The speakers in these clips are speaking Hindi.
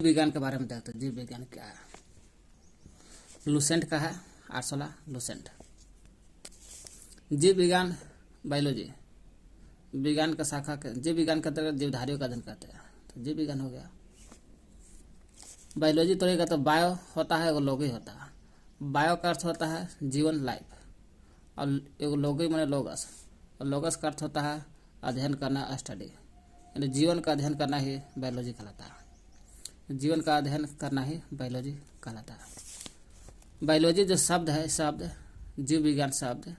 विज्ञान के बारे में देखते हैं। जीव विज्ञान क्या है? लुसेंट का है, आर्सोला लुसेंट। जीव विज्ञान बायोलॉजी विज्ञान का शाखा के जीव विज्ञान के अंतर्गत जीवधारियों का अध्ययन करते हैं, तो जीव विज्ञान हो गया। बायोलॉजी तो रहेगा तो बायो होता है, एगो लोगी होता है। बायो का अर्थ होता है जीवन, लाइफ, और एगो लोगी माने लोगस, और लोगस का अर्थ होता है अध्ययन करना, स्टडी, यानी जीवन का अध्ययन करना ही बायोलॉजी कहलाता है। जीवन का अध्ययन करना ही बायोलॉजी कहलाता है। बायोलॉजी जो शब्द है, शब्द जीव विज्ञान शब्द,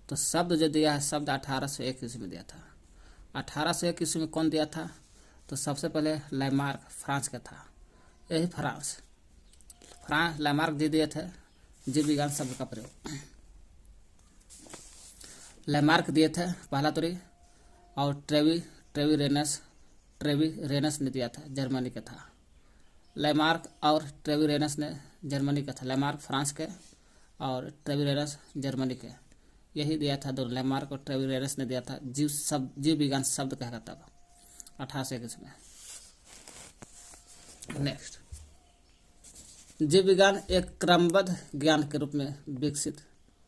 तो शब्द जो दिया है, शब्द 1801 ईस्वी में दिया था। 1801 ईस्वी में कौन दिया था? तो सबसे पहले लैमार्क, फ्रांस का था। यही फ्रांस लैमार्क जी दिए थे जीव विज्ञान शब्द का प्रयोग। लैमार्क दिए थे पहला तोरी, और ट्रेवी रेनस ने दिया था, जर्मनी का था। लैमार्क और ट्रेवी रेनस ने जर्मनी का था। लैमार्क फ्रांस के और ट्रेवी रेनस जर्मनी के, यही दिया था दोनों। लैमार्क और ट्रेवी रेनस ने दिया था जीव विज्ञान शब्द कहेगा तब 1801 में। नेक्स्ट, जीव विज्ञान एक क्रमबद्ध ज्ञान के रूप में विकसित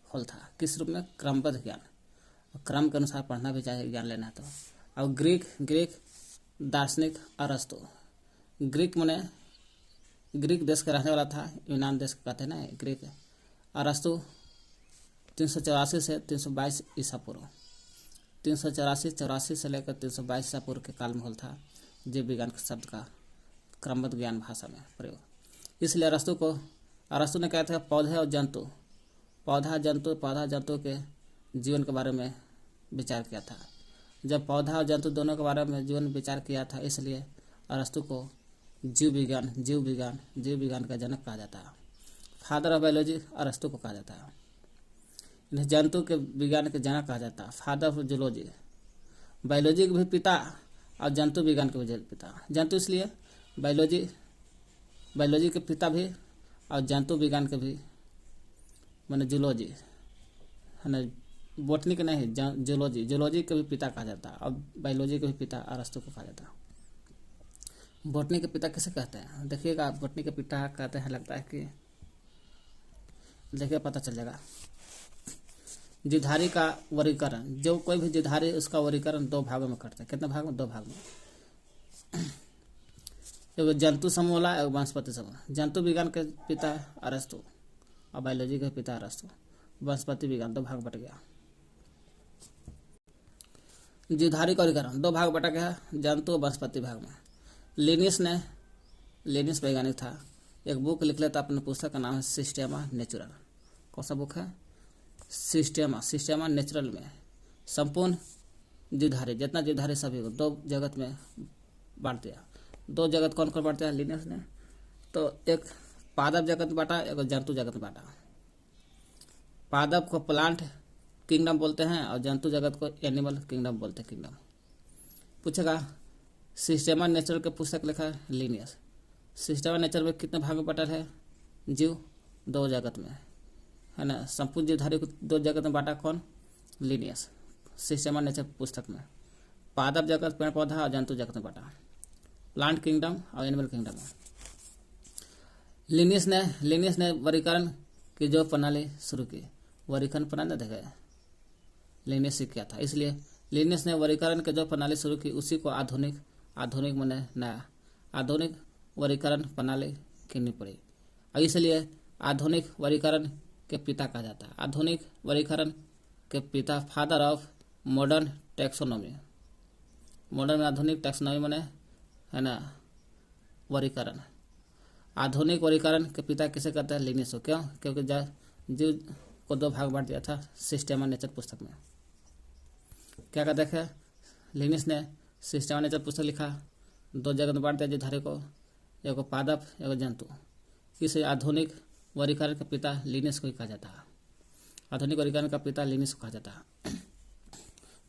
होल था। किस रूप में? क्रमबद्ध ज्ञान, क्रम के अनुसार पढ़ना भी चाहिए, ज्ञान लेना है तो। और ग्रीक दार्शनिक अरस्तु, ग्रीक माने ग्रीक देश का रहने वाला था, यूनान देश का कहते हैं ना ग्रीक। अरस्तु 384 से 322 ईसा पूर्व, 384 से लेकर 322 ईसा पूर्व के काल में होल था जीव विज्ञान शब्द का क्रमबद्ध ज्ञान भाषा में प्रयोग। इसलिए अरस्तु ने कहा था पौधे और जंतु, पौधा जंतु के जीवन के बारे में विचार किया था। जब पौधा और जंतु दोनों के बारे में जीवन विचार किया था, इसलिए अरस्तु को जीव विज्ञान का जनक कहा जाता है। फादर ऑफ बायोलॉजी अरस्तु को कहा जाता है। इन्हें जंतु के विज्ञान के जनक कहा जाता है। फादर ऑफ जूलॉजी, बायोलॉजी के भी पिता और जंतु विज्ञान के भी पिता। जंतु इसलिए बायोलॉजी के पिता भी और जंतु विज्ञान के भी, माने जूलॉजी है ना, बोटनी के नहीं, जूलॉजी के भी पिता कहा जाता है, और बायोलॉजी के भी पिता अरस्तु को कहा जाता है। बोटनी के पिता किसे कहते हैं? देखिएगा, बोटनी के पिता कहते हैं, लगता है कि देखिए पता चल जाएगा। जीवधारी का वर्गीकरण, जो कोई भी जीवधारी उसका वर्गीकरण 2 भागों में करते हैं। कितने भाग में? 2 भाग में। एगो जंतु समूह वाला, एगो वनस्पति समूह। जंतु विज्ञान के पिता अरस्तु और बायोलॉजी के पिता अरस्तु। वनस्पति विज्ञान 2 भाग बट गया। जीवधारी का वर्गीकरण 2 भाग बटा गया, जंतु और वनस्पति भाग में। लिनियस वैज्ञानिक था, एक बुक लिख लेता अपने पुस्तक का नाम है सिस्टेमा नेचुरल। कौन सा बुक है? सिस्टेमा नेचुरल में संपूर्ण जीवधारी, जितना जीवधारी सभी को 2 जगत में बांट दिया। 2 जगत कौन कौन बांटते हैं लिनियस ने? तो एक पादप जगत में बांटा, एक जंतु जगत में बांटा। पादप को प्लांट किंगडम बोलते हैं और जंतु जगत को एनिमल किंगडम बोलते हैं। किंगडम पूछेगा, सिस्टेमा नेचुरल के पुस्तक लिखा है लिनियस। सिस्टेमा नेचुरल में कितने भाग में बटा है? जीव 2 जगत में है ना। संपूर्ण जीवधारी को 2 जगत में बांटा कौन? लिनियस। सिस्टेमा नेचुरल पुस्तक में पादप जगत, पेड़ पौधा और जंतु जगत में बांटा, प्लांट किंगडम और एनिमल किंगडम में। लिनियस ने वर्गीकरण की जो प्रणाली शुरू की, वर्गीकरण प्रणाली देखे लिनियस से किया था। इसलिए लिनियस ने वर्गीकरण की जो प्रणाली शुरू की, उसी को आधुनिक माने नया आधुनिक वर्गीकरण प्रणाली गिननी पड़ी, और इसलिए आधुनिक वर्गीकरण के पिता कहा जाता है। आधुनिक वर्गीकरण के पिता, father of modern taxonomy. Modern में आधुनिक टैक्सोनॉमी माने है ना वर्गीकरण। आधुनिक वर्गीकरण के पिता किसे कहते हैं? लिनियस को। क्यों? क्योंकि जीव को 2 भाग बांट दिया था सिस्टेमा नेचर पुस्तक में। क्या कहते हैं? लिनियस ने सिस्टेमा नेचर पुस्तक लिखा, 2 जगत में बांट दिया जीवधारी को, एगो पादप एगो जंतु। इसे आधुनिक वर्गीकरण का पिता लिनियस को ही कहा जाता है। आधुनिक वर्गीकरण का पिता लिनियस को कहा जाता है।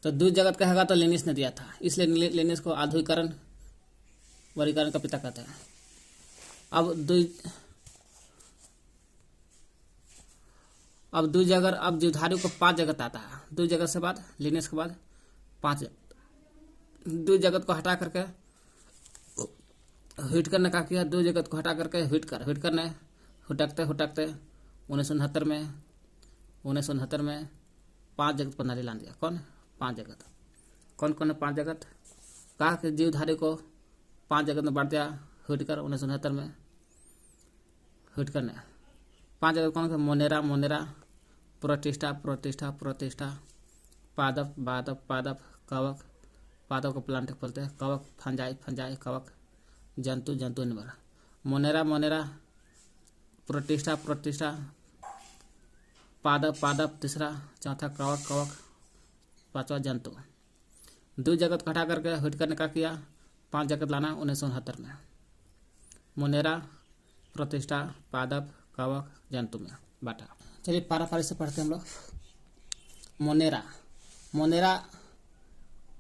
तो 2 जगत कहेगा तो लिनियस ने दिया था, इसलिए लिनियस को आधुनिकरण वर्गीकरण का पिता कहते हैं। अब जीवधारी को 5 जगत आता है। 2 जगत से बाद लिनियस के बाद 5 2 जगत को हटा करके हिट करने का किया, दो जगत को हटा करके हिट करने हुटकते हुटकते 1969 में 5 जगत प्रणाली ला दिया। कौन? 5 जगत। कौन कौन है 5 जगत? कहा कि जीवधारी को 5 जगत में बांट दिया हिटकर 1969 में। हिट करने 5 जगत कौन? Monera Monera, protista protista protista, पादप पादप पादप, कवक पादप को प्लांट बोलते हैं, कवक फंजाई फंजाई कवक, जंतु जंतु animal. Monera Monera, protista protista, पादप पादप तीसरा, चौथा कवक कवक, पांचवा जंतु। 2 जगत को हटा करके हिट करने का किया, 5 जगत लाना 1969 में। मोनेरा प्रोटिस्टा पादप कवक जंतु में बांटा। चलिए पारा से पढ़ते हैं हम लोग। मोनेरा मोनेरा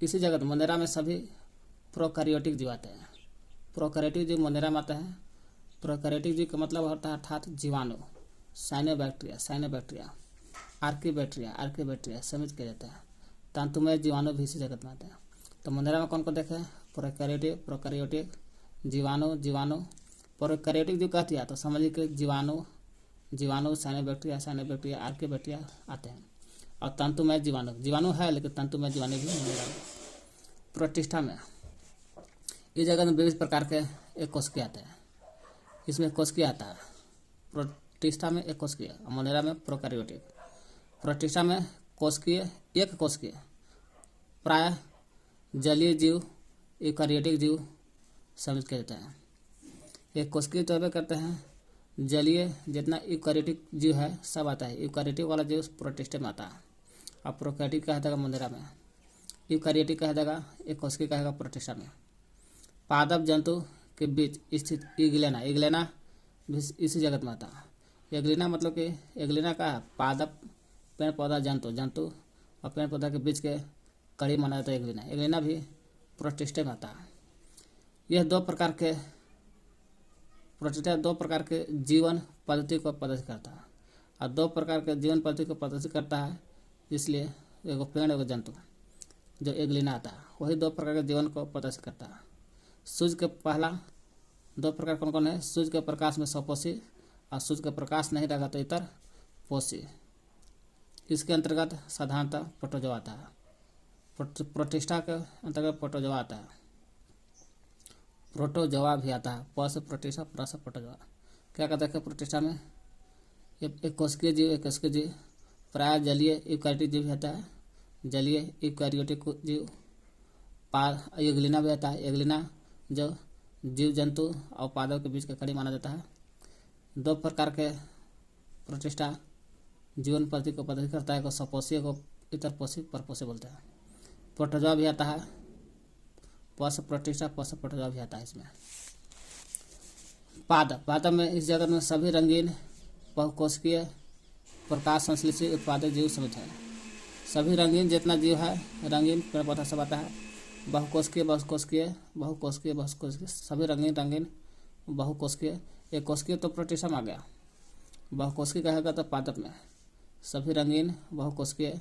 इसी जगत मोनेरा में सभी प्रोकैरियोटिक जीव आते हैं। प्रोकैरियोटिक जीव मोनेरा में आते हैं। प्रोकैरियोटिक जीव का मतलब होता है अर्थात जीवाणु, साइनोबैक्टीरिया, आर्कीबैक्टीरिया समझ के जाते हैं। तंतुमय जीवाणु भी इसी जगत में आते हैं। तो मोनेरा में कौन को देखे? प्रोकैरियोटिक जीवाणु प्रोकैरियोटिक जीव कहती है तो समझिए कि जीवाणु साइनोबैक्टीरिया आर्कीबैक्टीरिया आते हैं। और तंतुमय जीवाणु है, लेकिन तंतुमय जीवाणु भी मोनेरा में। प्रोटिस्टा में इस जगह में विविध प्रकार के एक कोशिकीय आते हैं। इसमें कोशिकीय आता है। प्रोटिस्टा में एक कोशिकीय, मोनेरा में प्रोकैरियोटिक। प्रोटिस्टा में कोशिकीय एक कोशिकीय, प्राय जलीय जीव यूकैरियोटिक जीव समझ के देते हैं। एक कोशिकीय तो करते हैं, जलीय जितना यूकैरियोटिक जीव है सब आता है। यूकैरियोटिक वाला जीव प्रोटिस्टा में आता है और प्रोकैरियोटिक कहा जाएगा मोनेरा में, यूकैरियोटिक कहा जाएगा एक कोशिकीय कहेगा प्रोटिस्टा में। पादप जंतु के बीच स्थित इग्लेना भी इसी जगत में आता है। एग्लिना मतलब कि एग्लिना का पादप पेड़ पौधा जंतु और पेड़ पौधा के बीच के कड़ी माना जाता है एग्लिना भी प्रोटिस्टा में आता है। यह 2 प्रकार के प्रोटिस्टा 2 प्रकार के जीवन पद्धति को प्रदर्शित करता है और 2 प्रकार के जीवन पद्धति को प्रदर्शित करता है, इसलिए एगो पेड़ एगो जंतु जो एग्लिना आता है वही 2 प्रकार के जीवन को प्रदर्शित करता है। सूर्य के पहला 2 प्रकार कौन कौन है? सूर्य के प्रकाश में स्वपोषी और सूर्य का प्रकाश नहीं रहेगा तो इतर पोषी। इसके अंतर्गत साधारणतः प्रोटोजोआ आता है। प्रोटिस्टा के अंतर्गत प्रोटोजोआ आता है। प्रोटोजोआ भी आता है। प से प्रोटिस्टा, प्र से प्रोटोजोआ। क्या कहते हैं प्रोटिस्टा में? एक कोशिकीय जीव प्राय जलीय यूकैरियोटिक जीव आता है। जलीय यूकैरियोटिक जीव। एग्लिना भी आता है। एग्लिना जो जीव जंतु और पादप के बीच का कड़ी माना जाता है। 2 प्रकार के प्रोटिस्टा जीवन पद्धति को प्रदर्शित करता है, को सपोषी को इतर पोषी परपोषी बोलते हैं। प्रोटोजोआ भी आता है। प से प्रोटिस्टा प से प्रोटोजोआ भी आता है इसमें। पादप में इस जगत में सभी रंगीन बहुकोशिकीय प्रकाश संश्लेषी उत्पादक जीव समित है। सभी रंगीन जितना जीव है रंगीन पेड़ पौधा सब आता है। बहुकोशिकीय सभी रंगीन बहुकोशिकीय। एक कोशिकीय तो प्रोटिस्टा में आ गया। बहुकोशिकीय कहेगा तो पादप में सभी रंगीन बहुकोशिकीय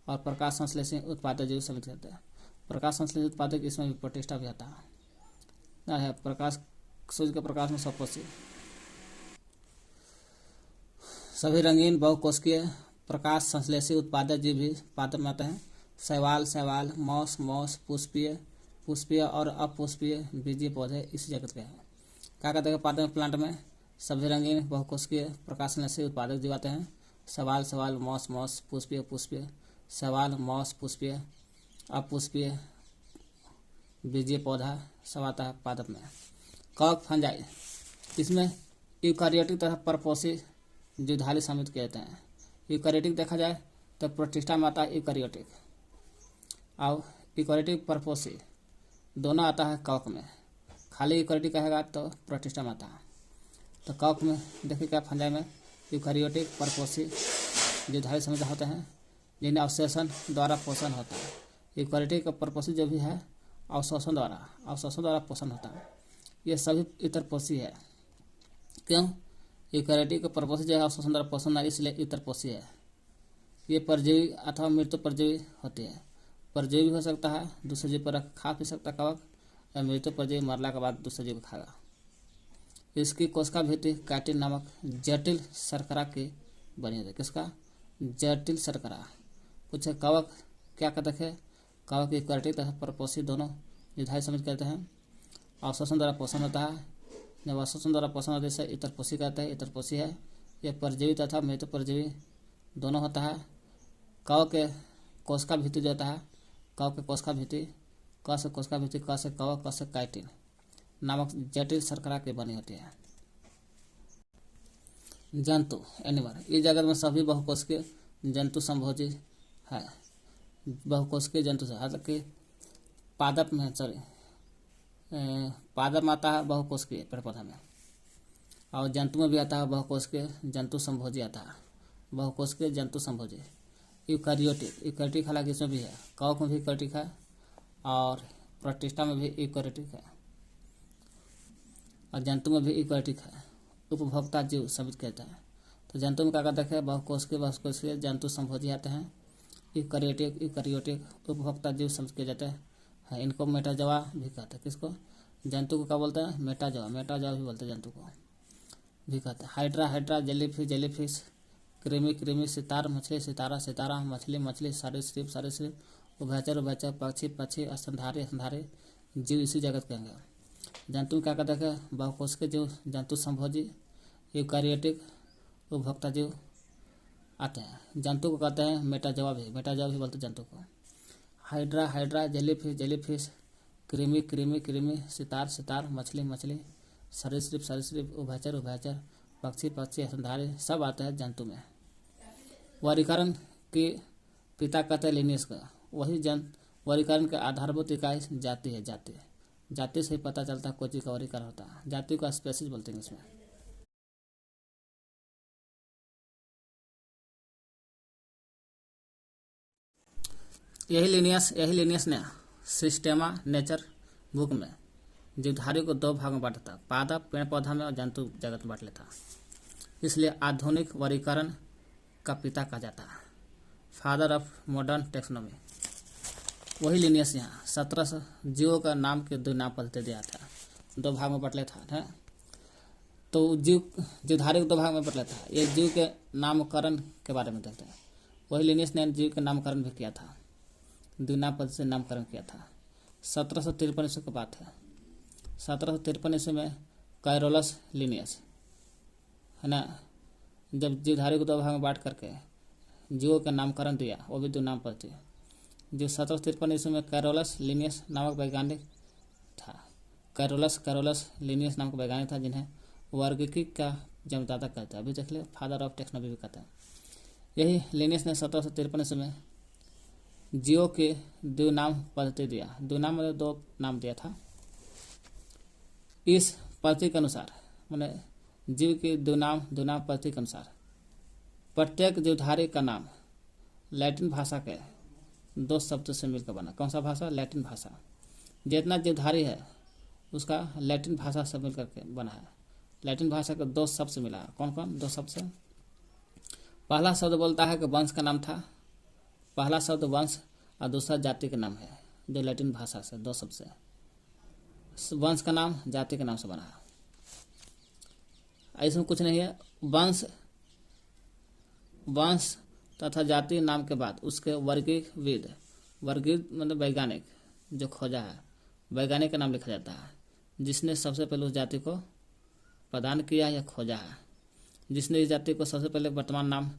और प्रकाश संश्लेषी उत्पादक जीव समित रहते हैं। प्रकाश संश्लेषी उत्पादक इसमें भी प्रोटिस्टा भी आता है। प्रकाश सूर्य के प्रकाश में स्वपोषी। सभी रंगीन बहुकोशिकीय प्रकाश संश्लेषी उत्पादक जीव भी पादप में आते हैं। शैवाल मौस पुष्पीय और अपुष्पीय बीजीय पौधे इसी जगत के हैं। क्या कहते हैं पादप प्लांट में सभी रंगीन बहुकोशिकीय प्रकाश संश्लेषी उत्पादक जीव आते हैं। सवाल मौस पुष्पीय सवाल मौस पुष्पीय अपुष्पीय बीजीय पौधा सब आता है पादप में। कवक फंजाई इसमें यूकैरियोटिक तथा परपोषी द्विधाली शामिल किए जाते हैं। यूकैरियोटिक देखा जाए तो प्रोटिस्टा में आता है यूकैरियोटिक और यूकैरियोटिक परपोषी दोनों आता है कवक में। खाली यूकैरियोटिक कहेगा तो प्रोटिस्टा में आता है। तो कवक में देखिए क्या फंजाई में यूकैरियोटिक परपोषी द्विधाली शामिल होते हैं जिन्हें अवशोषण द्वारा पोषण होता है। यूकैरियोटिक परपोषी जो भी है अवशोषण द्वारा पोषण होता है। ये सभी इतर पोषी है। क्यों? यूकैरियोटिक परपोषी जो है अवशोषण द्वारा पोषण है, इसलिए इतर पोषी है। ये परजीवी अथवा मृत्यु परजीवी होती है। परजीवी हो सकता है, दूसरे जीव पर खा पी सकता है कवक, मृत्यु परजीवी मरला के बाद दूसरे जीव को खाएगा। इसकी कोशिका भित्ति काइटिन नामक जटिल शर्करा की बनी होती है। किसका? जटिल शर्करा। पूछे कवक क्या कहते हैं? कवक यूकैरियोटिक तथा परपोषी दोनों निर्धारित समझ कहते हैं। अवशोषण द्वारा पोषण होता है। जब अवशोषण द्वारा पोषण होता है इसे इतरपोषी कहते हैं। इतरपोषी है यह परजीवी तथा मृत्यु परजीवी दोनों होता है। कवक के कोशिका भित्ति जो होता है, कवक के कोशिका भित्ति, क से कोशिका भित्ति, क से कवक, क से काइटिन नामक जटिल शर्करा की बनी होती है। जंतु एनिमल, इस जगत में सभी बहुकोशिकीय जंतु संभोजी है। बहुकोशिकीय जंतु से हालांकि पादप में पादप में आता है बहुकोशिकीय पेड़ पौधा में, और जंतु में भी आता है बहुकोशिकीय जंतु संभोजी आता है। बहुकोशिकीय जंतु संभोजी। यूकैरियोटिक, यूकैरियोटिक हालांकि इसमें भी है, कवक में भी यूकैरियोटिक है और प्रोटिस्टा में भी यूकैरियोटिक है और जंतु में भी यूकैरियोटिक है। उपभोक्ता जीव शब्द कहते हैं। तो जंतु में क्या कहते हैं? बहुकोशिकीय जंतु संभोजी आते हैं। यूकैरियोटिक उपभोक्ता जीव शब्द किए जाते हैं। इनको मेटाजोआ भी कहते हैं। किसको? जंतु को क्या बोलते हैं? मेटाजोआ। मेटाजोआ भी बोलते हैं जंतु को भी कहते हैं। हाइड्रा जेलीफिश, कृमि सितार सितारा मछली सरीसृप उभयचर पक्षी स्तनधारी जीव इसी जगत कहेंगे। जंतु क्या कहते हैं? बहुकोशिकीय जीव जंतु संभोजी यूकैरियोटिक उपभोक्ता जीव आते हैं। जंतु को कहते हैं मेटाजोआ भी बोलते हैं जंतु को। हाइड्रा जेलीफिश कृमि सितार मछली सरीसृप उभयचर पक्षी स्तनधारी सब आते हैं जंतु में। वर्गीकरण के पिता कहते हैं लिनियस का। वही वर्गीकरण के आधारभूत इकाई जाति है। जाति से ही पता चलता है कोई चीज का वर्गीकरण होता है। जाति को स्पेसीज बोलते हैं इसमें। यही लिनियस ने सिस्टेमा नेचर बुक में जीवधारी को दो भाग में बांटा था, पादप पेड़ पौधा में और जंतु जगत में बांट लेता। इसलिए आधुनिक वर्गीकरण का पिता कहा जाता है, फादर ऑफ मॉडर्न टेक्सोनॉमी। वही लिनियस यहाँ 1700 जीवों का नाम के दो नाम पद्धति दिया था, दो भाग में बांट लेता है। तो जीवधारी को दो भाग में बांट लेता है। ये जीव के नामकरण के बारे में देखते हैं। वही लिनियस ने जीव के नामकरण भी किया था, द्विनाम पद से नामकरण किया था। 1753 ईस्वी की बात है। 1753 ईस्वी में कैरोलस लिनियस है ना, जब जीवधारी को दो भाग में बांट करके जीवों का नामकरण दिया, वो भी द्विनाम पद थी। जो 1753 ईस्वी में कैरोलस लिनियस नामक वैज्ञानिक था। कैरोलस लिनियस नाम का वैज्ञानिक था, जिन्हें वर्गीकी का जन्मदाता कहते हैं। अभी देख ले, फादर ऑफ टेक्सोनॉमी भी कहते हैं। यही लिनियस ने 1753 ईस्वी में जीवों के द्विनाम पद्धति दिया। द्विनाम मतलब दो नाम दिया था। इस पद्धति के अनुसार मैंने जीव के द्विनाम पद्धति के अनुसार प्रत्येक जीवधारी का नाम लैटिन भाषा के दो शब्द से मिलकर बना। कौन सा भाषा? लैटिन भाषा। जितना जीवधारी है उसका लैटिन भाषा से मिलकर के बना है। लैटिन भाषा के दो शब्द से मिला है। कौन कौन दो शब्द से? पहला शब्द बोलता है कि वंश का नाम था, पहला शब्द वंश और दूसरा जाति का नाम है, जो लैटिन भाषा से दो शब्द से वंश का नाम जाति के नाम से बना है। इसमें कुछ नहीं है। वंश तथा जाति नाम के बाद उसके वर्गीविद मतलब वैज्ञानिक जो खोजा है, वैज्ञानिक का नाम लिखा जाता है, जिसने सबसे पहले उस जाति को प्रदान किया या खोजा है, जिसने इस जाति को सबसे पहले वर्तमान नाम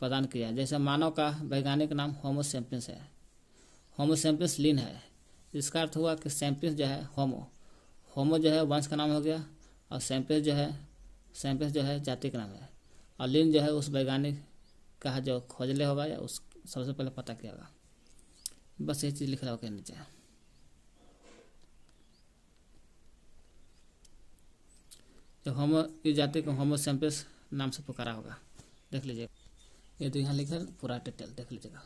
प्रदान किया। जैसे मानव का वैज्ञानिक नाम होमो सैपियंस है, होमो सैपियंस लिन है। इसका अर्थ हुआ कि सैपियंस जो है होमो जो है वंश का नाम हो गया, और सैपियंस जो है जाति का नाम है, और लिन जो है उस वैज्ञानिक का जो खोजले होगा या उस सबसे पहले पता किया होगा। बस ये चीज़ लिख रहा होगा नीचे। जो होमो इस जाति को होमो सैपियंस नाम से पुकारा होगा, देख लीजिए। ये तो यहाँ लिखा है पूरा डिटेल देख लीजिएगा।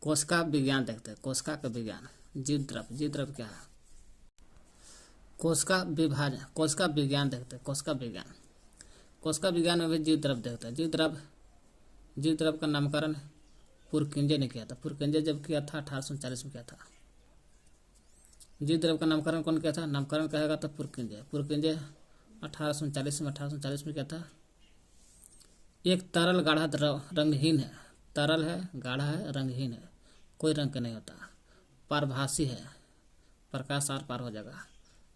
कोशिका विज्ञान देखते हैं। कोशिका का विज्ञान। जीव द्रव क्या है? कोशिका विज्ञान देखते हैं। कोशिका विज्ञान में भी जीव द्रव देखते हैं। जीव द्रव का नामकरण पुरकिंजे ने किया था। पुरकिंजे जब किया था 1840 में किया था। जीव द्रव का नामकरण कौन किया था? नामकरण कहेगा तो पुरकिंजय। पुरकिंजय 1839 में 1839 में क्या था? एक तरल गाढ़ा द्रव रंगहीन है, तरल है, गाढ़ा है, रंगहीन है, कोई रंग का नहीं होता, पारभासी है, प्रकाश आर पार हो जाएगा,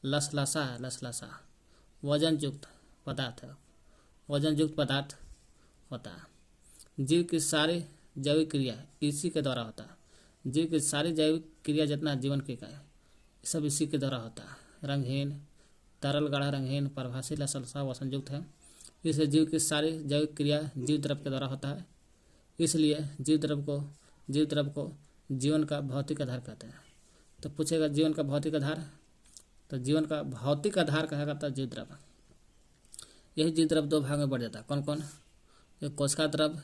लसलसा है, लसलसा, वजन युक्त पदार्थ है, वजन युक्त पदार्थ होता है। जीव की सारी जैविक क्रिया इसी के द्वारा होता है। जीव की सारी जैविक क्रिया जितना जीवन की इकाई सब इसी के द्वारा होता है। रंगहीन, तरल, गाढ़ा, रंगहीन, प्रभासी, लसलसा, वजन युक्त है। इसलिए जीव की सारी जैविक क्रिया जीव द्रव के द्वारा होता है। इसलिए जीव द्रव को जीवन का भौतिक आधार कहते हैं। तो पूछेगा जीवन का भौतिक आधार, तो जीवन का भौतिक आधार कहा जाता है जीव द्रव। यही जीव द्रव दो भाग में बढ़ जाता है। कौन कौन? एक कोशिका द्रव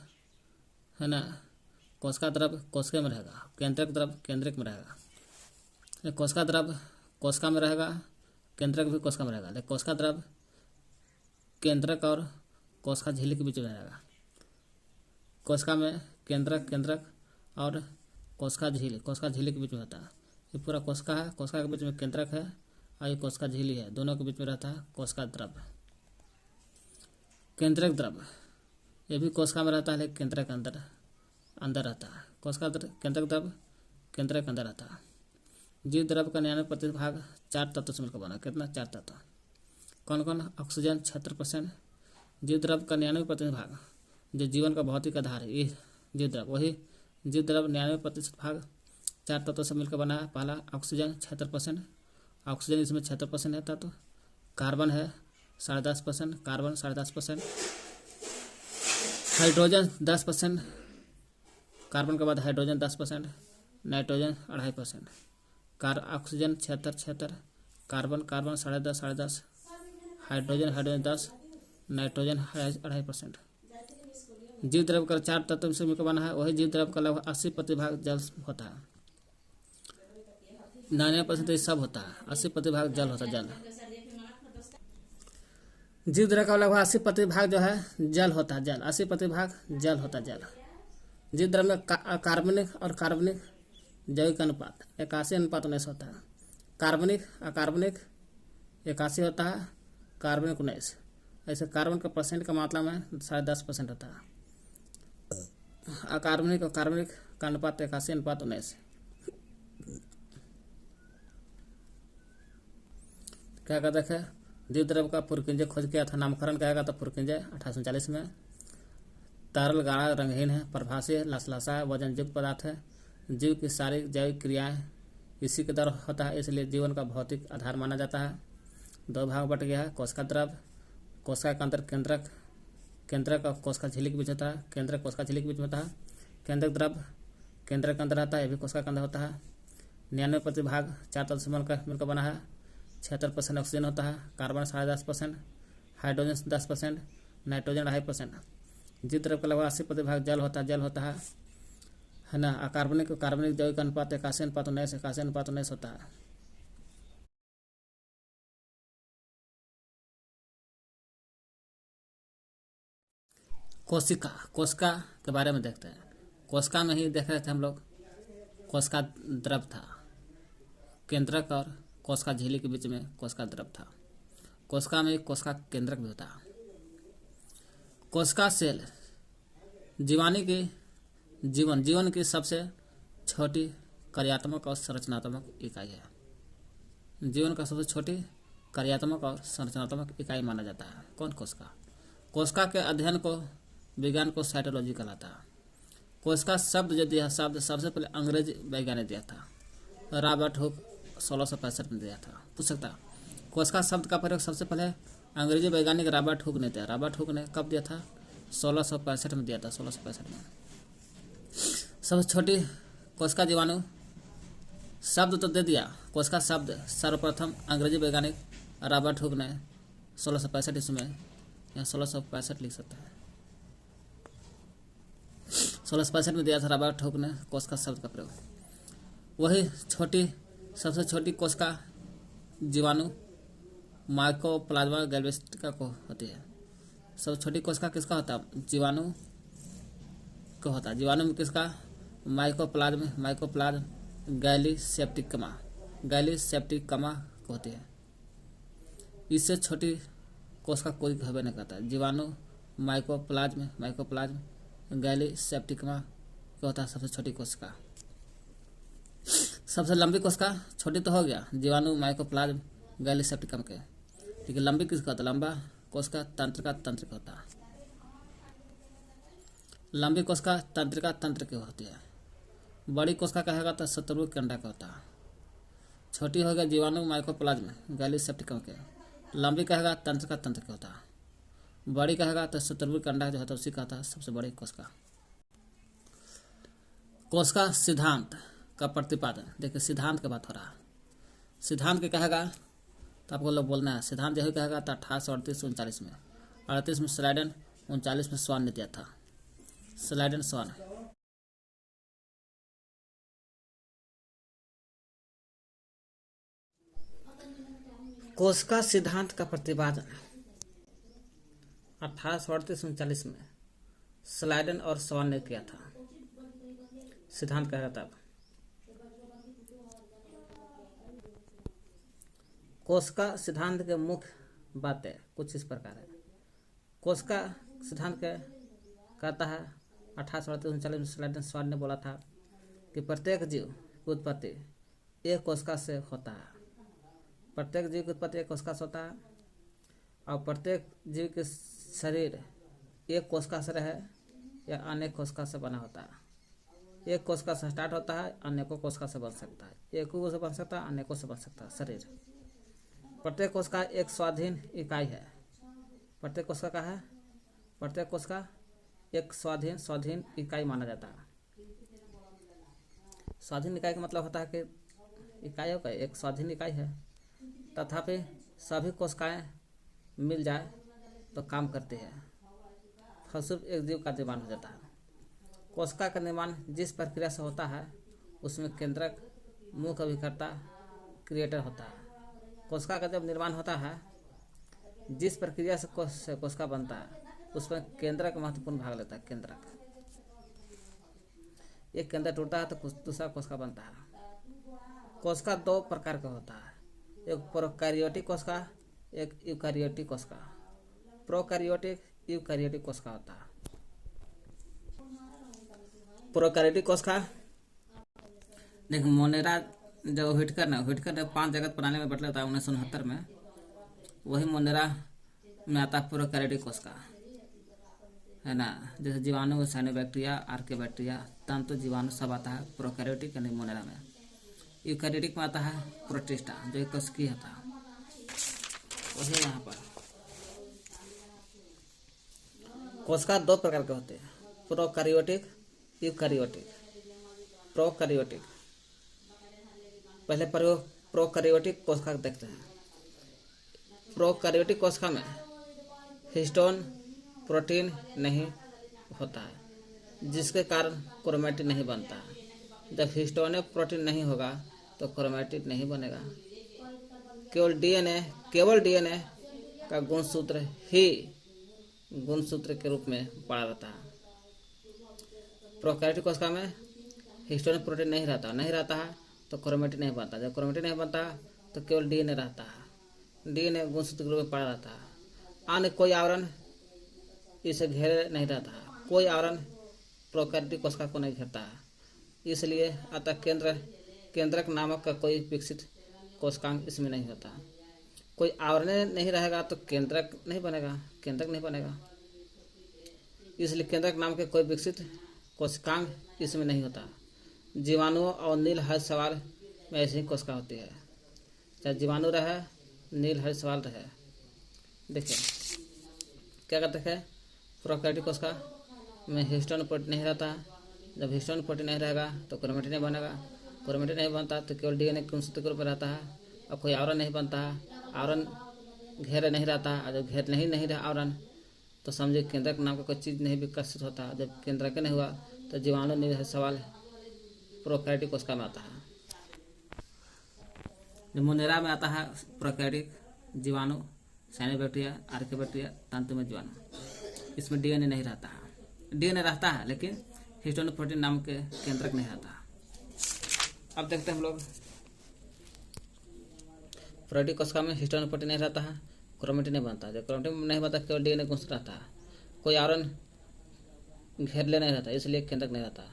है ना, कोशिका द्रव कोशिका में रहेगा, केंद्रक द्रव केंद्रक में रहेगा। कोशिका द्रव कोशिका में रहेगा, केंद्रक भी कोशिका में रहेगा, लेकिन कोशिका द्रव केंद्रक और कोशिका झिल्ली के बीच में रहेगा। कोशिका में केंद्रक और कोशिका झिल्ली के बीच में होता है। ये पूरा कोशिका है, कोशिका के बीच में केंद्रक है और ये कोशिका झिल्ली है, दोनों के बीच में रहता है कोशिका द्रव। केंद्रक द्रव ये भी कोशिका में रहता है, लेकिन केंद्रक अंदर रहता है। केंद्रक द्रव केंद्रक अंदर रहता है। जीव द्रव का 99% भाग 4 तत्व से मिलकर बना। कितना? 4 तत्व। कौन कौन? ऑक्सीजन 76%। जीव द्रव का 99% भाग जो जीवन का भौतिक आधार है, ये जीव द्रव, वही जीव द्रव 99% भाग 4 तत्वों से मिलकर बना है। पहला ऑक्सीजन 76%, ऑक्सीजन इसमें 76% है तत्व। कार्बन है 10.5%, कार्बन 10.5%। हाइड्रोजन 10%, कार्बन के बाद hydrogen 10%, nitrogen 2.5%। Oxygen 76, carbon 10.5, hydrogen 10, nitrogen 2.5%। जीव द्रव का 4 तत्व से मिलकर बना है। वही जीव द्रव का लगभग 80% भाग जल होता है। 99% ये सब होता है, 80% भाग जल होता है। जल जीव द्रव का लगभग 80% भाग जो है जल होता है। जल 80% भाग जल होता है। जल जीव द्रव में कार्बनिक और कार्बनिक जैविक अनुपात 81:19 होता है। कार्बनिक अकार्बनिक 81 होता है, कार्बनिक 19। ऐसे कार्बन का परसेंट का मात्रा में 10.5% होता है। अकार्बनिक और कार्बनिक का अनुपात 81:19। क्या कहते हैं? जीव द्रव का पुरकिंजय खोज किया था। नामकरण कहेगा तो पुरकिंजय 1839 में। तरल, गाढ़ा, रंगहीन है, प्रभासी है, लसलसा है, वजन युक्त पदार्थ है। जीव की सारी जैविक क्रियाएं इसी के द्वारा होता है, इसलिए जीवन का भौतिक आधार माना जाता है। 2 भाग बट गया है। कोशिका द्रव, कोशिका के अंदर केंद्रक और कोशिका झिल्ली के बीच होता है। केंद्रक कोशिका झिल्ली के बीच में होता है। केंद्रक द्रव केंद्रक के अंदर रहता है, यह भी कोशिका के अंदर होता है। 99% भाग 4 तत्व से मिलकर बना है। 76% ऑक्सीजन होता है, कार्बन 10.5%, हाइड्रोजन 10%, नाइट्रोजन 2.5%। जीव द्रव का लगभग 80% भाग जल होता है ना। अकार्बनिक और कार्बनिक जैविक अनुपात 81:19 होता है। कोशिका के बारे में देखते हैं। कोशिका में ही देख रहे थे हम लोग, कोशिका द्रव था। केंद्रक और कोशिका झिल्ली के बीच में कोशिका द्रव था। कोशिका में एक कोशिका केंद्रक भी होता है। कोशिका सेल जीवन की सबसे छोटी कार्यात्मक और संरचनात्मक इकाई है। जीवन का सबसे छोटी कार्यात्मक और संरचनात्मक इकाई माना जाता है। कौन? कोशिका। कोशिका के अध्ययन को विज्ञान को साइटोलॉजी कहलाता है। कोशिका शब्द जो दिया, शब्द सबसे पहले अंग्रेज वैज्ञानिक दिया था। रॉबर्ट हुक 1665 में दिया था। पूछ सकता है कोशिका शब्द का प्रयोग सबसे पहले अंग्रेजी वैज्ञानिक रॉबर्ट हुक ने दिया। रॉबर्ट हुक ने कब दिया था? 1665 में दिया था। 1665 में। सबसे छोटी कोशिका जीवाणु शब्द तो दे दिया। कोशिका शब्द सर्वप्रथम अंग्रेजी वैज्ञानिक रॉबर्ट हुक ने 1665 ईस्वी में, या 1665 लिख सकता है, 1665 में दिया था रॉबर्ट हुक ने कोशिका शब्द का प्रयोग। वही सबसे छोटी कोशिका जीवाणु माइकोप्लाज्मा गैल्वेस्टिका को होती है। सबसे छोटी कोशिका किसका होता है? जीवाणु को होता है। जीवाणु में किसका? माइकोप्लाज्म गैलीसेप्टिकमा गैलीसेप्टिकमा होती है। इससे छोटी कोशिका कोई घबे नहीं करता। जीवाणु माइकोप्लाज्म गैलीसेप्टिकमा क्या होता है, सबसे छोटी कोशिका। सबसे लंबी कोशिका छोटी तो हो गया जीवाणु माइकोप्लाज्म गैलीसेप्टिकम के, ठीक है। लंबी किसका होता है, लंबा कोशिका तंत्रिका होता है। लंबी कोशिका तंत्रिका तंत्र की होती है। बड़ी कोशिका कहेगा तो शत्रुवृत्त के अंडा का होता है। छोटी हो गया जीवाणु माइकोप्लाज्म गैलीसेप्टिकम के, लंबी कहेगा तंत्रिका तंत्र के होता है। बड़ी कहेगा तो शत्रुवृत्त के अंडा जो होता है उसी का होता है सबसे बड़ी कोशिका। कोशिका सिद्धांत का प्रतिपादन, देखिए सिद्धांत की बात हो रहा है। सिद्धांत के कहेगा तो आपको लोग बोलना है। सिद्धांत यही कहेगा था 1838-39 में। 38 में स्लाइडन, 39 में स्वान ने दिया था। स्लाइडन स्वान। कोशिका सिद्धांत का प्रतिपादन 1838-39 में स्लाइडन और स्वान ने किया था। सिद्धांत कहेगा तब। कोशिका सिद्धांत के मुख्य बातें कुछ इस प्रकार है। कोशिका सिद्धांत के कहता है 1839 में स्लाइडन स्वान ने बोला था कि प्रत्येक जीव की उत्पत्ति एक कोशिका से होता है। प्रत्येक जीव की उत्पत्ति एक कोशिका से होता है और प्रत्येक जीव के शरीर एक कोशिका से रहे या अनेक कोशिका से बना होता है। एक कोशिका से स्टार्ट होता है, अनेकों कोशिका से बन सकता है। एक से बन सकता है, अनेकों से बन सकता है शरीर। प्रत्येक कोशिका एक स्वाधीन इकाई है। प्रत्येक कोशिका का है, प्रत्येक कोशिका एक स्वाधीन इकाई माना जाता है। स्वाधीन इकाई का मतलब होता है कि इकाइयों का एक स्वाधीन इकाई है, तथापि सभी कोशिकाएं मिल जाए तो काम करती है, फलस्वरूप एक जीव का निर्माण हो जाता है। कोशिका का निर्माण जिस प्रक्रिया से होता है उसमें केंद्रक, मुख्य अभिकर्ता, क्रिएटर होता है। कोशिका का जब निर्माण होता है, जिस प्रक्रिया से कोशिका बनता है उसमें केंद्रक महत्वपूर्ण भाग लेता है। केंद्रक, एक केंद्र टूटता है तो दूसरा कोशिका बनता है। कोशिका दो प्रकार का होता है, एक प्रोकैरियोटिक कोशिका, एक यूकैरियोटिक कोशिका। प्रोकैरियोटिक, यूकैरियोटिक कोशिका होता है। प्रोकैरियोटिक कोशिका देख मोनेरा जब व्हिटकर ने 5 जगत प्रणाली में बदला था 1969 में, वही मोनेरा में आता है प्रोकैरियोटिक कोशिका, है ना। जैसे जीवाणु, साइनोबैक्टीरिया, आर्कियोबैक्टीरिया, तंतु जीवाणु सब आता है प्रोकैरियोटिक यानी मोनेरा में। यूकैरियोटिक में आता है प्रोटिस्टा जो एक कोशिकीय होता है, वही यहाँ पर। कोशिका दो प्रकार के होते हैं, प्रोकैरियोटिक, यूकैरियोटिक। प्रोकैरियोटिक, पहले प्रोकैरियोटिक कोशिका देखते हैं। प्रोकैरियोटिक कोशिका में हिस्टोन प्रोटीन नहीं होता है, जिसके कारण क्रोमैटिन नहीं बनता है। जब हिस्टोन प्रोटीन नहीं होगा तो क्रोमैटिन नहीं बनेगा। केवल डीएनए का गुणसूत्र ही गुणसूत्र के रूप में पड़ा रहता है। प्रोकैरियोटिक कोशिका में हिस्टोन प्रोटीन नहीं रहता है तो क्रोमैटिन नहीं बनता। जब क्रोमैटिन नहीं बनता तो केवल डीएनए रहता है। डीएनए गुणसूत्र के रूप में पड़ा रहता है। अन्य कोई आवरण इसे घेरे नहीं रहता है। कोई आवरण प्रोकैरियोटिक कोशिका को नहीं घेरता है। इसलिए अतः केंद्रक नामक का कोई विकसित कोशिकांग इसमें नहीं होता। कोई आवरण नहीं रहेगा तो केंद्रक नहीं बनेगा। इसलिए केंद्रक नाम के कोई विकसित कोशिकांग इसमें नहीं होता। जीवाणुओं और नील हरित शैवाल में ऐसी ही कोशिका होती है, चाहे जीवाणु रहे, नील हरित शैवाल रहे। देखिए क्या कहते हैं, प्रोकैरियोटिक कोशिका में हिस्टोन प्रोटीन नहीं रहता है। जब हिस्टोन प्रोटीन नहीं रहेगा तो क्रोमैटिन नहीं बनेगा। क्रोमैटिन नहीं बनता तो केवल डीएनए गुणसूत्र के रूप में रहता है और कोई आवरण नहीं बनता है। आवरण घेरे नहीं रहता है। जब घेर नहीं रहा आवरण तो समझिए केंद्रक नाम का कोई चीज़ नहीं विकसित होता। जब केंद्रक नहीं हुआ तो जीवाणु नील हरित शैवाल प्रोकैरियोटिक कोशिका में आता है। मोनेरा में आता है प्रोकैरियोटिक जीवाणु, साइनोबैक्टीरिया, आर्कियोबैक्टीरिया, तंतु में जीवाणु। इसमें डीएनए नहीं रहता है। डीएनए रहता है लेकिन हिस्टोन प्रोटीन नाम के केंद्रक नहीं रहता। अब देखते हैं हम लोग प्रोटीन कोशिका में हिस्टोन प्रोटीन नहीं रहता है, क्रोमेटिन नहीं बनता। जब क्रोमेटिन नहीं बनता केवल डीएनए गुण रहता है, कोई आवरण घेरले नहीं रहता, इसलिए केंद्रक नहीं रहता।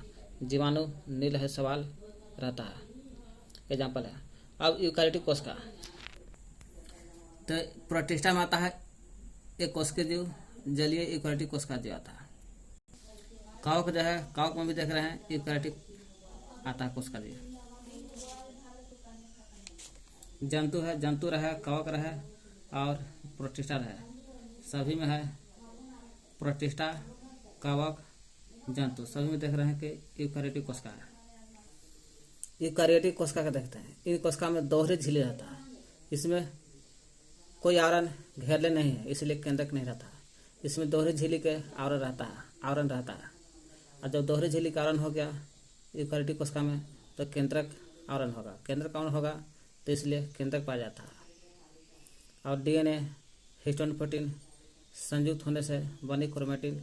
जीवाणु नील है सवाल रहता है, एग्जाम्पल है। अब यूकारियोटिक कोशिका, तो प्रोटिस्टा में आता है एक कोशिकीय जीव, जलीय यूकारियोटिक कोशिका जीव आता है। कवक जो है, कवक में भी देख रहे हैं यूकारियोटिक आता है कोशिका जीव। जंतु है, जंतु रहे, कवक रहे और प्रोटिस्टा रहे, सभी में है प्रोटिस्टा, कवक, जंतु सभी में देख रहे हैं कि यूकारियोटिक कोशिका है। यूकारियोटिक कोशिका का देखते हैं, इन कोशिका में दोहरी झिल्ली रहता है, इसमें कोई आवरण घेरले नहीं है, इसलिए केंद्रक नहीं रहता। इसमें दोहरी झिल्ली के आवरण रहता है। और जब दोहरी झिल्ली का आवरण हो गया यूकारियोटिक कोशिका में, तो केंद्रक आवरण होगा। केंद्रक आवरण होगा तो इसलिए केंद्रक पाया जाता है। और डीएनए हिस्टोन प्रोटीन संयुक्त होने से बनी क्रोमेटिन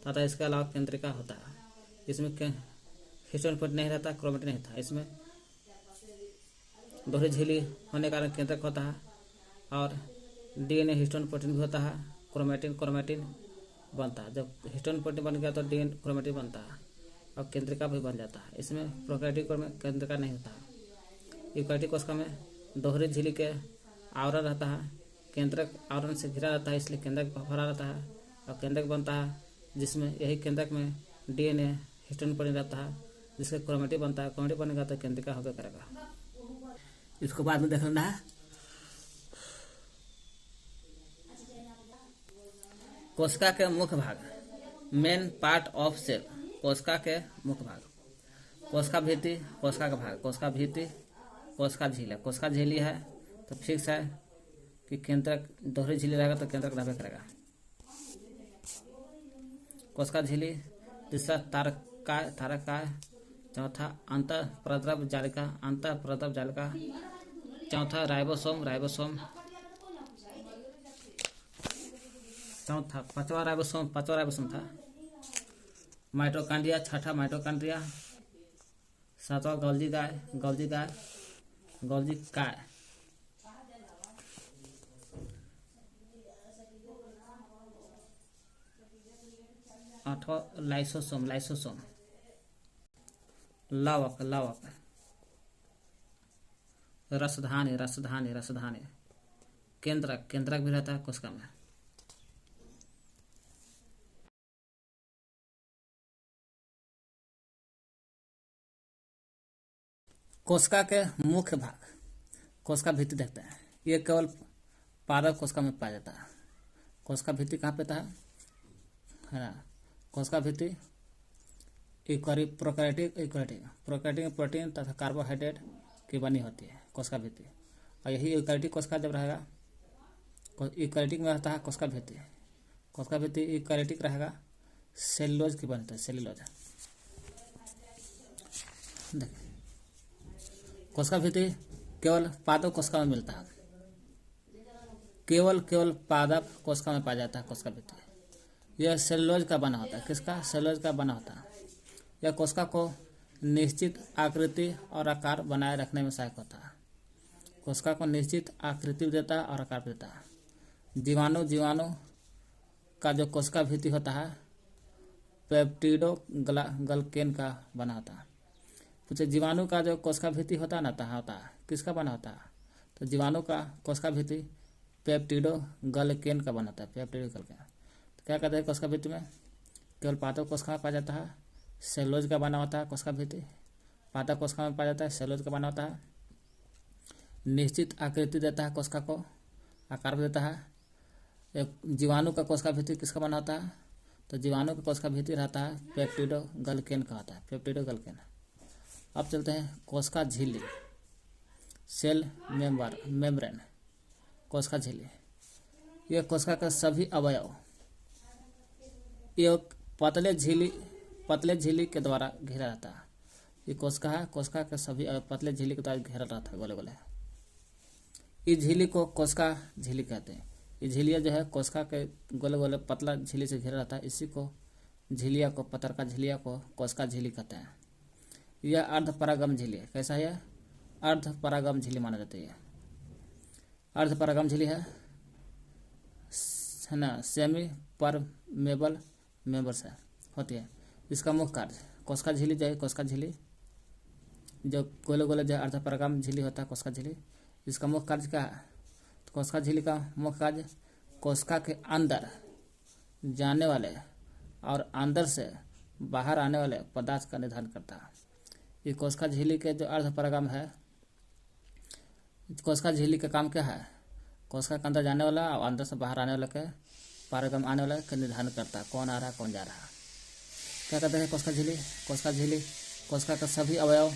तथा इसके अलावा केंद्रिका होता है। इसमें हिस्टोन प्रोटीन नहीं रहता, क्रोमेटिन नहीं था। इसमें दोहरी झिल्ली होने के कारण केंद्रक होता है और डीएनए हिस्टोन प्रोटीन भी होता है, क्रोमेटिन बनता है। जब हिस्टोन प्रोटीन बन गया तो डीएनए क्रोमेटिन बनता है और केंद्रिका भी बन जाता है। इसमें प्रोकैरियोटिक में केंद्रिका नहीं होता है। यूकारियोटिक कोशिका में दोहरी झिल्ली के आवरण रहता है, केंद्रक आवरण से घिरा रहता है, इसलिए केंद्रक भरा रहता है और केंद्रक बनता है, जिसमें यही केंद्रक में डीएनए हिस्टोन प्रोटीन रहता है, जिससे क्रोमेटिन बनता है। क्रोमेटिन बनेगा तो केंद्रिका होकर करेगा। इसको बाद में देख लेना है। कोशिका के मुख्य भाग, मेन पार्ट ऑफ सेल, कोशिका के मुख्य भाग, कोशिका भित्ति, कोशिका का भाग, कोशिका भित्ति, कोशिका झिल्ली है। कोशिका झिल्ली है तो फिक्स है कि केंद्रक दोहरी झिल्ली रहेगा तो केंद्रक रहबे करेगा। कोशिका झिल्ली, तीसरा तारकाय, चौथा अंतःप्रद्रव जालिका, चौथा राइबोसोम, चौथा पांचवा राइबोसोम था। माइटोकॉन्ड्रिया, छठा माइटोकॉन्ड्रिया, सातवां गोल्गी काय, आठवां लाइसोसोम, लवक, रसधानी, केंद्रक भी रहता है कोशिका में। कोशिका के मुख्य भाग, कोशिका भित्ति देखते हैं। ये केवल पादप कोशिका में पाया जाता है। कोशिका भित्ति कहाँ पे है ना? कोशिका भित्ति प्रोकैरियोटिक प्रोटीन तथा कार्बोहाइड्रेट की बनी होती है कोशिका भित्ति। और यही यूकारियोटिक कोशिका जब रहेगा, यूकारियोटिक में रहता है कोशिका भित्ति यूकारियोटिक रहेगा, सेलुलोज की बनता है, सेलुलोज। देखिए कोशिका भित्ति केवल पादप कोशिका में मिलता है, केवल पादप कोशिका में पाया जाता है कोशिका भित्ति। यह सेलुलोज का बना होता है। किसका? सेलुलोज का बना होता है। यह कोशिका को निश्चित आकृति और आकार बनाए रखने में सहायक होता है। कोशिका को निश्चित आकृति देता है और आकार देता है। जीवाणु का जो कोशिका भित्ति होता है पेप्टिडोग्लाइकेन का बना होता है। पूछे जीवाणु का जो कोशिका भित्ति होता है ना, होता है किसका बना होता है? तो जीवाणु का कोशिका भित्ति पेप्टिडोग्लाइकेन का बना होता है, पेप्टिडोग्लाइकेन। तो क्या कहते हैं कोशिका भित्ति में? केवल पादप कोशिका में पाया जाता है, सेलुलोज का बना होता है कोशिका भित्ति। पादप कोशिका में पाया जाता है, सेलुलोज का बना होता है। निश्चित आकृति देता है कोशिका को, आकार देता है। एक जीवाणु का कोशिका भित्ति किसका बना होता है? तो जीवाणु का कोशिका भित्ति रहता है पेप्टिडोग्लाइकेन का होता है, पेप्टिडोग्लाइकेन। अब चलते हैं कोशिका झिल्ली, सेल मेम्ब्रेन, कोशिका झिल्ली। यह कोशिका के सभी अवयव एक पतले झिल्ली के द्वारा घेरा रहता है। ये कोशिका है, कोशिका के सभी पतले झिल्ली के द्वारा घेरा रहता है, गोले गोले। इस झिल्ली को कोशिका झिल्ली कहते हैं। ये झिल्लियाँ जो है कोशिका के गोले गोले पतला झिल्ली से घेरा रहता है, इसी को झिल्लिया को, पतरका झिल्लिया को कोशिका झिल्ली कहते हैं। यह अर्धपरागम झिल्ली है। कैसा है? अर्धपरागम झिल्ली माना जाता है। अर्धपरागम झिल्ली है ना, सेमी परमेबल मेंबर्स है होती है। इसका मुख्य कार्य कोशिका झिल्ली जो है, कोशिका झिल्ली जो गोले गोले जो अर्धपरागम झिल्ली होता है कोशिका झिल्ली, इसका मुख्य कार्य क्या है? तो कोशिका झिल्ली का मुख्य कार्य कोशिका के अंदर जाने वाले और अंदर से बाहर आने वाले पदार्थ का निर्धारण करता है। ये कोशिका झिल्ली के जो अर्धपरागम है, कोशिका झिल्ली का काम क्या है? कोशिका के अंदर जाने वाला और अंदर से बाहर आने वाले के परागम आने वाला का निर्धारण करता है, कौन आ रहा है कौन जा रहा है। क्या कहते हैं कोशिका झिल्ली? कोशिका झिल्ली कोशिका का सभी अवयव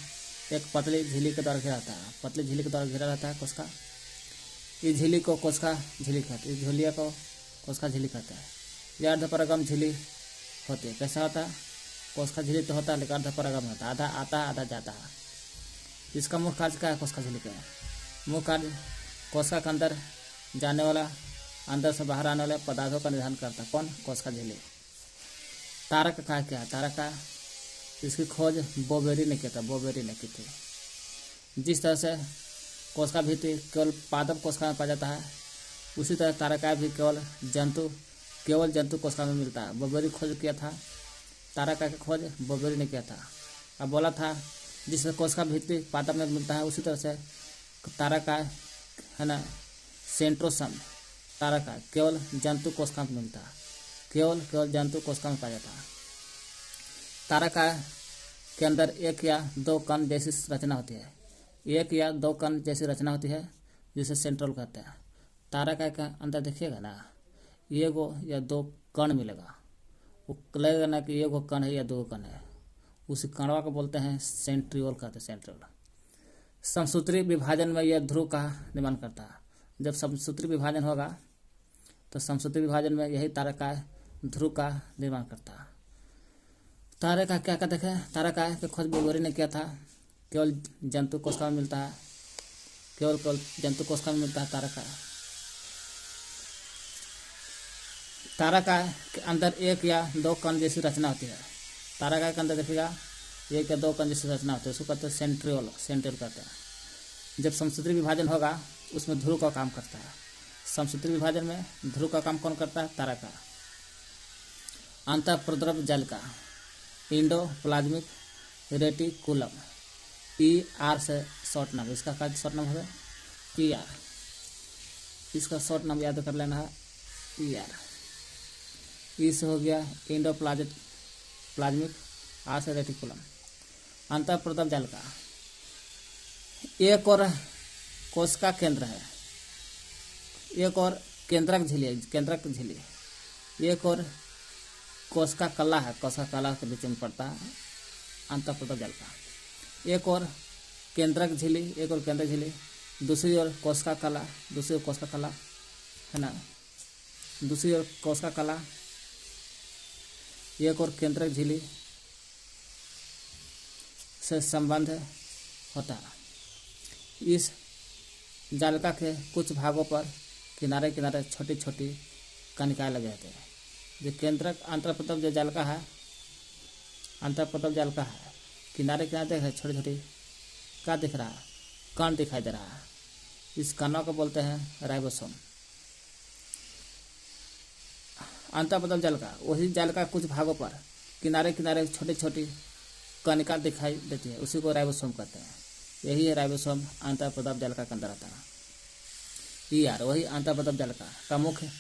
एक पतली झिल्ली के द्वारा घिरा रहता है, पतली झिल्ली के द्वारा घिरा रहता है कोशिका। इस झिल्ली को कोशिका झिल्ली कहते हैं, इस झिल्लिया को कोशिका झिल्ली कहते हैं। यह अर्धपरागम झिल्ली होती है। कैसा होता है? कोशिका झिल्ली तो होता है लेकिन अर्धपरागम होता है, आधा आता है आधा जाता है। इसका मुख्य कार्य क्या है कोशिका झिल्ली का? मुख्य कार्य कोशिका के अंदर जाने वाला अंदर से बाहर आने वाले पदार्थों का निर्धारण करता है, कौन? कोशिका झिल्ली। तारक का क्या है? तारक का इसकी खोज बोबेरी ने किया था, बोबेरी ने की थी। जिस तरह से कोशिका भित्ति केवल पादप कोशिका में पाया जाता है, उसी तरह तारकाय भी केवल जंतु कोशिका में मिलता है। बोबेरी खोज किया था, तारकाय की खोज बोबेरी ने किया था। अब बोला था जिस तरह कोशिका भित्ति पादप में मिलता है, उसी तरह से तारकाय है ना, सेंट्रोसम तारकाय केवल जंतु कोशिका में मिलता है, केवल जंतु कोशिका में पाया जाता है। तारकाय के अंदर एक या दो कण जैसी रचना होती है, एक या दो कण जैसी रचना होती है जिसे सेंट्रोल कहते हैं। तारकाय के अंदर देखिएगा ना, एगो या दो कण मिलेगा, वो लगेगा ना कि एगो कण है या दो कण है, उसी कणवा को बोलते हैं सेंट्रियोल कहते हैं, सेंट्रियोल। समसूत्री विभाजन में यह ध्रुव का निर्माण करता है। जब समसूत्री विभाजन होगा तो समसूत्री विभाजन में यही तारकाय ध्रुव का निर्माण करता है। तारकाय क्या कहते हैं? तारकाय की खोज बोबेरी ने किया था, केवल जंतु कोशिका में मिलता है, केवल जंतु कोशिका में मिलता है तारकाय। तारकाय के अंदर एक या दो कण जैसी रचना होती है। तारकाय के अंदर देखिएगा एक या दो कण जैसी रचना होती है, उसको कहते हैं सेंट्रियोल, सेंट्रियोल कहते हैं। जब समसूत्री विभाजन होगा उसमें ध्रुव का काम करता है। समसूत्री विभाजन में ध्रुव का काम कौन करता है? तारकाय। अंतःप्रद्रव जालिका इंडोप्लाज्मिक रेटिकुलम, ER से शॉर्ट नाम, इसका क्या शॉर्ट नाम होगा? ER। इसका शॉर्ट नाम याद कर लेना है ER। ई से हो गया इंडोप्लाज्मिक, R से रेटिकुलम। अंतःप्रद्रव जालिका एक और कोशिका केंद्र है, एक और केंद्रक झिल्ली, केंद्रक झिल्ली, एक और कोशिका कला है, कोशिका कला के बीच में पड़ता है अंतःप्रद्रव जालिका। एक और केंद्रक झिल्ली, एक और केंद्रक झिल्ली, दूसरी ओर कोशिका कला, दूसरी ओर कोशिका कला है ना, दूसरी ओर कोशिका कला, एक और केंद्रक झिल्ली से संबंध होता है। इस जालिका के कुछ भागों पर किनारे किनारे छोटी छोटी कणिकाएं लगे रहते हैं। जो केंद्रक अंतःप्रद्रव जो जालिका है, अंतःप्रद्रव जालिका है, किनारे किनारे देख रहे छोटी छोटी क्या दिख रहा है? कण दिखाई दे रहा है। इस कणों को बोलते हैं राइबोसोम। अंतःप्रद्रव जालिका, वही जालिका कुछ भागों पर किनारे किनारे छोटी छोटी कणिका दिखाई देती है, उसी को राइबोसोम कहते हैं। यही है राइबोसोम अंतःप्रद्रव जालिका के अंदर आता है। ER वही अंतःप्रद्रव जालिका का मुख्य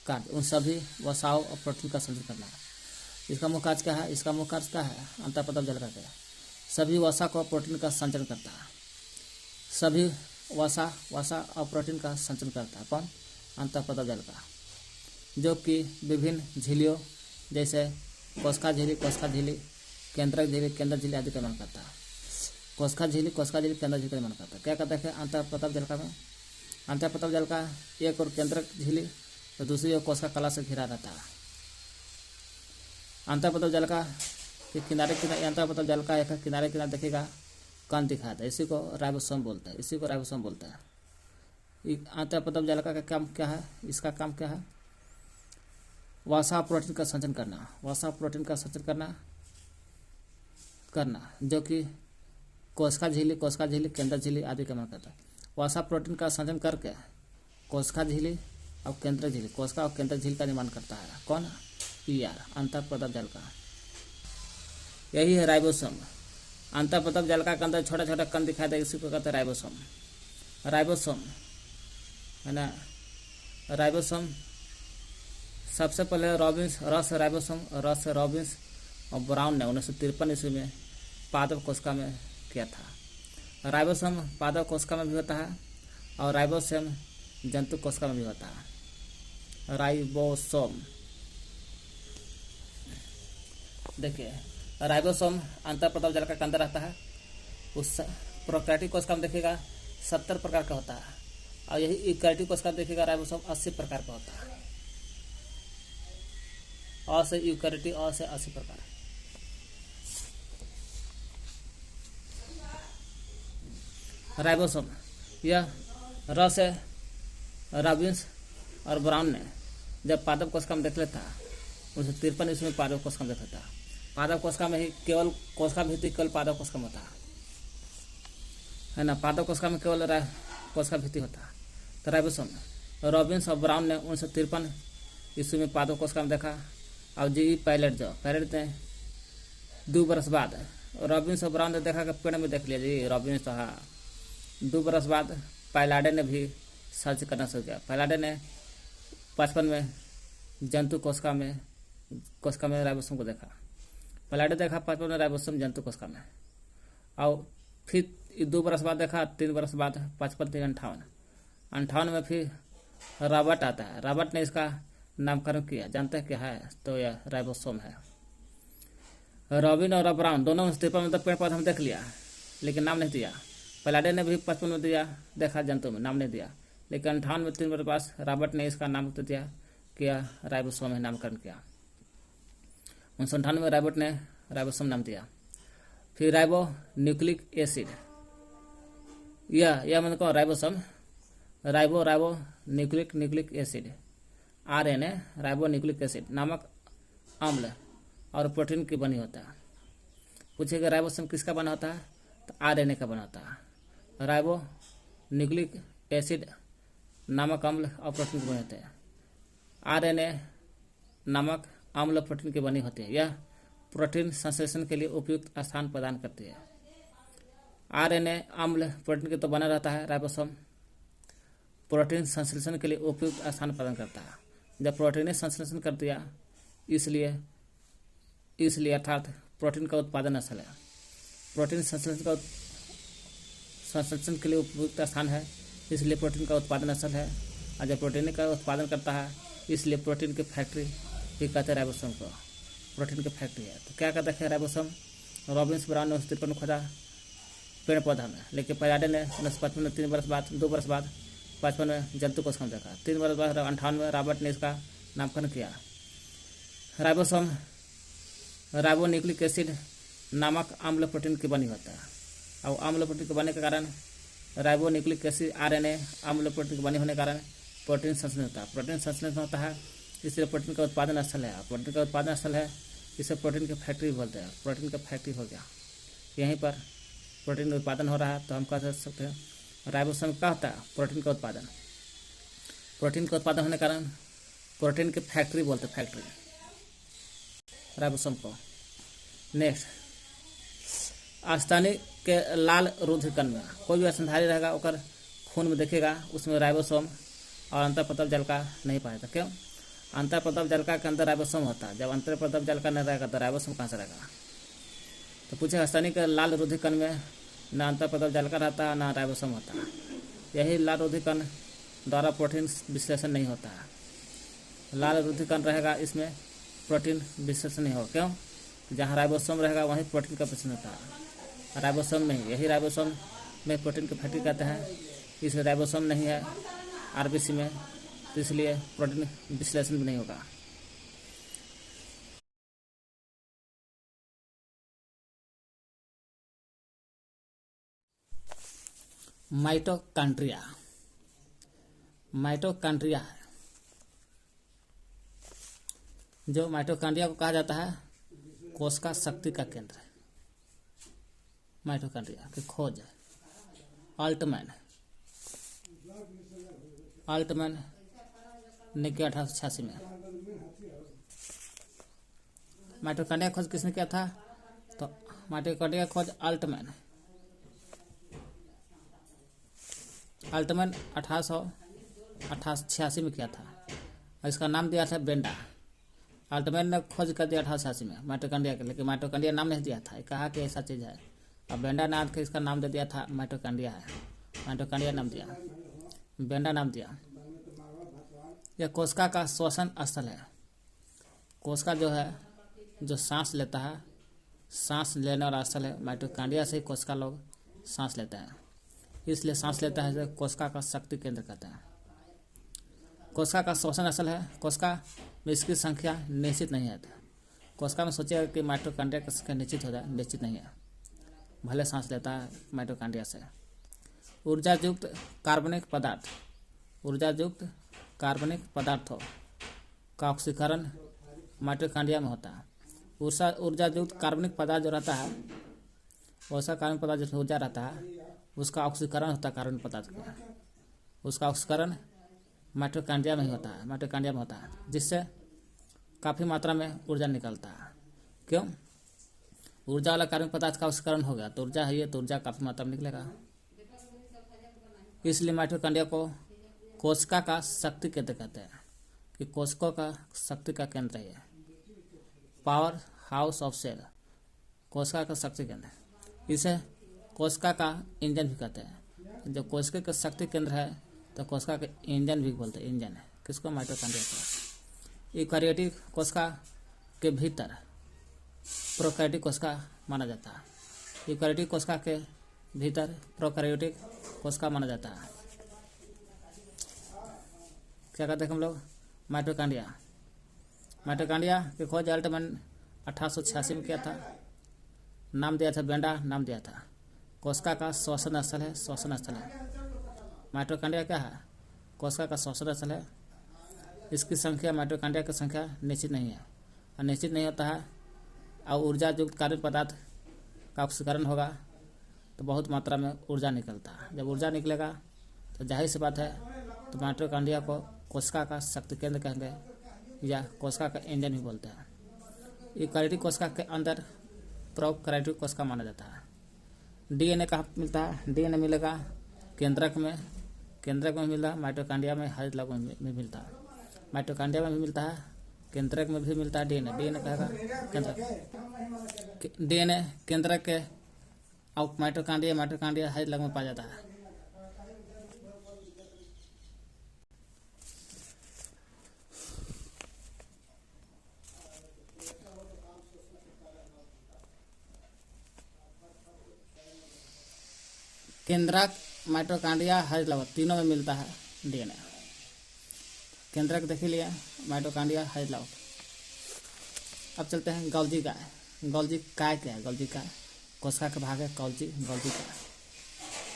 कार्य उन सभी वसाओं और प्रोटीन का संचरण करना है। इसका मुख्य कार्य क्या है? इसका मुख्य कार्य क्या है? अंतःप्रद्रव जालिका का सभी वसा को प्रोटीन का संचरण करता है, सभी वसा और प्रोटीन का संचरण करता है। कौन? अंतःप्रद्रव जालिका, जो कि विभिन्न झिल्लियों जैसे कोशिका झिल्ली, केंद्रक झिल्ली, केंद्र झिल्ली आदि का निर्माण करता है। कोशिका झिल्ली, केंद्र झिल्ली का निर्माण करता है। क्या कहते हैं अंतःप्रद्रव जालिका में? अंतःप्रद्रव जालिका एक और केंद्रक झिल्ली तो दूसरी ओर कोशिका कला से घिरा रहता है। अंतःप्रद्रव जालिका के किनारे अंतःप्रद्रव जालिका एक किनारे देखिएगा कण दिखाता है, इसी को राइबोसोम बोलते हैं, इसी को राइबोसोम बोलते हैं। अंतःप्रद्रव जालिका का काम क्या है? इसका काम क्या है? वसा प्रोटीन का संचरण करना, वसा प्रोटीन का संचरण करना जो कि कोशिका झिल्ली, केंद्र झिल्ली आदि का निर्माण करता है। वसा प्रोटीन का संचरण करके कोशिका झिल्ली और केंद्र झिल्ली, कोशिका और केंद्र झिल्ली का निर्माण करता है कौन? ER, अंतःप्रदप जालिका। यही है राइबोसोम। अंतःप्रदप जालिका के अंदर छोटा छोटा कण दिखाई देगा, इसी को कहते हैं राइबोसोम। राइबोसोम है ना, राइबोसोम सबसे पहले रॉबिन्स, रस राइबोसोम, रस रॉबिन्स और ब्राउन ने 1953 ईस्वी में पादप कोशिका में किया था। राइबोसोम पादप कोशिका में भी होता है और राइबोसोम जंतु कोशिका में भी होता है। राइबोसोम देखिए, राइबोसोम अंतःप्रदप जालिका के अंदर रहता है। उस प्रोकैरियोटिक कोशिका में देखिएगा 70 प्रकार का होता है और यही यूकैरियोटिक कोशिका में देखिएगा राइबोसोम 80 प्रकार का होता है। अ से यूकैरियोटिक, अ से 80 प्रकार। राइबोसोम यह रस है रॉबिन्स और ब्राउन ने जब पादप कोशिका में देख लेता 1953 ईस्वी में पादप कोशिका में देख लेता। पादप कोशिका में ही केवल कोशिका भीतर केवल पादप कोशिका में होता है ना, पादप कोशिका में केवल कोशिका भीतर होता है। तो राइबोसोम रॉबिन्स और ब्राउन ने 1953 ईस्वी में पादप कोशिका में देखा और जी पायलट ने 2 बरस बाद रॉबिन्स और ब्राउन ने देखा कि पेड़ में देख लिया जी रॉबिन्स, तो हाँ 2 बरस बाद पायलाडे ने भी सर्च करना शुरू किया। पायलाडे ने 55 में जंतु कोशिका में राइबोसोम को देखा। पायलाडे देखा 55 में राइबोसोम जंतु कोशिका में, और फिर 2 बरस बाद देखा, 3 बरस बाद 55 3 58 में फिर रॉबर्ट आता है। रॉबर्ट ने इसका नामकरण किया। जानते हैं क्या है? तो यह राइबोसोम है। रॉबिन और ब्राउन दोनों 53 में तो पेड़ पौधा में देख लिया लेकिन नाम नहीं दिया। पायलाडे ने भी 55 में देखा जंतु में, नाम नहीं दिया। लेकिन 58 में 3 बरस बाद रॉबर्ट ने इसका नाम तो दिया किया, राइबोसोम है, नामकरण किया। 1998 में रॉबर्ट ने राइबोसोम नाम दिया। फिर राइबो न्यूक्लिक एसिड, यह मतलब कौन? Ribosome ribo nucleic acid, RNA ribo nucleic acid नामक अम्ल और प्रोटीन की बनी होता है। पूछेगा राइबोसोम किसका बना होता है? तो RNA का बना होता है। राइबो न्यूक्लिक एसिड नामक अम्ल और प्रोटीन की बनी होते हैं। RNA नामक अम्ल और प्रोटीन की बनी होती है। यह प्रोटीन संश्लेषण के लिए उपयुक्त स्थान प्रदान करती है। RNA अम्ल प्रोटीन के तो बना रहता है। राइबोसोम प्रोटीन संश्लेषण के लिए उपयुक्त स्थान प्रदान करता है। जब प्रोटीन ने संश्लेषण कर दिया, इसलिए अर्थात प्रोटीन का उत्पादन स्थल है। प्रोटीन संश्लेषण के लिए उपयुक्त स्थान है, इसलिए प्रोटीन का उत्पादन स्थल है। और जब प्रोटीन का उत्पादन करता है, इसलिए प्रोटीन की फैक्ट्री भी कहते हैं राइबोसोम को। प्रोटीन की फैक्ट्री है। तो क्या कहते हैं राइबोसोम? रॉबिन्स ब्राउन ने 1953 खोजा पेड़ पौधा में, लेकिन पायलाडे ने 1955 में 2 बरस बाद 55 में जंतु कोशिका में देखा। 3 बरस बाद 58 में रॉबर्ट ने इसका नामकरण किया। राइबोसोम राइबो न्यूक्लिक एसिड नामक अम्ल प्रोटीन की बनी होता है और अम्ल प्रोटीन के बनने के कारण राइबो न्यूक्लिक एसिड RNA अम्ल प्रोटीन के बने होने के कारण प्रोटीन संश्लेषण होता है। प्रोटीन संश्लेषण होता है, इसलिए प्रोटीन का उत्पादन स्थल है। प्रोटीन का उत्पादन स्थल है, इसे प्रोटीन की फैक्ट्री बोलते हैं। प्रोटीन का फैक्ट्री हो गया, यहीं पर प्रोटीन उत्पादन हो रहा है। तो हम कह सकते हैं राइबोसोम क्या होता है? प्रोटीन का उत्पादन। प्रोटीन का उत्पादन होने के कारण प्रोटीन की फैक्ट्री बोलते हैं, फैक्ट्री राइबोसोम को। नेक्स्ट, स्तनी के लाल रुधिरकण में कोई भी स्तनधारी रहेगा ओकर खून में देखेगा, उसमें राइबोसोम और अंतःप्रदप जालिका नहीं पाया जाता। क्यों? अंतःप्रदप जालिका के अंदर राइबोसोम होता है। जब अंतःप्रदप जालिका नहीं रहेगा तो राइबोसोम कहाँ से रहेगा? तो पूछे स्तनी के लाल रुधिरकण में ना अंतःप्रदप जालिका रहता है ना राइबोसोम होता है। यही लाल रुधिरकण द्वारा प्रोटीन विश्लेषण नहीं होता है। लाल रुधिरकण रहेगा, इसमें प्रोटीन विश्लेषण नहीं होगा। क्यों? जहाँ राइबोसोम रहेगा वहीं प्रोटीन का विश्लेषण होता है। राइबोसोम में यही राइबोसोम में प्रोटीन की फैक्ट्री कहते हैं, इसलिए राइबोसोम नहीं है RBC में, तो इसलिए प्रोटीन विश्लेषण भी नहीं होगा। माइटोकॉन्ड्रिया, माइटोकॉन्ड्रिया है जो माइटोकॉन्ड्रिया को कहा जाता है कोशिका शक्ति का केंद्र। माइटोकॉन्ड्रिया की खोज आल्टमैन ने किया 1886 में। माइटोकॉन्ड्रिया खोज किसने किया था? तो माइटोकॉन्ड्रिया खोज आल्टमैन 1886 में किया था और इसका नाम दिया था बेंडा। आल्टमैन ने खोज कर दिया 1886 में माइटोकॉन्ड्रिया के, लेकिन माइटोकॉन्ड्रिया नाम नहीं दिया था, कहा कि ऐसा चीज़ है। अब बेंडा ने आके इसका नाम दे दिया था माइटोकॉन्ड्रिया है, माइटोकॉन्ड्रिया नाम दिया, बेंडा नाम दिया। यह कोशिका का श्वसन स्थल है। कोशिका जो है, जो सांस लेता है, सांस लेने वाला स्थल है माइटोकॉन्ड्रिया से ही कोशिका लोग सांस लेते हैं, इसलिए सांस लेता है तो कोशिका का शक्ति केंद्र कहते हैं। कोशिका का श्वसन स्थल है। कोशिका में इसकी संख्या निश्चित नहीं है। कोशिका में सोचिएगा कि माइटोकॉन्ड्रिया की संख्या निश्चित हो जाए, निश्चित नहीं है, भले सांस लेता है माइटोकॉन्ड्रिया से। ऊर्जा युक्त कार्बनिक पदार्थ, ऊर्जा युक्त कार्बनिक पदार्थों का ऑक्सीकरण माइटोकॉन्ड्रिया में होता है। ऊर्जा युक्त कार्बनिक पदार्थ जो रहता है, वैसा कार्बनिक पदार्थ जिसमें ऊर्जा रहता है, उसका ऑक्सीकरण होता है कार्बनिक पदार्थ का, उसका ऑक्सीकरण माइटोकॉन्ड्रिया में ही होता है, माइटोकॉन्ड्रिया में होता है, जिससे काफ़ी मात्रा में ऊर्जा निकलता है। क्यों? ऊर्जा वाला कार्बनिक पदार्थ का ऑक्सीकरण हो गया तो ऊर्जा है, ये तो ऊर्जा काफ़ी मात्रा में निकलेगा, इसलिए माइटोकॉन्ड्रिया को कोशिका का शक्ति केंद्र कहते हैं, कि कोशिका का शक्ति का केंद्र है, पावर हाउस ऑफ सेल, कोशिका का शक्ति केंद्र। इसे कोशिका का इंजन भी कहते हैं। जब कोशिका का शक्ति केंद्र है तो कोशिका का इंजन भी बोलते हैं, इंजन है किसको? माइटोकॉन्ड्रिया को। यूकैरियोटिक कोशिका के भीतर प्रोकैरियोटिक कोशिका माना जाता है। यूकैरियोटिक कोशिका के भीतर प्रोकैरियोटिक कोशिका माना जाता है। क्या कहते हैं हम लोग? माइटोकॉन्ड्रिया। माइटोकॉन्ड्रिया की खोज आल्टमैन 1886 में किया था, नाम दिया था बेंडा, नाम दिया था। कोशिका का श्वसन स्थल है, श्वसन स्थल है। माइटोकॉन्ड्रिया क्या है? कोशिका का श्वसन स्थल है। इसकी संख्या, माइटोकॉन्ड्रिया की संख्या निश्चित नहीं है, और निश्चित नहीं होता है, और ऊर्जा युक्त कार्बनिक पदार्थ का ऑक्सीकरण होगा तो बहुत मात्रा में ऊर्जा निकलता है। जब ऊर्जा निकलेगा तो जाहिर सी बात है, तो माइटोकॉन्ड्रिया को कोशिका का शक्ति केंद्र कहेंगे या कोशिका का इंजन भी बोलते हैं। यूकैरियोटिक कोशिका के अंदर प्रोकैरियोटिक कोशिका माना जाता है। डीएनए कहाँ मिलता है? डीएनए मिलेगा केंद्रक में, केंद्रक में मिलता है, माइटोकॉन्ड्रिया में, हर लघु में मिलता है। माइटोकॉन्ड्रिया में भी मिलता है, केंद्रक में भी मिलता है डीएनए। डीएनए कहेगा केंद्रक, डीएनए केंद्रक के, और माइटोकॉन्ड्रिया हर लघु में पाया जाता है। केंद्रक, माइटोकॉन्ड्रिया, हर लघु तीनों में मिलता है डीएनए। केंद्रक देख लिया, माइटोकॉन्ड्रिया, हर लघु। अब चलते हैं गोल्जी काय। गोल्जी काय क्या है? गोल्जी काय कोशिका का भाग है। गोल्जी काय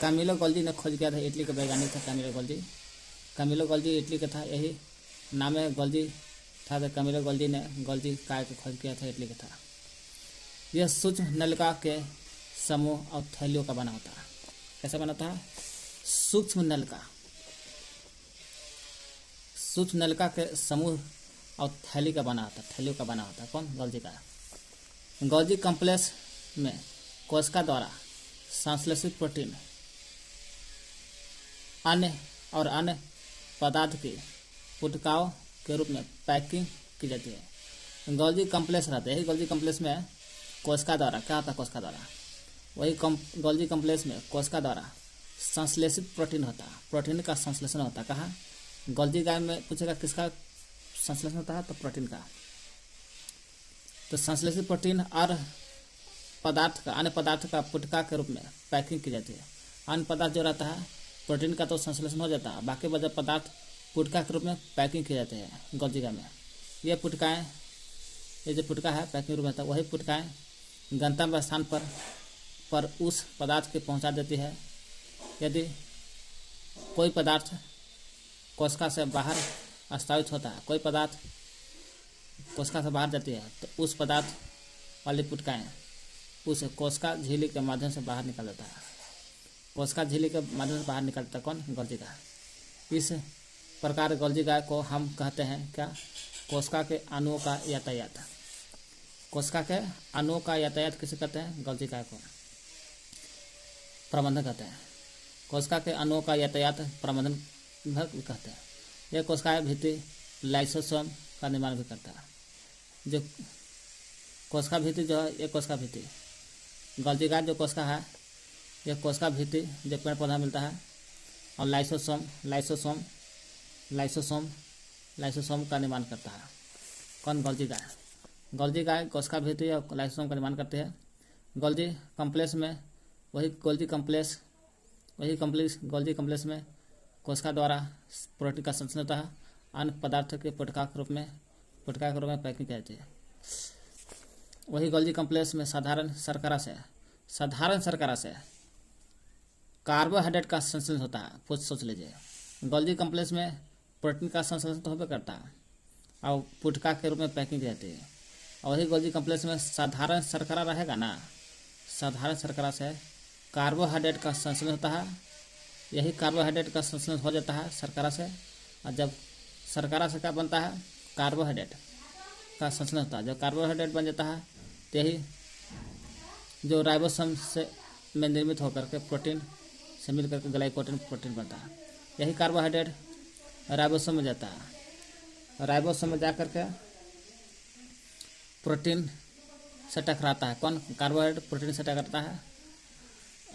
कामिलो गोल्जी ने खोज किया था, इटली के वैज्ञानिक था Camilo Golgi. Camilo Golgi Italy का था, यही नाम है, गोल्जी था। तो कामिलो गोल्जी ने गोल्जी काय को खोज किया था, इटली का था। यह सूक्ष्म नलिका के समूह और थैलियों का बना होता है। कैसा बनाता है? सूक्ष्म नलिका, सूक्ष्म नलिका के समूह और थैली का बना होता है, थैलियों का बना होता है। कौन? गोल्जी का। गोल्जी कॉम्प्लेक्स में कोशिका द्वारा संश्लेषित प्रोटीन अन्य पदार्थ की पुटकाओं के रूप में पैकिंग की जाती है। गोल्जी कॉम्प्लेक्स रहते हैं, गोल्जी कॉम्प्लेक्स में कोशिका द्वारा क्या होता है? कोशिका द्वारा, वही गोल्जी कॉम्प्लेक्स में कोशिका द्वारा संश्लेषित प्रोटीन होता है। प्रोटीन का संश्लेषण होता है। कहाँ? गोल्जी काय में पूछेगा किसका संश्लेषण होता है? तो प्रोटीन का। तो संश्लेषित प्रोटीन और अन्य पदार्थ का पुटका के रूप में पैकिंग की जाती है। अन्य पदार्थ जो रहता है, प्रोटीन का तो संश्लेषण हो जाता है, बाकी बचे पदार्थ पुटका के रूप में पैकिंग किए जाते हैं गोल्जी काय में। ये पुटकाएँ, ये जो पुटका है पैकिंग रूप में था, वही पुटकाएँ गंतव्य स्थान पर उस पदार्थ के पहुंचा देती है। यदि कोई पदार्थ कोशिका से बाहर स्थापित होता है, कोई पदार्थ कोशिका से बाहर जाती है, तो उस पदार्थ वाली पुटकाएँ उस कोशिका झिल्ली के माध्यम से बाहर निकल जाता है। कोशिका झिल्ली के माध्यम से बाहर निकलता है। कौन? गोल्जी का। इस प्रकार गोल्जी गाय को हम कहते हैं क्या, कोशिका के अणुओं का यातायात। कोशिका के अणुओं का यातायात किसे कहते हैं, गोल्जी गाय को प्रबंधन कहते हैं। कोशिका के अणुओं का यातायात प्रबंधन कहते हैं। यह कोशिका भित्ति लाइसोसोम का निर्माण भी करता है। जो कोशिका भित्ति जो है, ये कोशिका भित्ति गोल्जी गाय जो कोशिका है, यह कोशिका भित्ति जो पेड़ पौधा मिलता है, और लाइसोसोम का निर्माण करता है। कौन, गोल्जी गाय। गोल्जी गाय कोशिका भित्ति और लाइसोसोम का निर्माण करते हैं। गोल्जी कॉम्प्लेक्स में गोल्जी कॉम्प्लेक्स में कोशिका द्वारा प्रोटीन का संश्लेषण होता है। अन्य पदार्थ के पोटका के रूप में पैकिंग की जाती है। वही गोल्जी कॉम्प्लेक्स में साधारण शर्करा से कार्बोहाइड्रेट का संश्लेषण होता है। सोच लीजिए, गोल्जी कॉम्प्लेक्स में प्रोटीन का संश्लेषण तो होबे करता है और पुटका के रूप में पैकिंग की जाती है। और वही गोल्जी कॉम्प्लेक्स में साधारण शर्करा रहेगा ना, साधारण शर्करा से कार्बोहाइड्रेट का संश्लेषण होता है। यही कार्बोहाइड्रेट का संश्लेषण हो जाता है शर्करा से, और जब शर्करा से क्या बनता है, कार्बोहाइड्रेट का संश्लेषण होता है। जब कार्बोहाइड्रेट बन जाता है तो यही जो राइबोसोम से में निर्मित होकर के प्रोटीन से मिलकर के ग्लाइकोप्रोटीन बनता है। यही कार्बोहाइड्रेट राइबोसोम में जाता है। राइबोसोम में जाकर के प्रोटीन से टकराता है। कौन, कार्बोहाइड्रेट प्रोटीन से टकराता है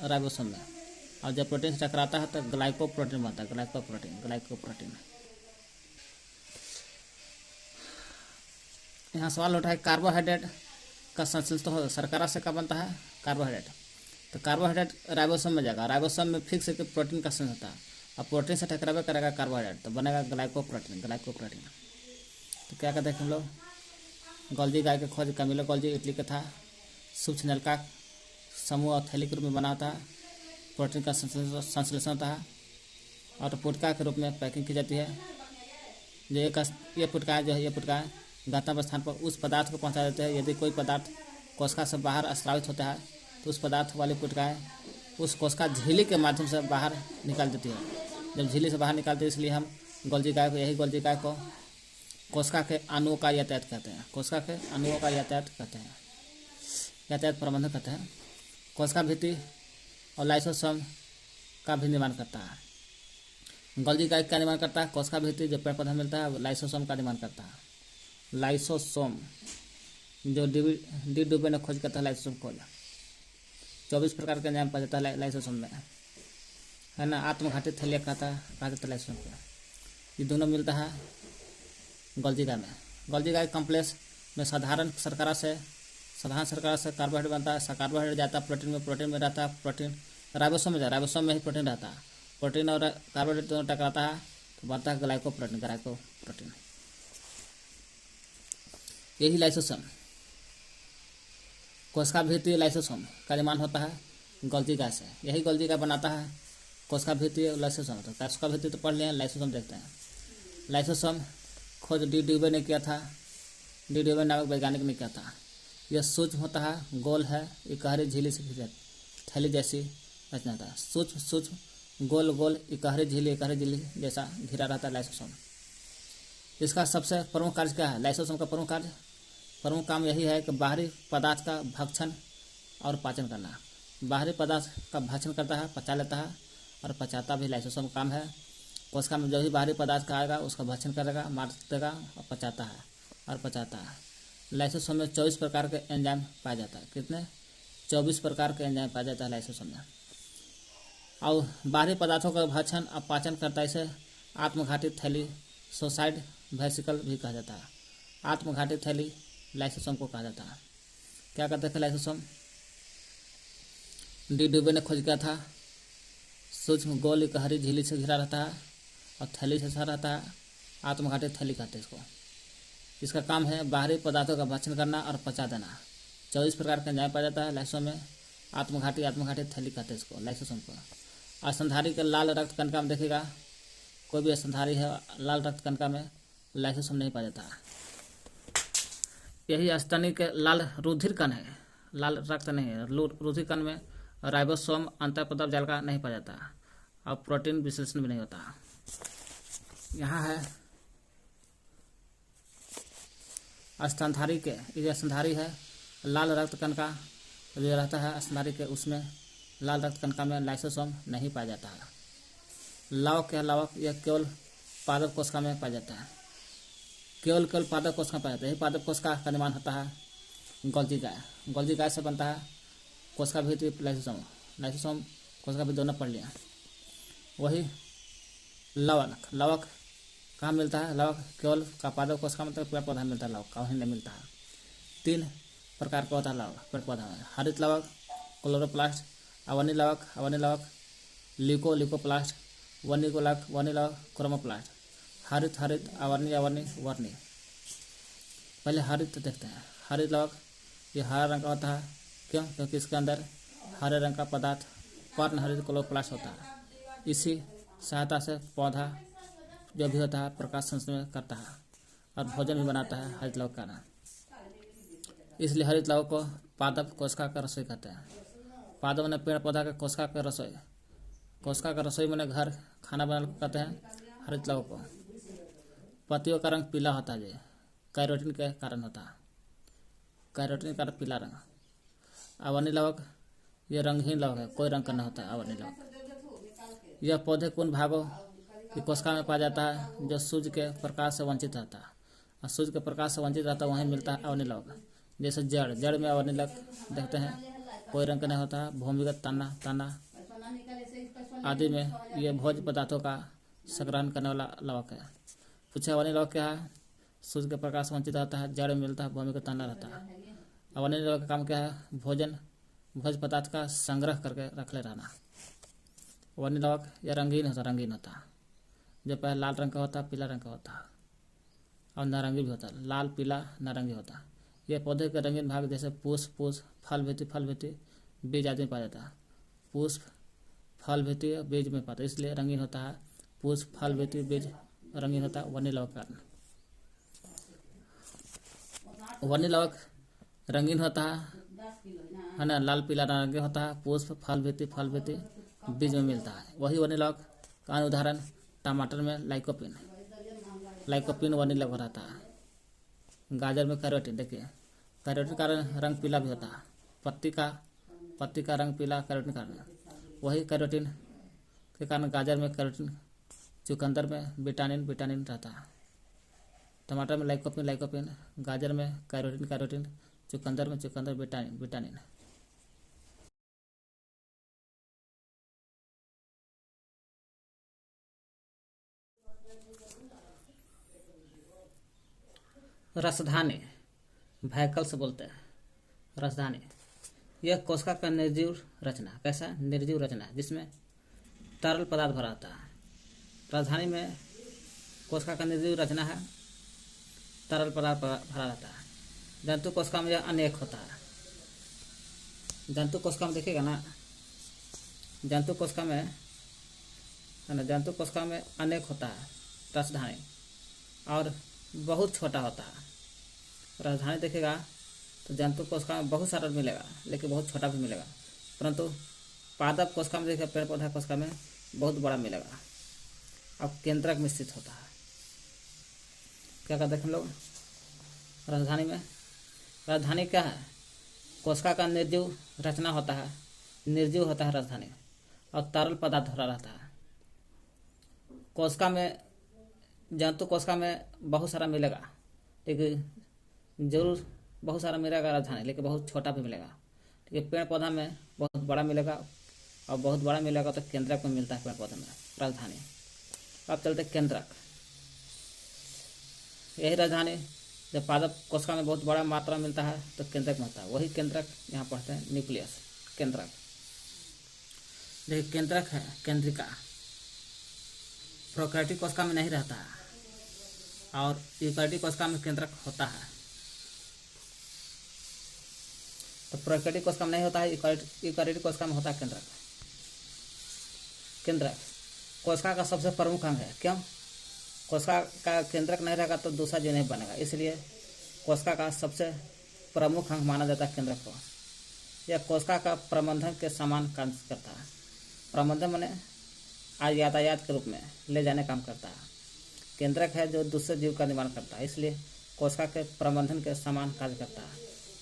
राइबोसोम में, और जब प्रोटीन से टकराता है तो ग्लाइकोप्रोटीन बनता है। ग्लाइकोप्रोटीन। यहाँ सवाल उठा है, कार्बोहाइड्रेट का संश्लेषण तो शर्करा से का बनता है, कार्बोहाइड्रेट। तो कार्बोहाइड्रेट राइबोसोम में जाएगा। राइबोसोम में फिक्स एक प्रोटीन का संश्लेषण होता है, और प्रोटीन से टकरावे करेगा कार्बोहाइड्रेट, तो बनेगा ग्लाइकोप्रोटीन। तो क्या कहते हैं हम लोग, गोल्जी गाय के खोज कैमिलो गोल्जी इटली का था। सूक्ष्म नलिका समूह और थैली के रूप में बना होता है। प्रोटीन का संश्लेषण होता है और पुटका के रूप में पैकिंग की जाती है। जो ये पुटका जो है, ये पुटका गंतव्य स्थान पर उस पदार्थ को पहुंचा देते हैं। यदि कोई पदार्थ कोशिका से बाहर स्रावित होता है तो उस पदार्थ वाली पुटकाएँ उस कोशिका झिल्ली के माध्यम से बाहर निकाल देती है। जब झिल्ली से बाहर निकालती है, इसलिए हम गोल्जी गाय को कोशिका के अणुओं का यातायात कहते हैं। कोशिका के अणुओं का यातायात प्रबंधन कहते हैं। कोशिका भित्ति और लाइसोसोम का भी निर्माण करता है। गोल्जी गाय का निर्माण करता है कोशिका भित्ति जो पेड़ पौधा मिलता है, लाइसोसोम का निर्माण करता है। लाइसोसोम जो डी डुबे ने खोज करता है, लाइसोसोम खोज 24 प्रकार के एंजाइम पाया जाता है लाइसोसोम में, है ना। आत्मघाती थैलिया कहा जाता है लाइसोसोम को। ये दोनों मिलता है गोल्जी गाय में। गोल्जी गाय कॉम्प्लेक्स में साधारण शर्करा से कार्बोहाइड्रेट बनता है। कार्बोहाइड्रेट जाता है प्रोटीन में रहता है। प्रोटीन राइबोसोम में जाता है, राइबोसोम में ही प्रोटीन रहता है। प्रोटीन और कार्बोहाइड्रेट दोनों टकराता है तो बनता है ग्लाइकोप्रोटीन। यही लाइसोसोम, कोशिका भित्ति लाइसोसोम का निर्माण होता है गोल्जी गाय से। यही गोल्जी गाय बनाता है कोशिका भित्ति और लाइसोसोम। तो कोशिका भित्ति तो पढ़ लिए, लाइसोसोम देखते हैं। लाइसोसोम खोज डी डुबे ने किया था। डी डुबे नामक वैज्ञानिक ने किया था। यह सूक्ष्म होता है, गोल है, इकहरी झिल्ली से घिरा थैली जैसी रचना था। सूक्ष्म गोल इकहरी झिल्ली जैसा घिरा रहता है लाइसोसोम। इसका सबसे प्रमुख कार्य क्या है, लाइसोसोम का प्रमुख काम यही है कि बाहरी पदार्थ का भक्षण और पाचन करना। बाहरी पदार्थ का भक्षण करता है, पचा लेता है और पचाता भी लाइसोसोम का काम है। कोशिका में जो भी बाहरी पदार्थ का आएगा उसका भक्षण करेगा, मार देगा और पचाता है। लाइसोसोम में 24 प्रकार के एंजाइम पाया जाता है। कितने? 24 प्रकार के एंजाइम पाया जाता है लाइसोसोम में। और बाहरी पदार्थों का भक्षण और पाचन करता है। इसे आत्मघाती थैली सुसाइड वेसिकल भी कहा जाता है। आत्मघाती थैली लाइसोसोम को कहा जाता है। क्या कहते थे लाइसोसोम? डी डुबे ने खोज किया था। सूक्ष्म गोल इकहरी झिल्ली से घिरा रहता है और थैली से सर रहता है। आत्मघाती थैली कहते हैं इसको। इसका काम है बाहरी पदार्थों का भक्षण करना और पचा देना। 24 प्रकार का एंजाइम पाया जाता है लाइसोसोम में। आत्मघाती थैली कहते हैं इसको, लाइसोसोम को। स्तनधारी के लाल रक्त कणिका में देखिएगा, कोई भी स्तनधारी है लाल रक्त कणिका में लाइसोसोम नहीं पाया जाता। यही स्तनी के लाल रुधिर कण है, लाल रक्त नहीं है। रुधिर कण में राइबोसोम अंतःपदप जालिका नहीं पाया जाता और प्रोटीन विश्लेषण भी नहीं होता। यहाँ है स्तनधारी के, ये स्तनधारी है। लाल रक्त कणिका जो रहता है स्तनधारी के, उसमें लाल रक्त कणिका में लाइसोसोम नहीं पाया जाता है। लवक या लवक यह केवल पादप कोशिका में पाया जाता है, केवल पादप कोशिका में पाया जाता है। यही पादप कोशिका का निर्माण होता है गोल्जी गाय। गोल्जी गाय से बनता है कोशिका भी लाइसोसोम। लाइसोसोम कोशिका भी दोनों पढ़ लिया। वही लवक, लवक कहाँ मिलता है? लवक केवल का पादप कोशिका मतलब पेड़ पौधा मिलता है, लवक का वहीं नहीं मिलता है। 3 प्रकार का होता है लवक पेड़ पौधा में: हरित लवक, क्लोरोप्लास्ट, अवनी लवक, अवनी लवक, ल्यूकोप्लास्ट, वनी लवक, क्रोमोप्लास्ट। हरित, अवर्णी, वर्णी। पहले हरित देखते हैं। हरित लवक ये हरा रंग का होता है। क्यों? क्योंकि इसके अंदर हरे रंग का पदार्थ पर्ण हरित क्लोरोप्लास्ट होता है। इसी सहायता से पौधा जो भी होता है प्रकाश संश्लेषण करता है और भोजन भी बनाता है हरित लवक का नाम। इसलिए हरित लवक को पादप कोशिका का रसोई कहते हैं। पादप ने पेड़ पौधा का कोशिका का रसोई, कोशिका का रसोई मैंने घर खाना बनाने को कहते हैं हरित लवक को। पत्तियों का रंग पीला होता है, कैरोटीन के कारण होता है, कैरोटीन का पीला रंग। अवर्णी लवक यह रंगहीन लवक है, कोई रंग का नहीं होता है अवर्णी लवक। यह पौधे के उन भागों की कोशिका में पाया जाता है जो सूर्य के प्रकाश से वंचित रहता है, और सूर्य के प्रकाश से वंचित रहता है वहीं मिलता है अवर्णी लवक। जैसे जड़ में अवर्णी लवक देखते हैं, कोई रंग का नहीं होता है। भूमिगत तना आदि में ये भोज्य पदार्थों का संग्रहण करने वाला लवक है। पूछे अवर्णी लवक क्या है? सूर्य के प्रकाश से वंचित रहता है, जड़ में मिलता है, भूमिगत तना रहता है। अवर्णी लवक का काम क्या है? भोज्य पदार्थ का संग्रह करके रख ले रहना। अवर्णी लवक यह रंगीन होता है। जो पहले लाल रंग का होता है, पीला रंग का होता है और नारंगी भी होता है। लाल, पीला, नारंगी होता है। यह पौधे के रंगीन भाग जैसे पुष्प, फल भीति, बीज आदि में पाया जाता है। पुष्प, फल भीति, बीज में पाता है, इसलिए रंगीन होता है। पुष्प, फल भीति, बीज रंगीन होता है अवर्णी लवक का कारण। अवर्णी लवक रंगीन होता है ना, लाल, पीला, नारंगी होता है। पुष्प, फल भीति, बीज में मिलता है। वही अवर्णी लवक का उदाहरण टमाटर में लाइकोपिन अवर्णी लवक रहता है। गाजर में कैरोटीन, देखिए कैरोटीन का रंग पीला भी होता है। पत्ती का रंग पीला कैरोटीन कारण। वही कैरोटीन के कारण गाजर में कैरोटीन, चुकंदर में विटामिन रहता है। टमाटर में लाइकोपिन, गाजर में कैरोटीन, चुकंदर में विटामिन। रसधानी, वैकल से बोलते हैं रसधानी। यह कोशिका का निर्जीव रचना, कैसा निर्जीव रचना जिसमें तरल पदार्थ भरा होता है। रसधानी में कोशिका का निर्जीव रचना है, तरल पदार्थ भरा रहता है। जंतु कोशिका में यह अनेक होता है। जंतु कोशिका में देखिएगा ना, जंतु कोशिका में है ना, जंतु कोशिका में अनेक होता है रसधानी, और बहुत छोटा होता है। रसधानी देखेगा तो जंतु कोशिका में बहुत सारा मिलेगा, लेकिन बहुत छोटा भी मिलेगा। परंतु पादप कोशिका में देखिए, पेड़ पौधा कोशिका में बहुत बड़ा मिलेगा और केंद्रक में स्थित होता है। क्या कहते हैं हम लोग राजधानी में? राजधानी क्या है? कोशिका का निर्जीव रचना होता है, निर्जीव होता है राजधानी, और तरल पदार्थ भरा रहता है। कोशिका में, जंतु कोशिका में बहुत सारा मिलेगा, लेकिन जरूर बहुत सारा मिलेगा राजधानी, लेकिन बहुत छोटा भी मिलेगा। ठीक है, पेड़ पौधा में बहुत बड़ा मिलेगा, और बहुत बड़ा मिलेगा तो केंद्रक में मिलता है पेड़ पौधे में राजधानी। अब चलते केंद्रक। यही राजधानी जब पादप कोशिका में बहुत बड़ा मात्रा मिलता है तो केंद्रक में होता है। वही केंद्रक यहाँ पढ़ते हैं न्यूक्लियस, केंद्रक। देखिए केंद्रक है, केंद्रिका प्रोकैरियोटिक कोशिका में नहीं रहता है, और यूकैरियोटिक कोशिका में केंद्रक होता है। तो प्रोकैरियोटिक कोशिका में नहीं होता है, यूकैरियोटिक कोशिका में होता है केंद्रक। केंद्रक कोशिका का सबसे प्रमुख अंग है। क्यों? कोशिका का केंद्रक नहीं रहेगा तो दूसरा जीव नहीं बनेगा, इसलिए कोशिका का सबसे प्रमुख अंग माना जाता है केंद्रक को। यह कोशिका का प्रबंधन के समान काम करता है। प्रबंधन माने यातायात के रूप में ले जाने काम करता है। केंद्रक है जो दूसरे जीव का निर्माण करता है, इसलिए कोशिका के प्रबंधन के समान कार्य करता है।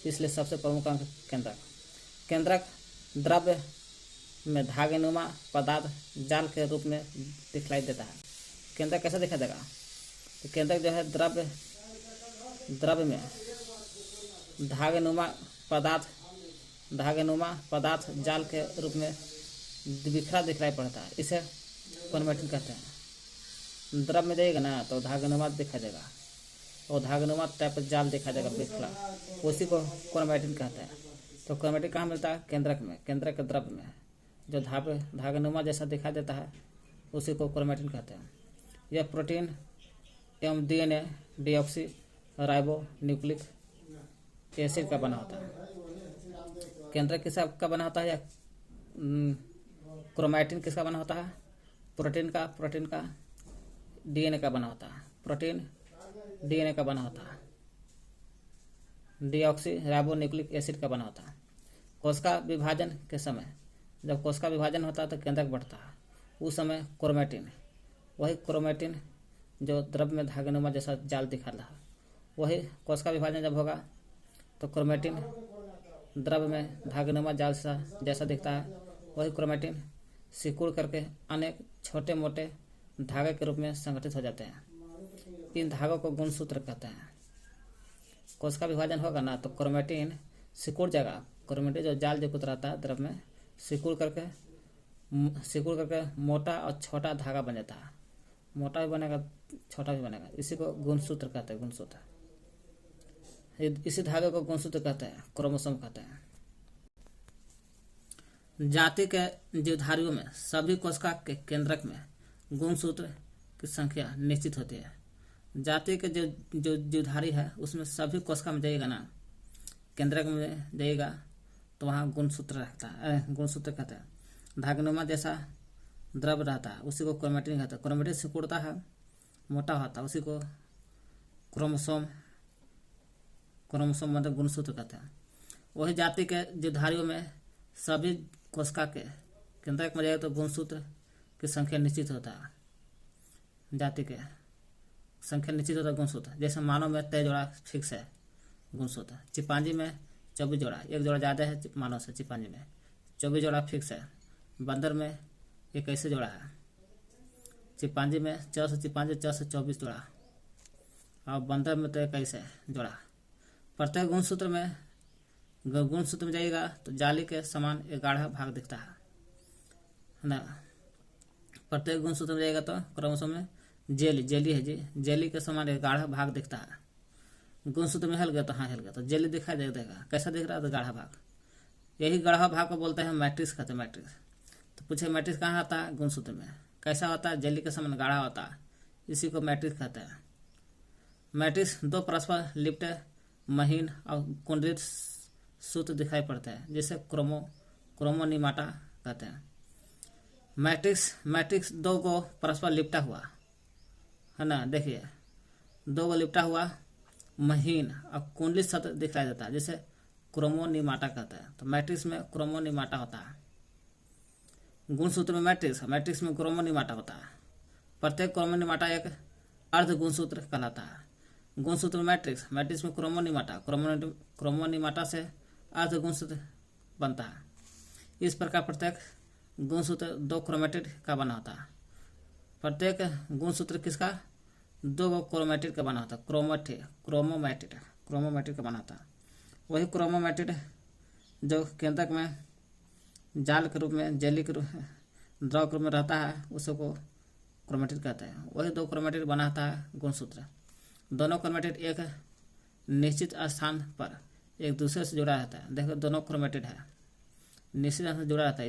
इसलिए सबसे प्रमुख अंग केंद्रक। केंद्रक द्रव्य में धागेनुमा पदार्थ जाल के रूप में दिखलाई देता है। केंद्रक कैसा दिखाई देगा? तो केंद्रक जो है द्रव्य में धागेनुमा पदार्थ जाल के रूप में बिखरा दिखलाई पड़ता है, इसे क्रोमैटिन कहते हैं। द्रव्य में जाएगा ना तो धागेनुमा दिखाई देगा और धागेनुमा टाइप जाल दिखाई देगा बिखरा, उसी को क्रोमैटिन कहते हैं। तो क्रोमैटिन कहाँ मिलता है? केंद्रक में, केंद्रक के द्रव्य में जो धागेनुमा जैसा दिखाई देता है उसी को क्रोमैटिन कहते हैं। यह प्रोटीन एवं DNA deoxy ribo nucleic acid का बना होता है। केंद्रक किसका बना होता है या क्रोमैटिन किसका बना होता है? प्रोटीन का डीएनए का बना होता है। प्रोटीन डीएनए का बना होता है, डीऑक्सी राइबो न्यूक्लिक एसिड का बना होता है। कोशिका विभाजन के समय जब कोशिका विभाजन होता है तो केंद्रक बढ़ता है, उस समय वही क्रोमैटिन जो द्रव्य में धागेनुमा जैसा जाल दिखा रहा है, वही कोशिका विभाजन जब होगा तो क्रोमैटिन द्रव्य में धागेनुमा जाल जैसा दिखता है, वही क्रोमैटिन सिकुड़ करके अनेक छोटे मोटे धागे के रूप में संगठित हो जाते हैं। इन धागों को गुणसूत्र कहते हैं। कोशिका विभाजन होगा ना तो क्रोमैटिन सिकुड़ जाएगा। क्रोमैटिन जो जाल जो रहता है द्रव्य में सिकुड़ करके मोटा और छोटा धागा बन जाता है। मोटा भी बनेगा, छोटा भी बनेगा, इसी को गुणसूत्र कहते हैं। गुणसूत्र, इसी धागे को गुणसूत्र कहते हैं, क्रोमोसोम कहते हैं। जाति के जीवधारियों में सभी कोशिका के केंद्रक में गुणसूत्र की संख्या निश्चित होती है। जाति के जो जीवधारी है उसमें सभी कोशिका में जाइएगा ना, केंद्रक में जाइएगा तो वहाँ गुणसूत्र रहता है, गुणसूत्र कहते हैं। धागेनुमा जैसा द्रव्य रहता है उसी को क्रोमैटिन कहते हैं। क्रोमैटिन सिकुड़ता है, मोटा होता है, उसी को क्रोमोसोम मतलब गुणसूत्र कहते हैं। वही जाति के जीवधारियों में सभी कोशिका के केंद्रक में जाए तो गुणसूत्र की संख्या निश्चित होता है। जाति के संख्या निश्चित होता है गुणसूत्र। जैसे मानव में 23 जोड़ा फिक्स है गुणसूत्र, चिंपांजी में 24 जोड़ा, एक जोड़ा ज़्यादा है मानव से, चिंपांजी में 24 जोड़ा फिक्स है। बंदर में 21 जोड़ा है, चिंपांजी में 24 जोड़ा और बंदर में तो 21 है जोड़ा। प्रत्येक गुणसूत्र में जाइएगा तो जाली के समान एक गाढ़ा भाग दिखता है ना। प्रत्येक गुणसूत्र में जाएगा तो क्रोमोसोम में जेली है जी, जेली के समान एक गाढ़ा भाग दिखता है। गुणसूत्र में हिल गया तो हाँ हिल गया तो जेली दिखाई देगा। कैसा दिख रहा है? तो गाढ़ा भाग। यही गाढ़ा भाग को बोलते हैं मैट्रिक्स कहते हैं। मैट्रिक्स तो पूछे मैट्रिक्स कहाँ आता है? गुणसूत्र में। कैसा होता है? जेली के समान गाढ़ा होता है, इसी को मैट्रिक्स कहते हैं। मैट्रिक्स दो परस्पर लिपटे महीन और कुंडलित सूत्र दिखाई पड़ते हैं, जिसे क्रोमोनिमाटा कहते हैं। मैट्रिक्स दो को परस्पर लिपटा हुआ है ना, देखिए 2 को लिपटा हुआ महीन और कुंडलित सत्र दिखाई देता है, जिसे क्रोमोनिमाटा कहता है। तो मैट्रिक्स में क्रोमोनिमाटा होता है। गुणसूत्र में मैट्रिक्स में क्रोमोनिमाटा होता है। प्रत्येक क्रोमोनिमाटा एक अर्ध गुणसूत्र कहलाता है। गुणसूत्र में मैट्रिक्स में क्रोमोनिमाटा से अर्ध गुणसूत्र बनता है। इस प्रकार प्रत्येक गुणसूत्र 2 क्रोमैटिड का बना होता है। प्रत्येक गुणसूत्र किसका? 2 क्रोमैटिड का बना होता है। क्रोमोमैटिड का बना होता है। वही क्रोमोमैटिड जो केंद्रक में जाल के रूप में, जेली के रूप में, द्रव के रूप में रहता है, उसको क्रोमैटिड कहते हैं। वही 2 क्रोमैटिड बनाता है गुणसूत्र। दोनों क्रोमैटिड एक निश्चित स्थान पर एक दूसरे से जुड़ा रहता है। देखो दोनों क्रोमैटिड है, निश्चित स्थान से जुड़ा रहता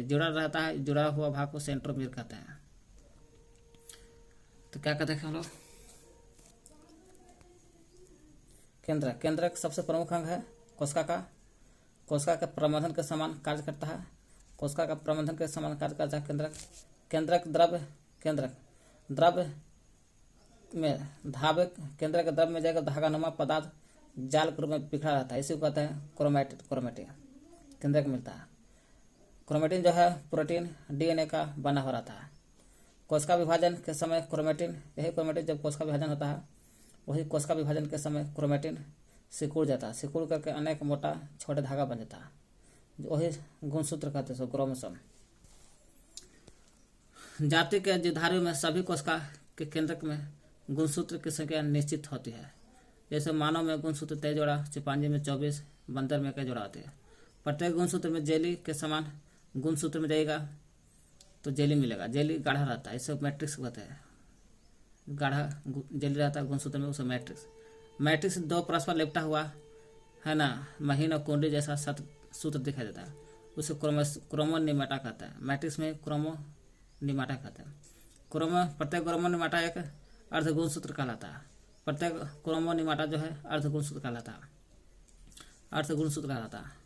है। जुड़ा हुआ भाग को सेंट्रोमियर कहते हैं। तो क्या कहते हैं हम लोग? केंद्रक सबसे प्रमुख अंग है कोशिका का। कोशिका के प्रबंधन के समान कार्य करता है। केंद्रक द्रव्य में केंद्रक के द्रव्य में जाएगा धागानुमा पदार्थ जाल के रूप में बिखरा रहता है, इसी को कहते हैं क्रोमैटिन। केंद्रक मिलता है। क्रोमैटिन जो है प्रोटीन डीएनए का बना हो रहता है। कोशिका विभाजन के समय क्रोमेटिन, यही क्रोमेटिन जब कोशिका विभाजन होता है वही कोशिका विभाजन के समय क्रोमेटिन सिकुड़ जाता है, सिकुड़ करके अनेक मोटा छोटे धागा बन जाता है, वही गुणसूत्र कहते हैं, क्रोमोसोम। जाति के जीवधारियों में सभी कोशिका के केंद्रक में गुणसूत्र की संख्या निश्चित होती है। जैसे मानव में गुणसूत्र 23 जोड़ा, चिंपांजी में 24, बंदर में कई जोड़ा होते हैं। प्रत्येक गुणसूत्र में जेली के समान गुणसूत्र में जाएगा तो जेली मिलेगा। जेली गाढ़ा रहता है, इसे मैट्रिक्स कहते हैं। गाढ़ा जेली रहता है गुणसूत्र में, उसे मैट्रिक्स। मैट्रिक्स दो परस्पर लिपटा हुआ है ना, महीन और कुंडी जैसा सूत्र दिखाई देता है, उसे क्रोमोनिमाटा कहता है। मैट्रिक्स में क्रोमोनिमाटा कहते हैं। प्रत्येक क्रोमोनिमाटा एक अर्ध गुणसूत्र कहलाता है। प्रत्येक क्रोमोनिमाटा जो है अर्ध गुणसूत्र कहलाता है, अर्ध गुणसूत्र कहलाता है।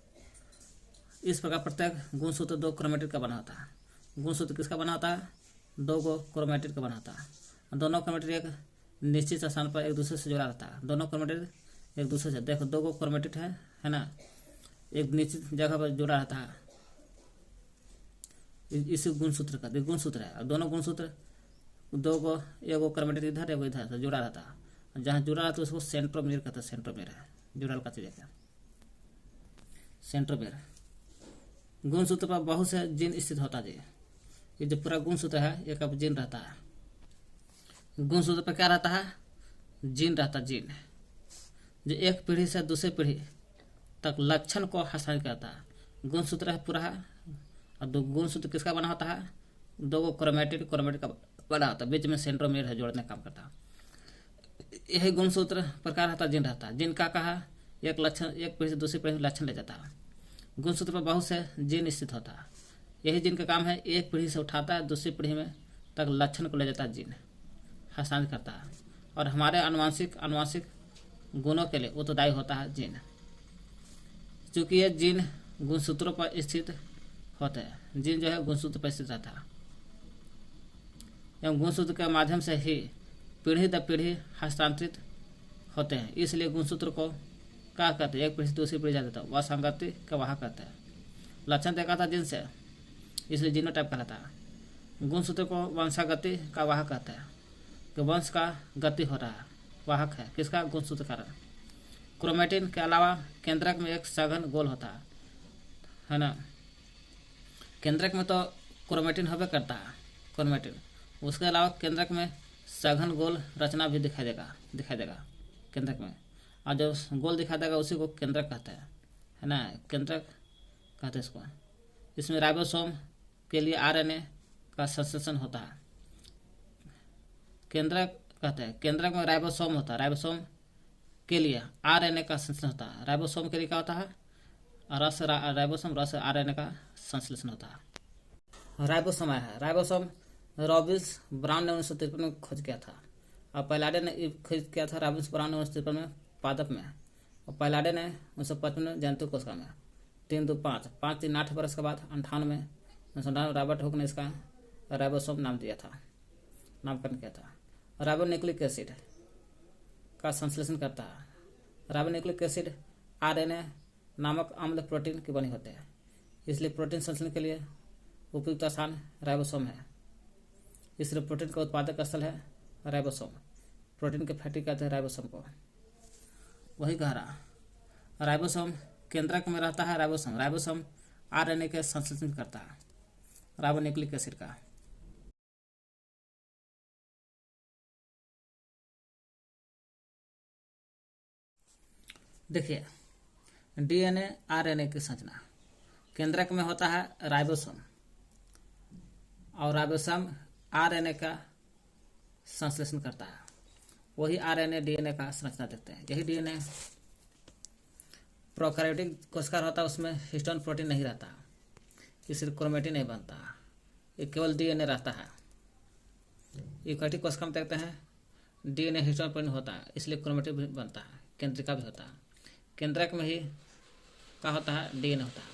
इस प्रकार प्रत्येक गुणसूत्र 2 क्रोमेटिड का बना होता है। गुणसूत्र किसका बना होता है? 2 को क्रोमेटिड का बना होता है। दोनों क्रोमेटिड एक निश्चित स्थान पर एक दूसरे से जुड़ा रहता है। दोनों क्रोमेटिड एक दूसरे से, देखो 2 को क्रोमेटिड है ना, एक निश्चित जगह पर जुड़ा रहता है, इसी गुणसूत्र का गुणसूत्र है। और दोनों गुणसूत्र 2 को, एगो क्रोमेटिड इधर एगो इधर से जुड़ा रहता है। जहाँ जुड़ा रहता है उसको सेंट्रोमेयर कहते हैं। सेंट्रोमेयर है जुड़ाल का चीज है सेंट्रोमेयर। गुणसूत्र पर बहुत से जीन स्थित होता है। ये जो पूरा गुणसूत्र है एक अब जीन रहता है। गुणसूत्र पर क्या रहता है? जीन रहता है। जीन जो एक पीढ़ी से दूसरी पीढ़ी तक लक्षण को हस्तांतरित करता है। गुणसूत्र है पूरा है, और 2 गुणसूत्र किसका बना होता है? 2 को क्रोमेटिड का बना होता है, बीच में सेंट्रोमेयर है जोड़ने का काम करता है। यही गुणसूत्र प्रकार रहता है, जीन रहता है। जीन का कहा एक लक्षण, एक पीढ़ी से दूसरी पीढ़ी लक्षण ले जाता है। गुणसूत्र पर बहुत से जीन स्थित होता है। यही जीन का काम है, एक पीढ़ी से उठाता है दूसरी पीढ़ी में तक लक्षण को ले जाता है, जीन हस्तांतरित करता है। और हमारे अनुवांशिक गुणों के लिए उत्तरदायी होता है जीन। चूंकि ये जीन गुणसूत्रों पर स्थित होते हैं, जीन जो है गुणसूत्र पर स्थित रहता है, एवं गुणसूत्र के माध्यम से ही पीढ़ी दर पीढ़ी हस्तांतरित होते हैं। इसलिए गुणसूत्र को क्या कहते हैं? एक पीढ़ी से दूसरी पीढ़ी जाता है, वह संगति का वाहक कहते हैं। लक्षण देखा था जीन से, इसलिए जीनोटाइप कहलाता है। गुणसूत्र को वंशागति का वाहक कहते हैं, कि वंश का गति हो रहा है, वाहक है किसका? गुणसूत्र कारण। क्रोमेटिन के अलावा केंद्रक में एक सघन गोल होता है ना। केंद्रक में तो क्रोमेटिन होवे करता है, क्रोमेटिन। उसके अलावा केंद्रक में सघन गोल रचना भी दिखाई देगा केंद्रक में, और जो गोल दिखा देगा उसी को केंद्रक कहते हैं, है ना। केंद्रक कहते हैं इसको। इसमें राइबोसोम के लिए आरएनए का संश्लेषण होता है। केंद्रक कहते हैं, केंद्रक में राइबोसोम होता है। राइबोसोम के लिए आरएनए का संश्लेषण होता है। राइबोसोम के लिए क्या होता है? राइबोसोम रस आरएनए का संश्लेषण होता है। राइबोसोम है। राइबोसोम रॉबिन्स ब्राउन ने 1953 में खोज किया था, और पैलाडे ने खोज किया था रॉबिन्स ब्राउन ने 1953 में पादप में, और पैलाडे ने 1955 में जंतु कोशिका में। 3 2 5 5 3 8 बरस के बाद 98 में रॉबर्ट हुक ने इसका राइबोसोम नाम दिया था, नामकरण किया था। राइबोन्यूक्लिक एसिड का संश्लेषण करता है। राइबोन्यूक्लिक एसिड आरएनए नामक अम्ल प्रोटीन की बनी होते हैं, इसलिए प्रोटीन संश्लेषण के लिए उपयुक्त स्थान राइबोसोम है। इसलिए प्रोटीन का उत्पादक स्थल है राइबोसोम। प्रोटीन के फैटी कहते हैं राइबोसोम को। वही कह रहा, राइबोसोम केंद्रक में रहता है। राइबोसोम आरएनए के संश्लेषण करता है, राइबोन्यूक्लिक एसिड का। देखिए डीएनए आरएनए की संरचना। केंद्रक में होता है राइबोसोम, और राइबोसोम आरएनए का संश्लेषण करता है। वही आरएनए डीएनए का संरचना देखते हैं। यही डीएनए प्रोकैरियोटिक कोशिका होता है, उसमें हिस्टोन प्रोटीन नहीं रहता, इसलिए क्रोमेटिन नहीं बनता, ये केवल डीएनए रहता है। यूकैरियोटिक कोशिका में देखते हैं डीएनए हिस्टोन प्रोटीन होता है, इसलिए क्रोमेटिन भी बनता है, केंद्रिका भी होता है। केंद्रक में ही क्या होता है? डीएनए होता है।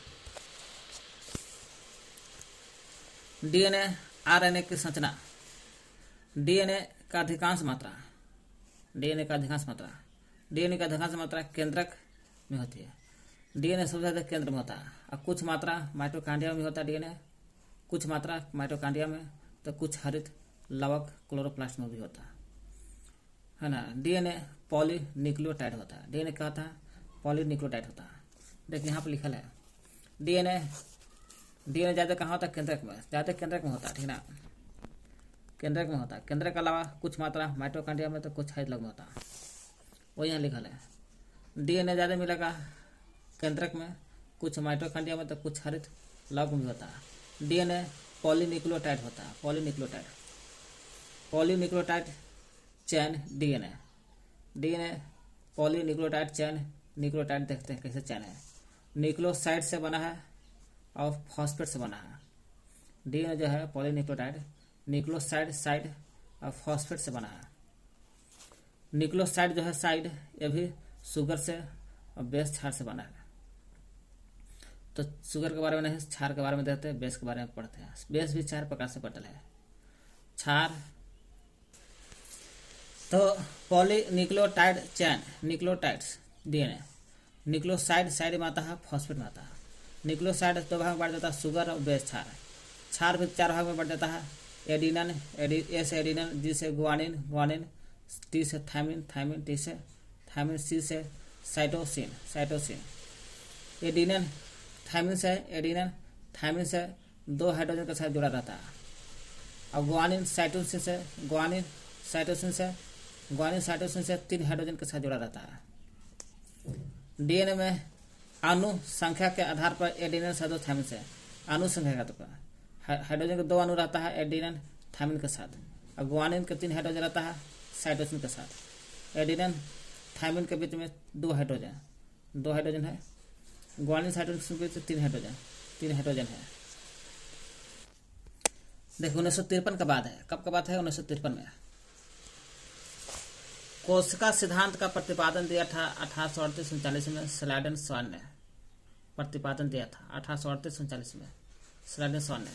डीएनए आरएनए की संरचना। डीएनए का अधिकांश मात्रा केंद्रक में होती है। डीएनए सबसे ज्यादा केंद्र में होता है, और कुछ मात्रा माइटोकांड्रिया में होता है डीएनए, कुछ मात्रा माइटोकांड्रिया में, तो कुछ हरित लवक क्लोरोप्लास्ट में भी होता है ना। डीएनए पॉलीन्यूक्लियोटाइड होता है। डीएनए क्या होता है? पॉलीन्यूक्लियोटाइड होता है। देखिए यहाँ पर लिखल है डीएनए ज़्यादा कहाँ होता है? केंद्रक में, ज़्यादा केंद्रक में होता है, ठीक ना, केंद्रक में होता है। केंद्रक के अलावा कुछ मात्रा माइटोकॉन्ड्रिया में तो कुछ साइटोप्लाज्म में होता है, वो यहाँ लिखल है। डीएनए ज़्यादा मिलेगा केंद्रक में, कुछ माइटोकॉन्ड्रिया में तो कुछ हरित लवक में होता है। डीएनए पॉलीन्यूक्लियोटाइड होता है, पॉलीन्यूक्लियोटाइड चैन डीएनए पॉलीन्यूक्लियोटाइड चैन। न्यूक्लियोटाइड देखते हैं कैसे चैन है। न्यूक्लियोसाइड से बना है और फॉस्फेट से बना है। डीएनए जो है पॉलीन्यूक्लियोटाइड न्यूक्लियोसाइड और फॉस्फेट से बना है। न्यूक्लियोसाइड जो है साइड, ये भी शुगर से और बेस क्षार से बना है। तो शुगर के बारे में नहीं, क्षार के बारे में देखते हैं, बेस के बारे में पढ़ते हैं। बेस भी 4 प्रकार से बटल है। क्षार तो पॉलीन्यूक्लियोटाइड चैन, न्यूक्लियोटाइड्स डीएनए, न्यूक्लियोसाइड साइड में आता है, फॉस्फेट में आता है। न्यूक्लियोसाइड 2 भाग में बांट देता है, शुगर और बेस क्षार। क्षार भी 4 भाग में बांट देता है, एडिनन, ए से एडिनन, जी से ग्वानिन, टी से थायमिन, टी से थायमिन, सी से साइटोसिन। एडिनन थायमिन से 2 हाइड्रोजन के साथ जुड़ा रहता है। और ग्वानिन साइटोसिन से 3 हाइड्रोजन के साथ जुड़ा रहता है। डीएनए में अणु संख्या के आधार पर एडिनन साइटोथायमिन से अणु संख्या का तो हाइड्रोजन के 2 अणु रहता है एडिनन थायमिन के साथ, और ग्वानिन के 3 हाइड्रोजन रहता है साइटोसिन के साथ। एडिनन थायमिन के बीच में 2 हाइड्रोजन है। ग्वानिन साइटोसिन के बीच 3 हाइड्रोजन है। देखो 1953 का बात है। कब का बात है? 1953 में। कोशिका सिद्धांत का प्रतिपादन दिया था 1838-39 में स्लाइडन स्वान ने। प्रतिपादन दिया था 1838-39 में स्लाइडन स्वान ने।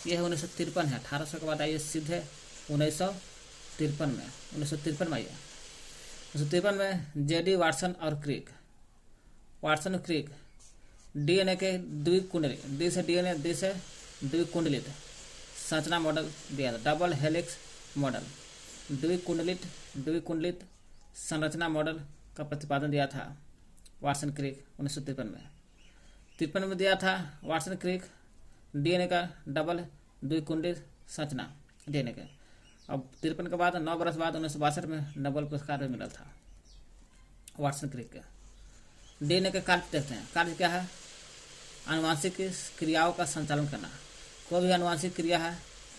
यह है 1953 है। 1800 के बाद आइए सीधे 1953 में। 1953 में आइए। 1953 में जेडी वाटसन और क्रिक डीएनए के द्विकुंडलित संरचना मॉडल दिया था। डबल हेलिक्स मॉडल, द्विकुंडलित संरचना मॉडल का प्रतिपादन दिया था वाटसन क्रिक 1953 में। 53 में दिया था वाटसन क्रिक डीएनए का डबल द्विकुंडलित संरचना डीएनए के। अब 53 के बाद 9 वर्ष बाद 1962 में नोबेल पुरस्कार भी मिला था वाटसन क्रिक के। डीएनए के कार्य देखते हैं। कार्य क्या है? आनुवांशिक क्रियाओं का संचालन करना। कोई भी आनुवांशिक क्रिया है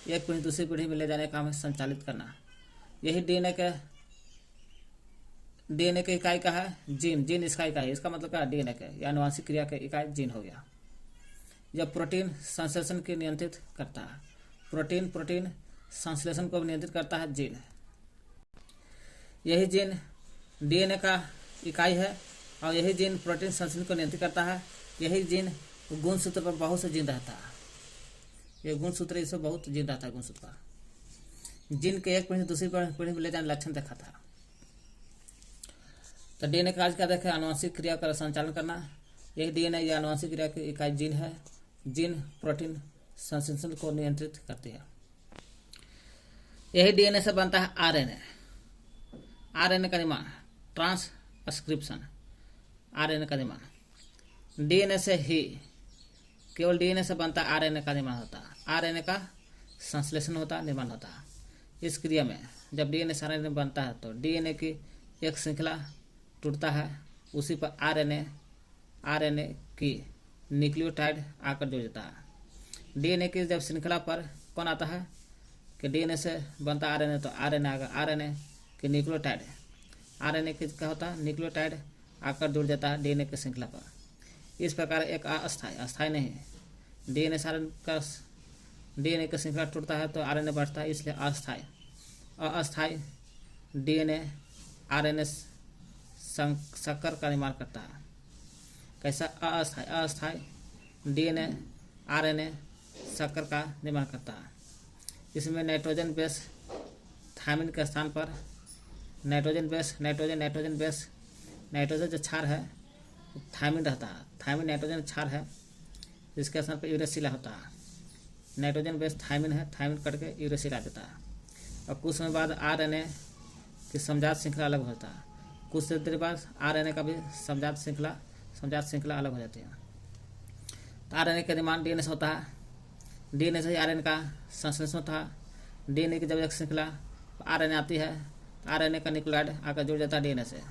एक पीढ़ी दूसरी पीढ़ी में ले जाने का हमें संचालित करना। यही डीएनए के इकाई का है जीन इसका इकाई है। इसका मतलब क्या? डीएनए के या आनुवांशिक क्रिया के इकाई जीन हो गया। जब प्रोटीन संश्लेषण को नियंत्रित करता है, प्रोटीन संश्लेषण को नियंत्रित करता है जीन। यही जीन डीएनए का इकाई है और यही जीन प्रोटीन संश्लेषण को नियंत्रित करता है। यही जीन गुणसूत्र पर बहुत से जीन रहता है। यह गुणसूत्र इसमें बहुत जीन रहता है। गुणसूत्र पर जीन के एक पीढ़ी दूसरी पीढ़ी में ले जाने लक्षण देखा था। तो डीएनए का आज क्या देखे? आनुवांशिक क्रिया का संचालन करना। यही डीएनए या आनुवांशिक क्रिया की इकाई जीन है। जीन प्रोटीन संश्लेषण को नियंत्रित करती है। यही डीएनए से बनता है आरएनए का निर्माण, ट्रांसक्रिप्शन। आरएनए का निर्माण डीएनए से ही, केवल डीएनए से बनता आरएनए का निर्माण होता है। आरएनए का संश्लेषण होता, निर्माण होता है। इस क्रिया में जब डीएनए से आरएनए बनता है तो डीएनए की एक श्रृंखला टूटता है, उसी पर आरएनए की न्यूक्लियोटाइड आकर जुड़ जाता है। डीएनए की जब श्रृंखला पर कौन आता है कि डीएनए से बनता आरएनए, तो आरएनए आएगा, आरएनए की न्यूक्लियोटाइड, आरएनए की क्या होता है? न्यूक्लियोटाइड आकर जुड़ जाता है डीएनए की श्रृंखला पर। इस प्रकार एक अस्थायी नहीं, डीएनए की श्रृंखला टूटता है तो आरएनए बढ़ता है, इसलिए अस्थायी डीएनए आरएनए संकर का निर्माण करता है। कैसा? अस्थायी डीएनए आरएनए संकर का निर्माण करता है। इसमें नाइट्रोजन बेस थायमिन के स्थान पर नाइट्रोजन जो क्षार है थायमिन रहता है। थायमिन नाइट्रोजन क्षार है, जिसके स्थान पर यूरेसिल होता है। नाइट्रोजन बेस थायमिन है, थायमिन कट के यूरेसिल आ जाता है। और कुछ समय बाद आरएनए की समजात श्रृंखला अलग होता है। कुछ देर बाद आरएनए का भी समजात श्रृंखला अलग हो जाती है। तो आरएनए का निर्माण डीएनए से होता है, डीएनए से ही आरएनए का संश्लेषण होता है। डीएनए की जब एक श्रृंखला आरएनए आती है तो आरएनए का न्यूक्लियोटाइड आकर जुड़ जाता है डीएनए से,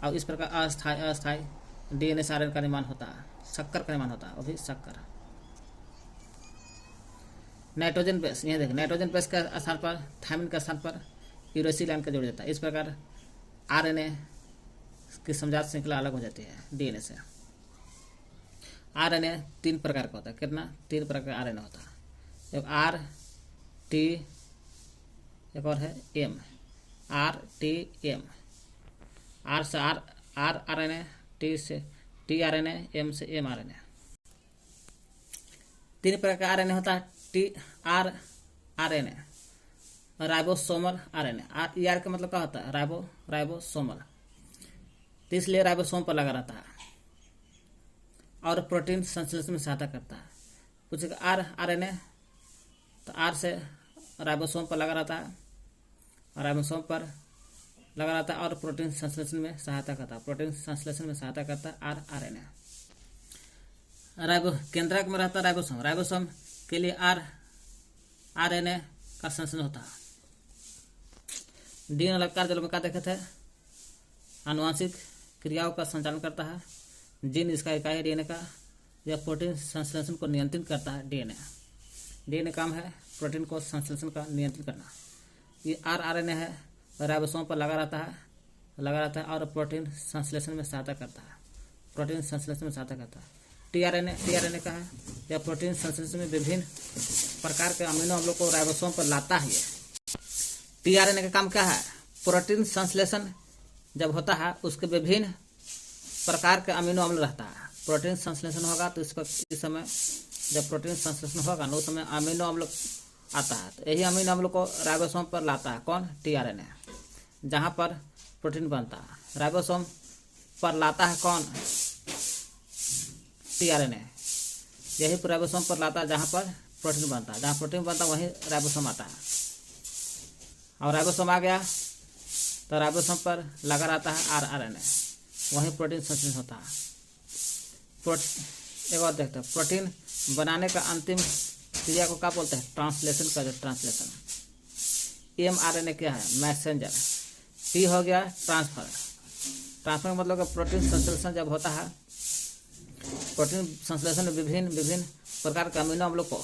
और इस प्रकार अस्थायी डीएनए से आरएनए का निर्माण होता है, शक्कर का निर्माण होता है, वो भी शक्कर। नाइट्रोजन बेस, यह देखिए नाइट्रोजन बेस के स्थान पर थायमिन के स्थान पर यूरेसिल आयन का जुड़ जाता है। इस प्रकार आरएनए की समजात श्रृंखला अलग हो जाती है डीएनए से। आरएनए 3 प्रकार का होता है। कितना? 3 प्रकार का आरएनए होता है। एक आर टी, एक और है M, R T M. R से आर आरएनए, टी से टी आरएनए, एम से एम आरएनए। 3 प्रकार का आरएनए होता है। T R RNA, ribosomal RNA. R का मतलब क्या होता है? राइबोसोमल, तो इसलिए राइबोसोम पर लगा रहता है और प्रोटीन संश्लेषण में सहायता करता है। कुछ आर आरएनए, तो आर से राइबोसोम पर लगा रहता है, राइबोसोम पर लगा रहता है और प्रोटीन संश्लेषण में सहायता करता है। प्रोटीन संश्लेषण में सहायता करता है आर आरएनए। केंद्रक में रहता है राइबोसोम। राइबोसोम के लिए आरएनए का संश्लेषण होता है। डीएनए अलग जो में क्या देखे थे? आनुवांशिक क्रियाओं का संचालन करता है। जीन इसका इकाई डीएनए का। यह प्रोटीन संश्लेषण को नियंत्रित करता है। डीएनए काम है प्रोटीन को संश्लेषण का नियंत्रित करना। ये आरएनए है, राइबोसोम पर लगा रहता है और प्रोटीन संश्लेषण में सहायता करता है। टीआरएनए का है, यह प्रोटीन संश्लेषण में विभिन्न प्रकार के अमीनो अम्लों को राइबोसोम पर लाता है। टीआरएनए का काम क्या है? प्रोटीन संश्लेषण जब होता है उसके विभिन्न प्रकार के अमीनो अम्ल रहता है। प्रोटीन संश्लेषण होगा तो इस समय जब प्रोटीन संश्लेषण होगा ना उस समय अमीनो अम्ल आता है, तो यही अमीनो अम्ल को राइबोसोम पर लाता है। कौन? टीआरएनए, जहां पर प्रोटीन बनता है। राइबोसोम पर लाता है कौन? टीआरएनए। यही राइबोसोम पर लाता है जहां पर प्रोटीन बनता है। जहां प्रोटीन बनता है वहीं राइबोसोम आता है। और राइबोसोम आ गया तो राइबोसोम पर लगा रहता है आरएनए, वहीं प्रोटीन संश्लेषण होता है। एक और देखते हैं, प्रोटीन बनाने का अंतिम क्रिया को क्या बोलते हैं? ट्रांसलेशन का। जो ट्रांसलेशन। एमआरएनए क्या है? मैसेंजर। टी हो गया ट्रांसफर का मतलब प्रोटीन संश्लेषण जब होता है, प्रोटीन संश्लेषण में विभिन्न प्रकार के अमीनो अम्लों को,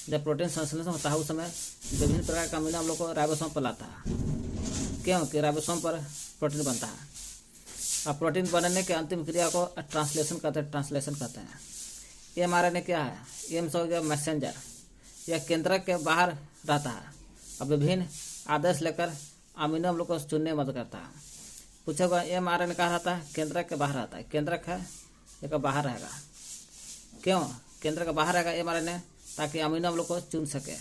जब प्रोटीन संश्लेषण होता है उस समय विभिन्न प्रकार के अमीनो अम्लों को राइबोसोम पर लाता है। क्योंकि राइबोसोम पर प्रोटीन बनता है और प्रोटीन बनने के अंतिम क्रिया को ट्रांसलेशन कहते हैं। एमआरएनए क्या है? एम से हो गया मैसेंजर। यह केंद्रक के बाहर रहता है और विभिन्न आदेश लेकर अमीनो अम्लों को चुनने में मदद करता है। पूछेगा एमआरएनए कहाँ रहता है? केंद्रक के बाहर रहता है। केंद्रक है एक बाहर रहेगा। क्यों केंद्र का बाहर रहेगा एमआरएनए? ताकि अमीनो अम्लों को चुन सके।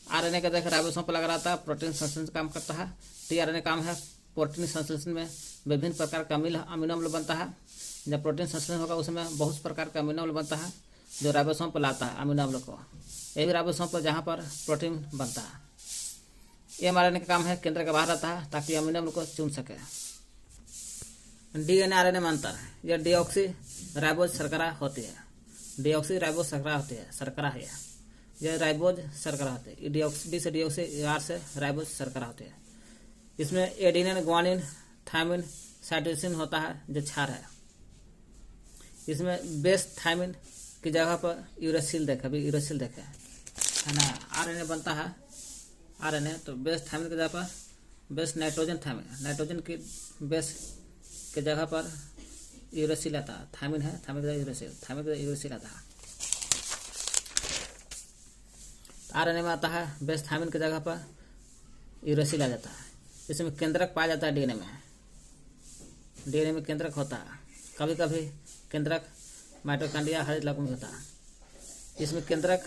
आरएनए का देख राइबोसोम पर लगा रहता है, प्रोटीन संश्लेषण काम करता है। टीआरएनए काम है प्रोटीन संश्लेषण में विभिन्न प्रकार का अमीनो अम्ल बनता है। जब प्रोटीन संश्लेषण होगा उसमें बहुत प्रकार का अमीनो अम्ल बनता है जो राइबोसोम पर लाता है अमीनो अम्ल को। यही राइबोसोम पर जहाँ पर प्रोटीन बनता है। एमआरएनए का काम है केंद्र के बाहर रहता है ताकि अमीनो अम्ल को चुन सके। डीएनए आरएनए में अंतर है। यह डीऑक्सी राइबोज शर्करा होती है। डीऑक्सी राइबोज शर्करा होती है, शर्करा है यह राइबोज शर्करा होती है। डी से डीऑक्सी, आर से राइबोज शर्करा होती है। इसमें एडेनिन, ग्वानिन, थायमिन, साइटोसिन होता है जो क्षार है। इसमें बेस थायमिन की जगह पर यूरेसिल देखे है ना। आरएनए बनता है आरएनए, तो बेस थायमिन की जगह पर बेस नाइट्रोजन थायमिन, नाइट्रोजन की बेस की जगह पर यूरेसिल आता है। थायमिन है, थायमिन की जगह यूरेसिल आता है। आरएनए में आता है बेस थायमिन की जगह पर यूरेसिल आ जाता है। इसमें केंद्रक पाया जाता है। डीएनए में केंद्रक होता है। कभी कभी केंद्रक माइटोकॉन्ड्रिया हर इलाकों में होता है। इसमें केंद्रक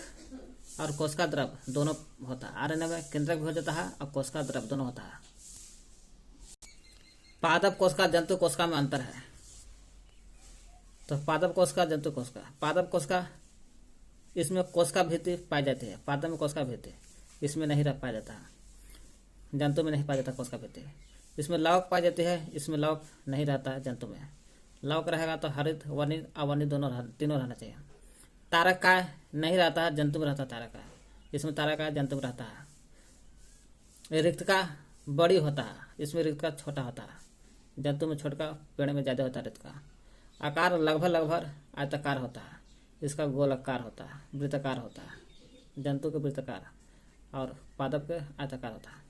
और कोशिका द्रव दोनों होता है। आरएनए में केंद्रक भी हो जाता है और कोशिका द्रव दोनों होता है। पादप कोशिका जंतु कोशिका में अंतर है। तो पादप कोशिका जंतु कोशिका, पादप कोशिका इसमें कोशिका भित्ति पाई जाती है। पादप में कोशिका भित्ति, इसमें नहीं रह पाया जाता, जंतु में नहीं पाया जाता कोशिका भित्ति। इसमें लवक पाई जाती है, इसमें लवक नहीं रहता है जंतु में। लवक रहेगा तो हरित वर्णित अवर्णित तीनों रहना चाहिए। तारक काय नहीं रहता है, जंतु में रहता है तारक काय, इसमें तारक काय जंतु में रहता है। रिक्त का बड़ी होता है, इसमें रिक्त का छोटा होता है, जंतु में छोटा, पेड़ में ज़्यादा होता है रिक्त का। आकार लगभग आयताकार होता है, इसका गोलाकार होता है, वृत्ताकार होता है, जंतु के वृत्ताकार और पादप के आयताकार होता है।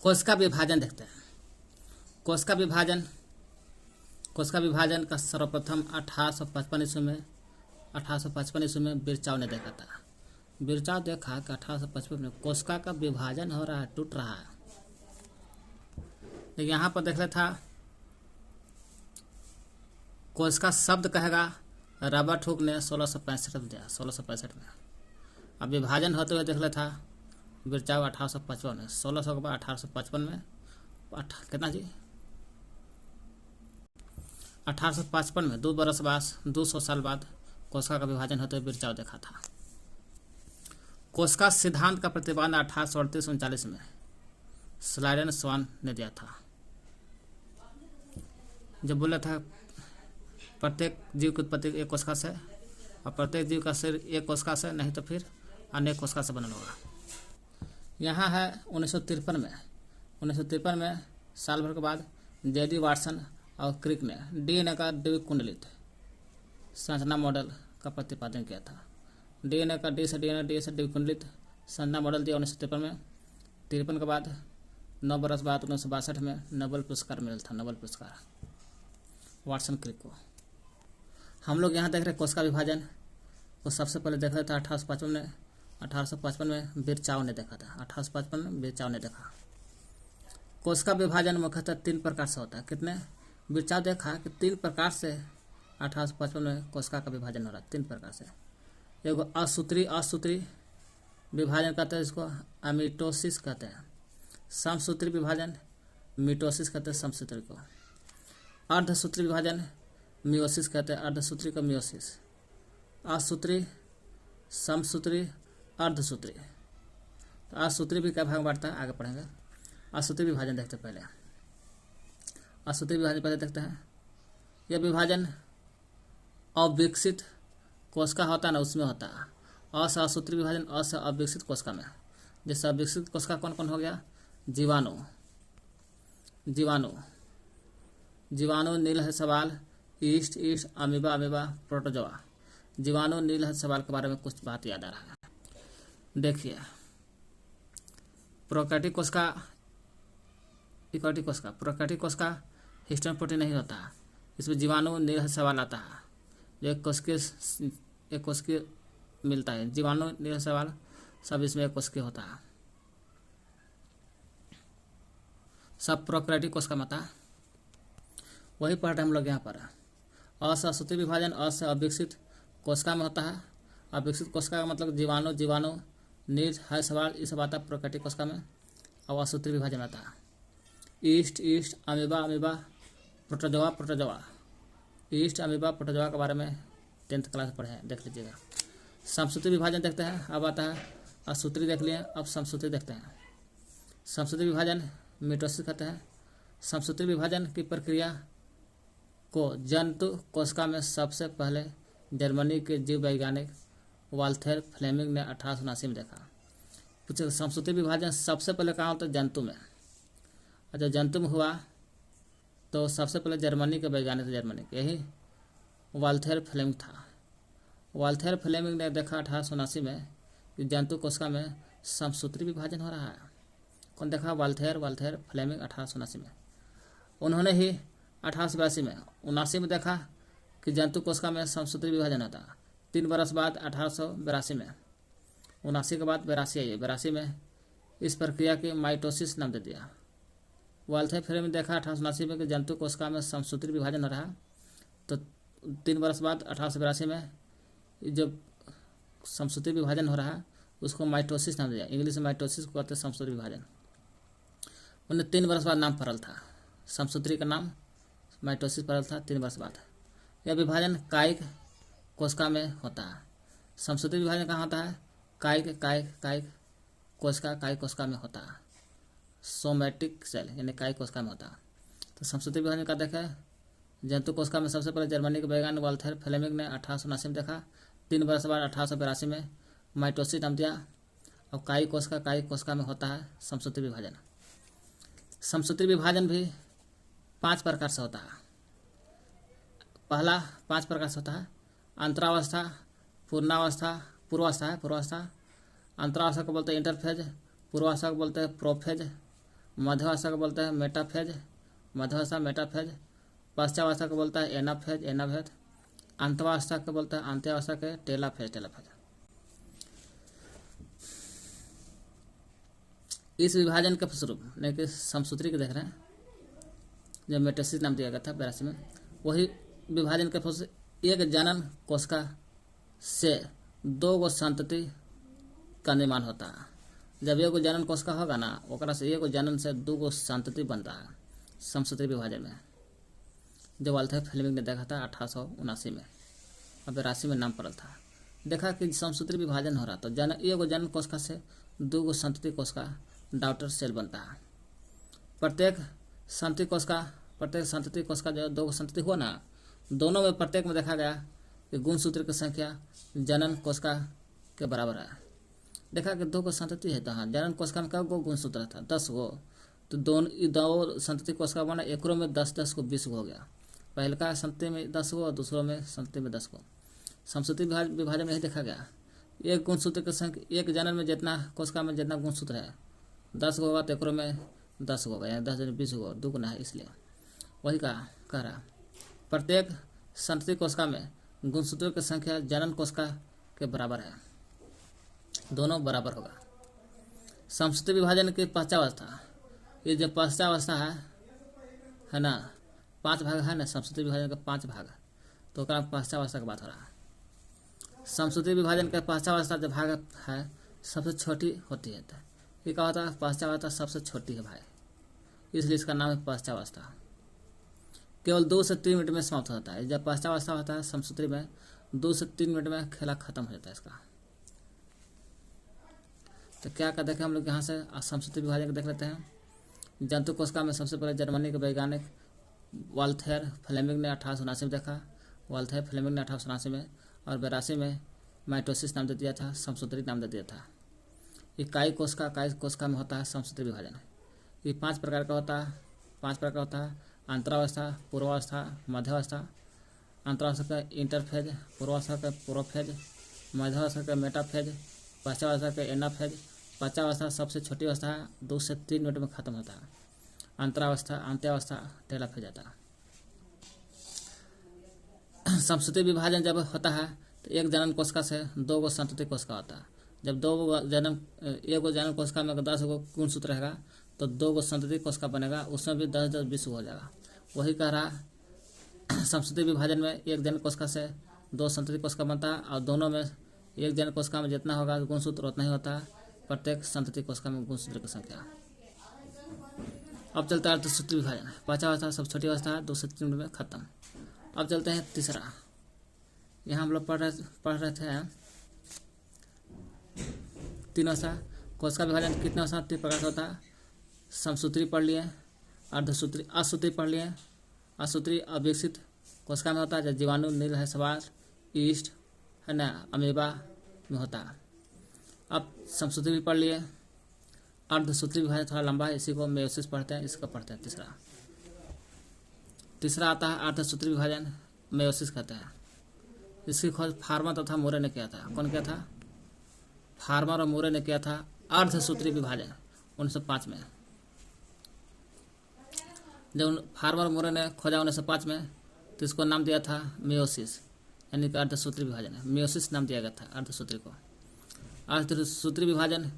कोशिका विभाजन देखते हैं। कोशिका विभाजन का सर्वप्रथम 1855 ईस्वी में बिरचाव ने देखा था। बिरचाव देखा कि 1855 में कोशिका का विभाजन हो रहा है, टूट रहा है। तो यहाँ पर देख ले था, कोशिका शब्द कहेगा रॉबर्ट हुक ने 1665 में दिया, 1665 में। अब विभाजन होते हुए देख ले था बिरचाव 1855 में, 1600 के बाद 1855 में कितना जी 1855 में 200 साल बाद कोशिका का विभाजन होते हुए बिरचाव देखा था। कोशिका सिद्धांत का प्रतिपादन 1838-39 में स्लाइडन स्वान ने दिया था। जब बोला था प्रत्येक जीव की उत्पत्ति एक कोशिका से, और प्रत्येक जीव का शरीर एक कोशिका से, नहीं तो फिर अनेक कोशिका से बनल होगा। यहाँ है 1953 में साल भर के बाद जेडी वाटसन और क्रिक ने डीएनए का द्विकुंडलित संरचना मॉडल का प्रतिपादन किया था। डीएनए का डी से द्विकुंडलित संरचना मॉडल दिया 1953 में। 53 के बाद 9 बरस बाद 1962 में नोबेल पुरस्कार मिला था, नोबेल पुरस्कार वाटसन क्रिक को। हम लोग यहाँ देख रहे कोशिका विभाजन को सबसे पहले देखा था 1855 में बिरचाव ने देखा था। 1855 में बिरचाव ने देखा। कोशिका विभाजन मुख्यतः 3 प्रकार से होता है। कितने? बिरचाव देखा कि 3 प्रकार से 1855 में कोशिका का विभाजन हो रहा है, 3 प्रकार से। एगो असूत्री विभाजन कहते हैं, इसको अमीटोसिस कहते हैं। समसूत्री विभाजन मीटोसिस कहते हैं, समसूत्री को। अर्धसूत्री विभाजन मियोसिस कहते हैं, अर्धसूत्री को मियोसिस। असूत्री, समसूत्री, अर्धसूत्री। तो असूत्री भी क्या भाग बांटता है, आगे पढ़ेंगे। असूत्री विभाजन देखते हैं पहले। असूत्री विभाजन पहले देखते हैं। यह विभाजन अविकसित कोशिका होता है ना, उसमें होता है। असूत्री विभाजन अ अविकसित कोशिका में। जैसे अविकसित कोशिका कौन कौन हो गया? जीवाणु, नील है सवाल, ईस्ट, अमीबा, प्रोटोजोआ। जीवाणु, नील है सवाल के बारे में कुछ बात याद आ रहा है। देखिए, प्रोकैरियोटिक कोशिका, प्रोकैरियोटिक कोशिका हिस्टोन प्रोटीन नहीं होता। इसमें जीवाणु, नील है सवाल आता है। एक कोशिकीय मिलता है। जीवाणु, नील है सवाल सब इसमें एक कोशिकीय होता है। सब प्रोकैरियोटिक कोशिका में आता है। वही पढ़ रहे हम लोग यहाँ पर। असूत्री विभाजन अ अविकसित कोशिका में होता है। अविकसित कोशिका का मतलब जीवाणु, नील है सवाल, ये सब आता है प्रोकैरियोटिक कोशिका में। और असूत्री विभाजन आता है। East, amoeba, protozoa. East, amoeba, protozoa के बारे में 10th क्लास में पढ़े हैं, देख लीजिएगा। समसूत्री विभाजन देखते हैं। अब आता है असूत्री देख लिए, अब समसूत्री देखते हैं। समसूत्री विभाजन मिटोसिस कहते हैं। समसूत्री विभाजन की प्रक्रिया को जंतु कोशिका में सबसे पहले जर्मनी के जीव वैज्ञानिक वाल्थेर फ्लेमिंग ने 1879 में देखा। पूछे समसूत्री विभाजन सबसे पहले कहाँ होता है? जंतु में। अच्छा, जंतु में हुआ तो सबसे पहले जर्मनी के वैज्ञानिक थे, जर्मनी के, यही वाल्थेर फ्लेमिंग था। वाल्थेर फ्लेमिंग ने देखा 1879 में कि जंतु कोशिका में समसूत्री विभाजन हो रहा है। कौन देखा? वाल्थेर फ्लेमिंग 1879 में। उन्होंने ही 1882 में 79 में देखा कि जंतु कोशिका में समसूत्री विभाजन होता है। 3 बरस बाद 1882 में, 79 के बाद 82 में इस प्रक्रिया की माइटोसिस नाम दे दिया। वाल्थेर फ्लेमिंग ने देखा 1879 में कि जंतु कोशिका में समसूत्री विभाजन हो रहा है। तो 3 बरस बाद 1882 में जब समसूत्री विभाजन हो रहा है उसको माइटोसिस नाम दिया। इंग्लिश में माइटोसिस को कहते हैं समसूत्री विभाजन। उन्हें 3 बरस बाद नाम पड़ल था, समसूत्री का नाम माइटोसिस पड़ल था 3 वर्ष बाद। यह विभाजन कायिक कोशिका में होता है। समसूत्री विभाजन कहाँ होता है? कायिक कोशिका में होता है। सोमैटिक सेल यानी कायिक कोशिका में होता है। तो समसूत्री विभाजन का देखें, जंतु कोशिका में सबसे पहले जर्मनी के वैज्ञानिक वाल्थर फ्लेमिंग ने 1879 में देखा। 3 वर्ष बाद 1882 में माइटोसिस नाम दिया। और कायिक कोशिका में होता है समसूत्री विभाजन। समसूत्री विभाजन भी 5 प्रकार से होता है। पहला 5 प्रकार से होता है। अंतरावस्था, पूर्वावस्था। अंतरावस्था को बोलते हैं इंटरफेज, पूर्वावस्था को बोलते हैं प्रोफेज, मध्यावस्था को बोलते हैं मेटाफेज, पश्चावस्था को बोलता है एनाफेज, अंतवावस्था को बोलता है अंत्यावस्था के टेलाफेज। इस विभाजन के फलस्वरूप यानी कि समसूत्री के देख रहे हैं, जो मेटासिस नाम दिया गया था 82 में, वही विभाजन के फलस्वरूप एक जनन कोशिका से 2 गो संतति का निर्माण होता है। जब एगो जनन कोशिका होगा ना, ओकरा से एगो जनन से 2 गो संतति बनता है समसूत्री विभाजन में, जो वाल्थर फ्लेमिंग ने देखा था 1879 में। अब 82 में नाम पड़ल था। देखा कि समसूत्री विभाजन हो रहा तो एगो जनन कोशिका से 2 गो संतति कोशिका डॉटर सेल बनता है। प्रत्येक संतति कोशिका जो 2 गो संतति हुआ ना, दोनों में प्रत्येक में देखा गया कि गुणसूत्र की संख्या जनन कोशिका के बराबर है। देखा कि 2 गो संतति है तो हाँ, जनन कोशिका में क्या गो गुणसूत्र था? 10 गो। तो दो संतति कोशिका बना, एकरों में 10 को 20 गो हो गया। पहले का संतति में 10 गो और दूसरों में संतति में 10 गो। समसूत्री विभाजन में यही देखा गया, एक गुणसूत्र की संख्या, एक जनन में जितना कोशिका में जितना गुणसूत्र है 10 गो होगा, तो एकरों में 10 गो होगा, यानी 10 20 गो, दुगुना है। इसलिए वही कह रहा प्रत्येक संतति कोशिका में गुणसूत्रों की संख्या जनन कोशिका के बराबर है, दोनों बराबर होगा। समसूत्री विभाजन की पश्चावस्था, ये जो पश्चावस्था है ना, 5 भाग है ना समसूत्री विभाजन का, 5 भाग, तो पश्चावस्था की बात हो रहा है। समसूत्री विभाजन का पश्चावस्था जो भाग है सबसे छोटी होती है। ये क्या होता है? पश्चावस्था सबसे छोटी है भाई, इसलिए इसका नाम है पश्चावस्था। केवल 2 से 3 मिनट में समाप्त होता है। जब पश्चावस्था होता है समसूत्री में 2 से 3 मिनट में खेला खत्म हो जाता है इसका। तो क्या कर देखें हम लोग यहाँ से समसूत्री विभाजन को देख लेते हैं। जंतु कोशिका में सबसे पहले जर्मनी के वैज्ञानिक वाल्थर फ्लेमिंग ने 1879 में देखा। वाल्थर फ्लेमिंग ने 1879 में, और 82 में माइटोसिस नाम दे दिया था, समसूत्री नाम दे दिया था। ये कायिक कोशिका में होता है समसूत्री विभाजन। ये 5 प्रकार का होता है। अंतरावस्था, पूर्वावस्था, मध्यावस्था, अंतरावस्था का इंटरफेज, पूर्वावस्था का प्रोफेज, मध्यावस्था का मेटाफेज, पश्चावस्था का एनाफेज। पश्चावस्था सबसे छोटी अवस्था है, 2 से 3 मिनट में खत्म होता है। अंतरावस्था, अंत्यावस्था, टेलाफेज आता है। समसूत्री विभाजन जब होता है तो एक जनन कोशिका से 2 गो संतति कोशिका होता है। जब एक जनन कोशिका में 10 गो गुणसूत्र रहेगा तो 2 गो संतति कोशिका बनेगा, उसमें भी 10-10 20 हो जाएगा। वही कह रहा समसूत्री विभाजन में एक जनन कोशिका से 2 संतति कोशिका बनता है, और दोनों में एक जनन कोशिका में जितना होगा गुणसूत्र उतना ही होता है। प्रत्येक संतति कोशिका में गुणसूत्र की संख्या। अब चलता है अर्धसूत्री विभाजन। पश्चावस्था सबसे छोटी अवस्था है, 2 से 3 मिनट में खत्म। अब चलते हैं तीसरा। यहाँ हम लोग पढ़ रहे थे 3 अवस्था। कोशिका विभाजन कितने अवस्था 3 प्रकार से होता है। समसूत्री पढ़ लिए, अर्धसूत्री, असूत्री पढ़ लिए। असूत्री अविकसित कोशिका में होता है, जब जीवाणु नील है सवार, ईस्ट है ना, अमीबा में होता है। अब समसूत्री भी पढ़ लिए। अर्धसूत्री विभाजन थोड़ा लंबा है, इसी को मेयोसिस पढ़ते हैं, इसका पढ़ते हैं तीसरा आता है अर्धसूत्री विभाजन, मेयोसिस कहते हैं। इसकी खोज फार्मर तथा मोरे ने किया था। कौन किया था? फार्मर और मोरे ने किया था अर्धसूत्री विभाजन 1905 में। जब फार्मर और मोरे ने खोजा 1905 में, तो इसको नाम दिया था मेयोसिस, यानी कि अर्धसूत्री विभाजन है। मेयोसिस नाम दिया गया था अर्धसूत्री को। अर्धसूत्री विभाजन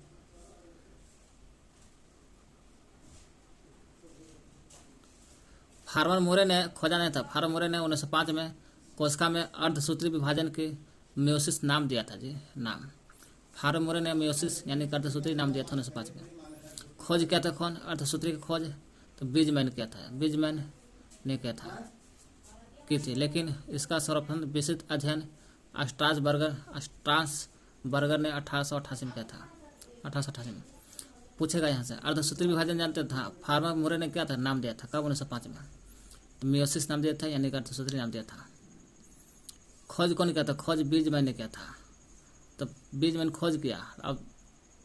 फार्मर मोरे ने खोजा नहीं था। फार्मर मोरे ने 1905 में कोशिका में अर्धसूत्री विभाजन के मेयोसिस नाम दिया था जी, नाम। फार्मर मोरे ने मेयोसिस यानी अर्धसूत्री नाम दिया था 1905 में। खोज किया था कौन? अर्धसूत्री की खोज तो बीजमैन किया था, बीजमैन ने किया था। की थी, लेकिन इसका सर्वप्रथम विस्तृत अध्ययन स्ट्रासबर्गर ने 1888 में किया था। 1888 में पूछेगा यहाँ से। अर्धसूत्री विभाजन जानते था, फार्मा मोरे ने क्या था, नाम दिया था, कब 1905 में, तो मियोसिस नाम दिया था, यानी कि अर्धसूत्री नाम दिया था। खोज कौन किया था, खोज बीजमैन ने किया था, तो बीजमैन खोज किया। अब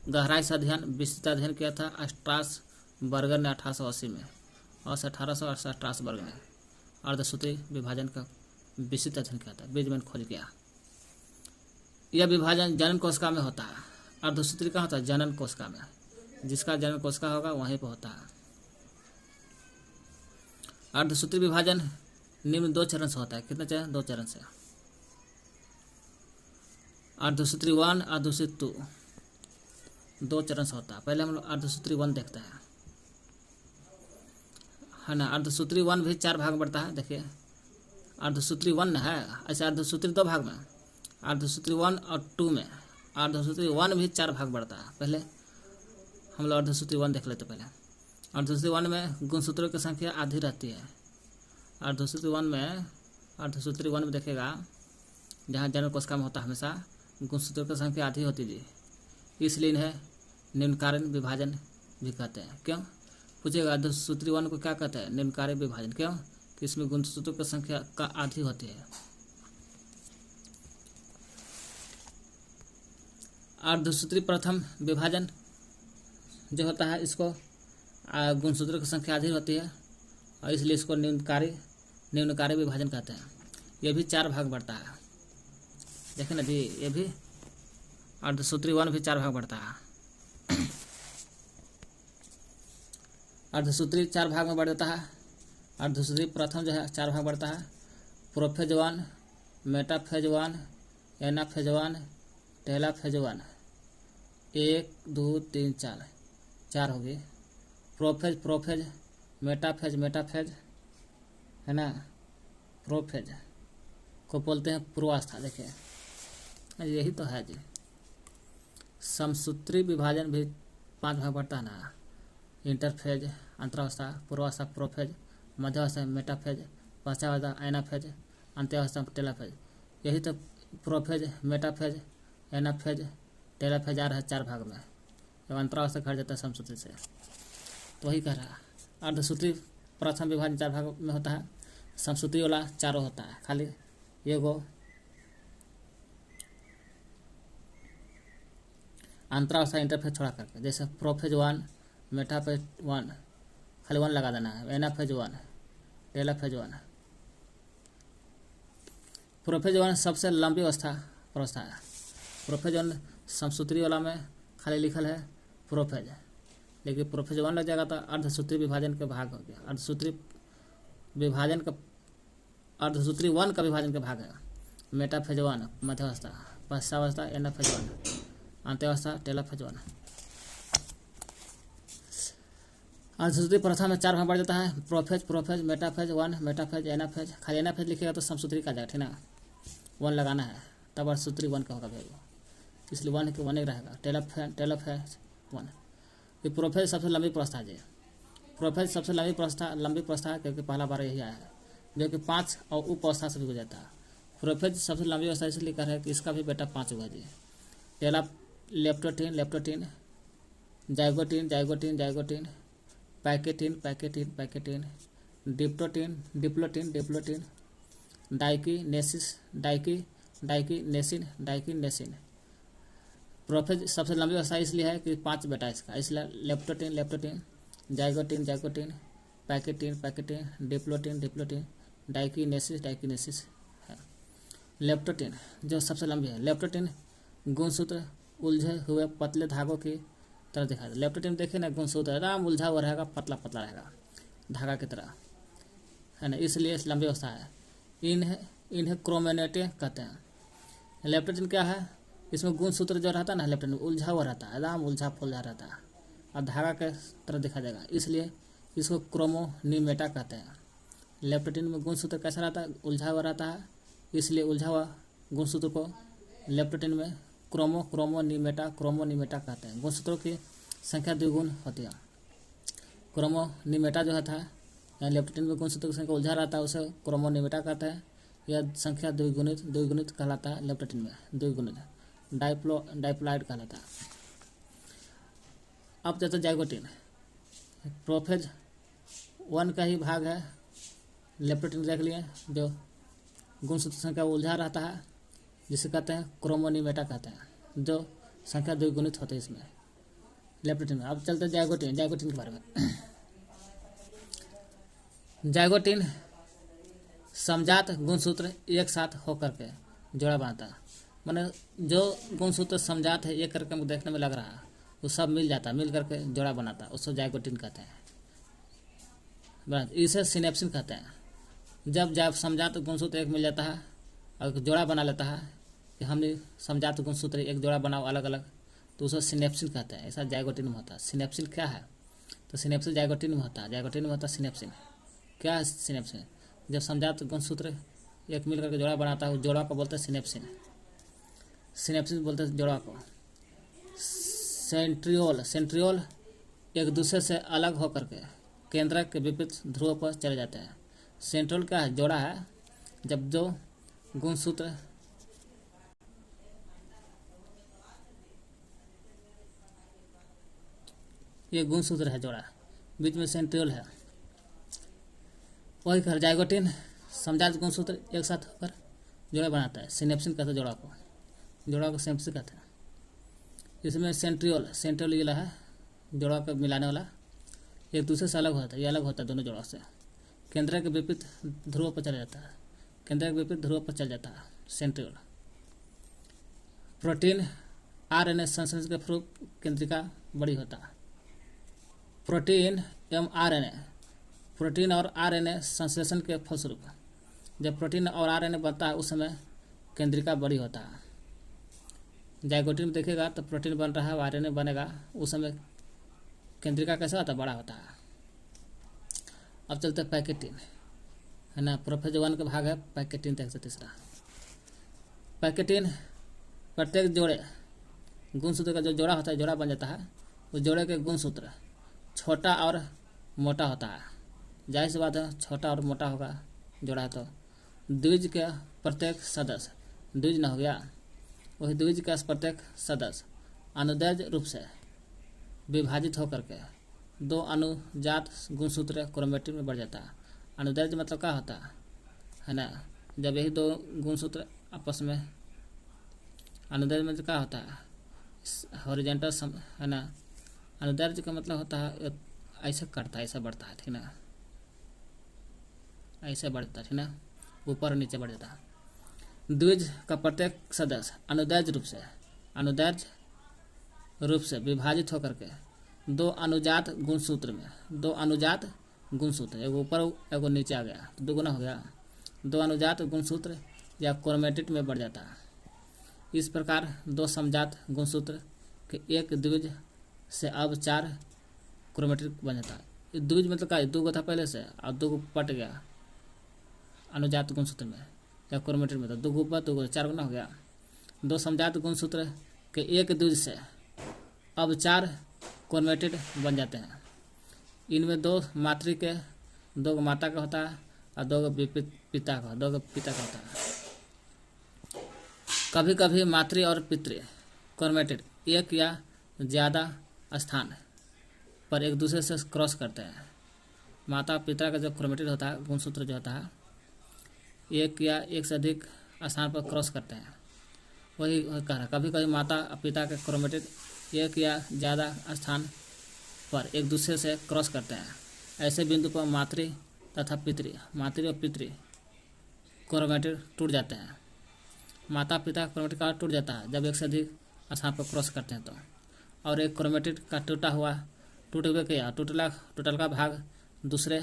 गहराई से अध्ययन, विस्तृत अध्ययन किया था स्ट्रासबर्गर ने 1880 में, और 1888 स्ट्रासबर्ग ने अर्धसूत्री विभाजन का विस्तृत अध्ययन किया था, बीजमैन खोज किया। यह विभाजन जनन कोशिका में होता है। अर्धसूत्री कहाँ होता है, जनन कोशिका में, जिसका जनन कोशिका होगा वहीं पर होता है। अर्धसूत्री विभाजन निम्न 2 चरण से होता है। कितने चरण, 2 चरण से। अर्धसूत्री 1, अर्धसूत्री 2, 2 चरण से होता है। पहले हम लोग अर्धसूत्री 1 देखते हैं, है ना। अर्धसूत्री 1 भी 4 भाग में बढ़ता है। देखिए अर्धसूत्री 1 है, ऐसे अर्धसूत्री 2 भाग में, अर्धसूत्री 1 और 2 में। अर्धसूत्री 1 भी 4 भाग बढ़ता है। पहले हम लोग अर्धसूत्री 1 देख लेते। पहले अर्धसूत्री 1 में गुणसूत्रों की संख्या आधी रहती है। अर्धसूत्री 1 में देखेगा, जहाँ जनन कोशिका में होता है हमेशा गुणसूत्रों की संख्या आधी होती है, इसलिए इन्हें निम्नकारण विभाजन भी कहते हैं। क्यों पूछेगा, अर्धसूत्री 1 को क्या कहते हैं, निम्नकारण विभाजन। क्यों कि इसमें गुणसूत्रों की संख्या का आधी होती है। अर्धसूत्री प्रथम विभाजन जो होता है, इसको गुणसूत्रों की संख्या आधी होती है, और इसलिए इसको निम्नकार्य विभाजन कहते हैं। यह भी 4 भाग बढ़ता है। देखें ना जी, ये भी अर्धसूत्री 1 भी 4 भाग बढ़ता है। अर्धसूत्री 4 भाग में बढ़ जाता है। अर्धसूत्री प्रथम जो है 4 भाग बढ़ता है। प्रोफेज 1, मेटाफेज 1, एनाफेज 1, टेलाफेज 1, 1 2 3 4 होगी। प्रोफेज, मेटाफेज, है ना। प्रोफेज को बोलते हैं पूर्वावस्था। देखिए यही तो है जी। समसूत्री विभाजन भी 5 भाग बढ़ता है ना। इंटरफेज, अंतरावस्था, पूर्वावस्था प्रोफेज, मध्यावस्था मेटाफेज, पश्चावस्था एनाफेज, अंत्यावस्था टेलाफेज। यही तो प्रोफेज, मेटाफेज, एनाफेज, टेलाफेज आ रहा है 4 भाग में। जब अंतरावस्था घट जाता है समसूत्री से, तो वही कह रहा है। अर्धसूत्री प्रथम विभाजन 4 भाग में होता है। समसूत्री वाला 4 होता है, खाली एगो अंतरावस्था इंटरफेज छोड़ा करके। जैसे प्रोफेज 1, मेटाफेज 1, खाली 1 लगा देना है। एनाफेज 1, टेलाफेज 1। प्रोफेज 1 सबसे लंबी अवस्था है। प्रोफेज 1 समसूत्री वाला में खाली लिखल है प्रोफेज, लेकिन प्रोफेज 1 लग जाएगा तो अर्धसूत्री विभाजन के भाग हो गया। अर्धसूत्री 1 का विभाजन का भाग है। Metaphase 1 मध्यावस्था, पश्चावस्था anaphase 1, अंत्यावस्था टेलाफेज 1। अर्धसूत्री प्रथम में 4 भाग बढ़ जाता है। Prophase, metaphase 1, metaphase, anaphase. खाली एनाफेज लिखेगा तो समसूत्री का जाएगा, ठीक ना। 1 लगाना है, तब अर्धसूत्री 1 का होगा भाई, इसलिए 1 के 1 ही रहेगा। टेलाफेज 1। ये प्रोफेज सबसे लंबी प्रस्था है। प्रोफेज सबसे लंबी प्रस्था है, क्योंकि पहला बार यही आया है, जो कि 5 और उप-अवस्था से भी गुजरता है। प्रोफेज सबसे लंबी अवस्था इसलिए कह रहे हैं कि इसका भी बेटा 5 हुआ जी। Leptotene, zygotene, pachytene, diplotene, diakinesis. Prophase सबसे लंबी अवस्था इसलिए है कि 5 बेटा है इसका, इसलिए लेप्टोटीन, जाइगोटीन, पैकेटीन, डिप्लोटीन, डाइकीनेसिस है। लेप्टोटीन जो सबसे लंबी है। लेप्टोटीन गुणसूत्र उलझे हुए पतले धागों की तरह दिखाई देता है। लेप्टोटीन देखिए ना, गुणसूत्र एकदम उलझा हुआ रहेगा, पतला रहेगा, धागा की तरह, है ना, इसलिए लंबी अवस्था है। इन्हें क्रोमेनेटे कहते हैं। लेप्टोटीन क्या है, इसमें गुणसूत्र जो रहता है ना, लेप्टोटीन उलझा हुआ रहता है, एकदम उलझा फुलझा रहता है और धागा के तरह दिखाई देगा, इसलिए इसको क्रोमोनिमेटा कहते हैं। लेप्टोटीन में गुणसूत्र कैसा रहता है, उलझा हुआ रहता है, इसलिए उलझा हुआ गुणसूत्र को लेप्टोटीन में क्रोमोनिमेटा कहते हैं। गुणसूत्रों की संख्या 2 गुण होती है। क्रोमोनिमेटा जो है था यानी लेप्टोप्टेन में गुणसूत्र की संख्या उलझा रहता है उसे क्रोमोनिमेटा कहते हैं। यह संख्या द्विगुणित कहलाता है लेप्टोप्टेन में, द्विगुणित डाइप्लॉइड कहलाता है। अब चलते जाइगोटिन, प्रोफेज 1 का ही भाग है। लेप्टोप्टेन देख लिए जो गुणसूत्र संख्या उलझा रहता है जिसे कहते हैं क्रोमोनिमेटा कहते हैं, जो संख्या द्विगुणित होते हैं इसमें लेप्टोप्टेन में। अब चलते हैं जाइगोटिन के बारे में। जाइगोटिन समजात गुणसूत्र एक साथ होकर के जोड़ा बनाता है। माने जो गुणसूत्र समजात है एक करके देखने में लग रहा है वो सब मिल जाता है, मिल करके जोड़ा बनाता है, उसको जाइगोटिन कहते हैं। इसे सिनेप्सिन कहते हैं। जब समजात गुणसूत्र एक मिल जाता है और जोड़ा बना लेता है कि हमने समजात गुणसूत्र एक जोड़ा बनाओ अलग अलग, तो उसे सिनेप्सिन कहते हैं। ऐसा जाइगोटिन में होता है। सिनेप्सिन क्या है? तो सिनेप्सिन जाइगोटिन में होता है। जाइगोटिन में होता है सिनेप्सिन। क्या है सिनेप्सिन? जब समजात गुणसूत्र एक मिल करके जोड़ा बनाता है उस जोड़ा को बोलते हैं सिनेप्सिन। सिनेप्सिन बोलते हैं जोड़ा को। सेंट्रियोल एक दूसरे से अलग होकर के केंद्रक के विपरीत ध्रुव पर चले जाते हैं। सेंट्रियोल क्या है? जोड़ा है। जब जो गुणसूत्र ये गुणसूत्र है जोड़ा, बीच में सेंट्रियोल है, वही कर जाइगोटिन समजात गुणसूत्र एक साथ होकर जोड़ा बनाता है। सिनेप्सिन कहते हैं जोड़ा को सिनेप्सिन कहते हैं। इसमें सेंट्रियोल ये है जोड़ा को मिलाने वाला, एक दूसरे से अलग होता है, ये अलग होता है दोनों जोड़ों से। केंद्र के विपरीत ध्रुव पर चला जाता है, केंद्र के विपरीत ध्रुव पर चल जाता है सेंट्रियोल। प्रोटीन RNA संश्लेषण के फलस्वरूप केंद्रिका बड़ी होता है। प्रोटीन और RNA संश्लेषण के फलस्वरूप जब प्रोटीन और RNA बनता है उस समय केंद्रिका बड़ी होता है। जाइगोटिन में देखिएगा तो प्रोटीन बन रहा है, RNA बनेगा, उस समय केंद्रिका कैसा होता है? बड़ा होता है। अब चलते हैं पैकेटिन, है ना। प्रोफेज 1 का भाग है पैकेटिन। देखते तीसरा पैकेटिन प्रत्येक जोड़े गुणसूत्र का जो जोड़ा होता है, जोड़ा बन जाता है, उस जोड़े के गुणसूत्र छोटा और मोटा होता है। जाहिर सी बात है छोटा और मोटा होगा जोड़ा है तो। द्विज के प्रत्येक सदस्य, द्विज न हो गया, वही द्विज का प्रत्येक सदस्य अनुदैर्घ्य रूप से विभाजित होकर के 2 अनुजात गुणसूत्र क्रोमेटिन में बढ़ जाता है। अनुदैर्घ्य मतलब क्या होता है ना? जब यही 2 गुणसूत्र आपस में, अनुदैर्घ्य मतलब क्या होता है? हॉरिजॉन्टल है ना। अनुदैर्घ्य का मतलब होता है ऐसे कटता है, ऐसा बढ़ता है, ठीक ना, ऐसे बढ़ता है, ठीक ना, ऊपर और नीचे बढ़ जाता है। द्विज का प्रत्येक सदस्य अनुदैर्घ्य रूप से विभाजित होकर के 2 अनुजात गुणसूत्र एगो ऊपर एगो नीचे आ गया तो दुगुना हो गया, 2 अनुजात गुणसूत्र या क्रोमेटिड में बढ़ जाता है। इस प्रकार 2 समजात गुणसूत्र के एक द्विज से अब 4 क्रोमेटिड बन जाता है। द्विज मतलब क्या? 2 था पहले से और 2 पट गया अनुजात गुणसूत्र में या क्रोमेटिड में, तो 2 ऊपर 2 4 गुना हो गया। 2 समजात गुणसूत्र के एक द्विज से अब 4 क्रोमेटिड बन जाते हैं। इनमें 2 मातृ के, 2 माता का होता है और 2 पिता का होता है। कभी कभी मातृ और पितृ क्रोमेटिड एक या ज़्यादा स्थान पर एक दूसरे से क्रॉस करते हैं। माता पिता का जो क्रोमेटिड होता है, गुणसूत्र जो होता है, एक या एक से अधिक स्थान पर क्रॉस करते हैं। वही कह रहा, कभी कभी माता और पिता के क्रोमेटिड एक या ज़्यादा स्थान पर एक दूसरे से क्रॉस करते हैं। ऐसे बिंदु पर मातृ और पितृ क्रोमेटिड टूट जाते हैं। माता पिता क्रोमेटिड का टूट जाता है जब एक से अधिक स्थान पर क्रॉस करते हैं तो। और एक क्रोमेटिड का टूटल का भाग दूसरे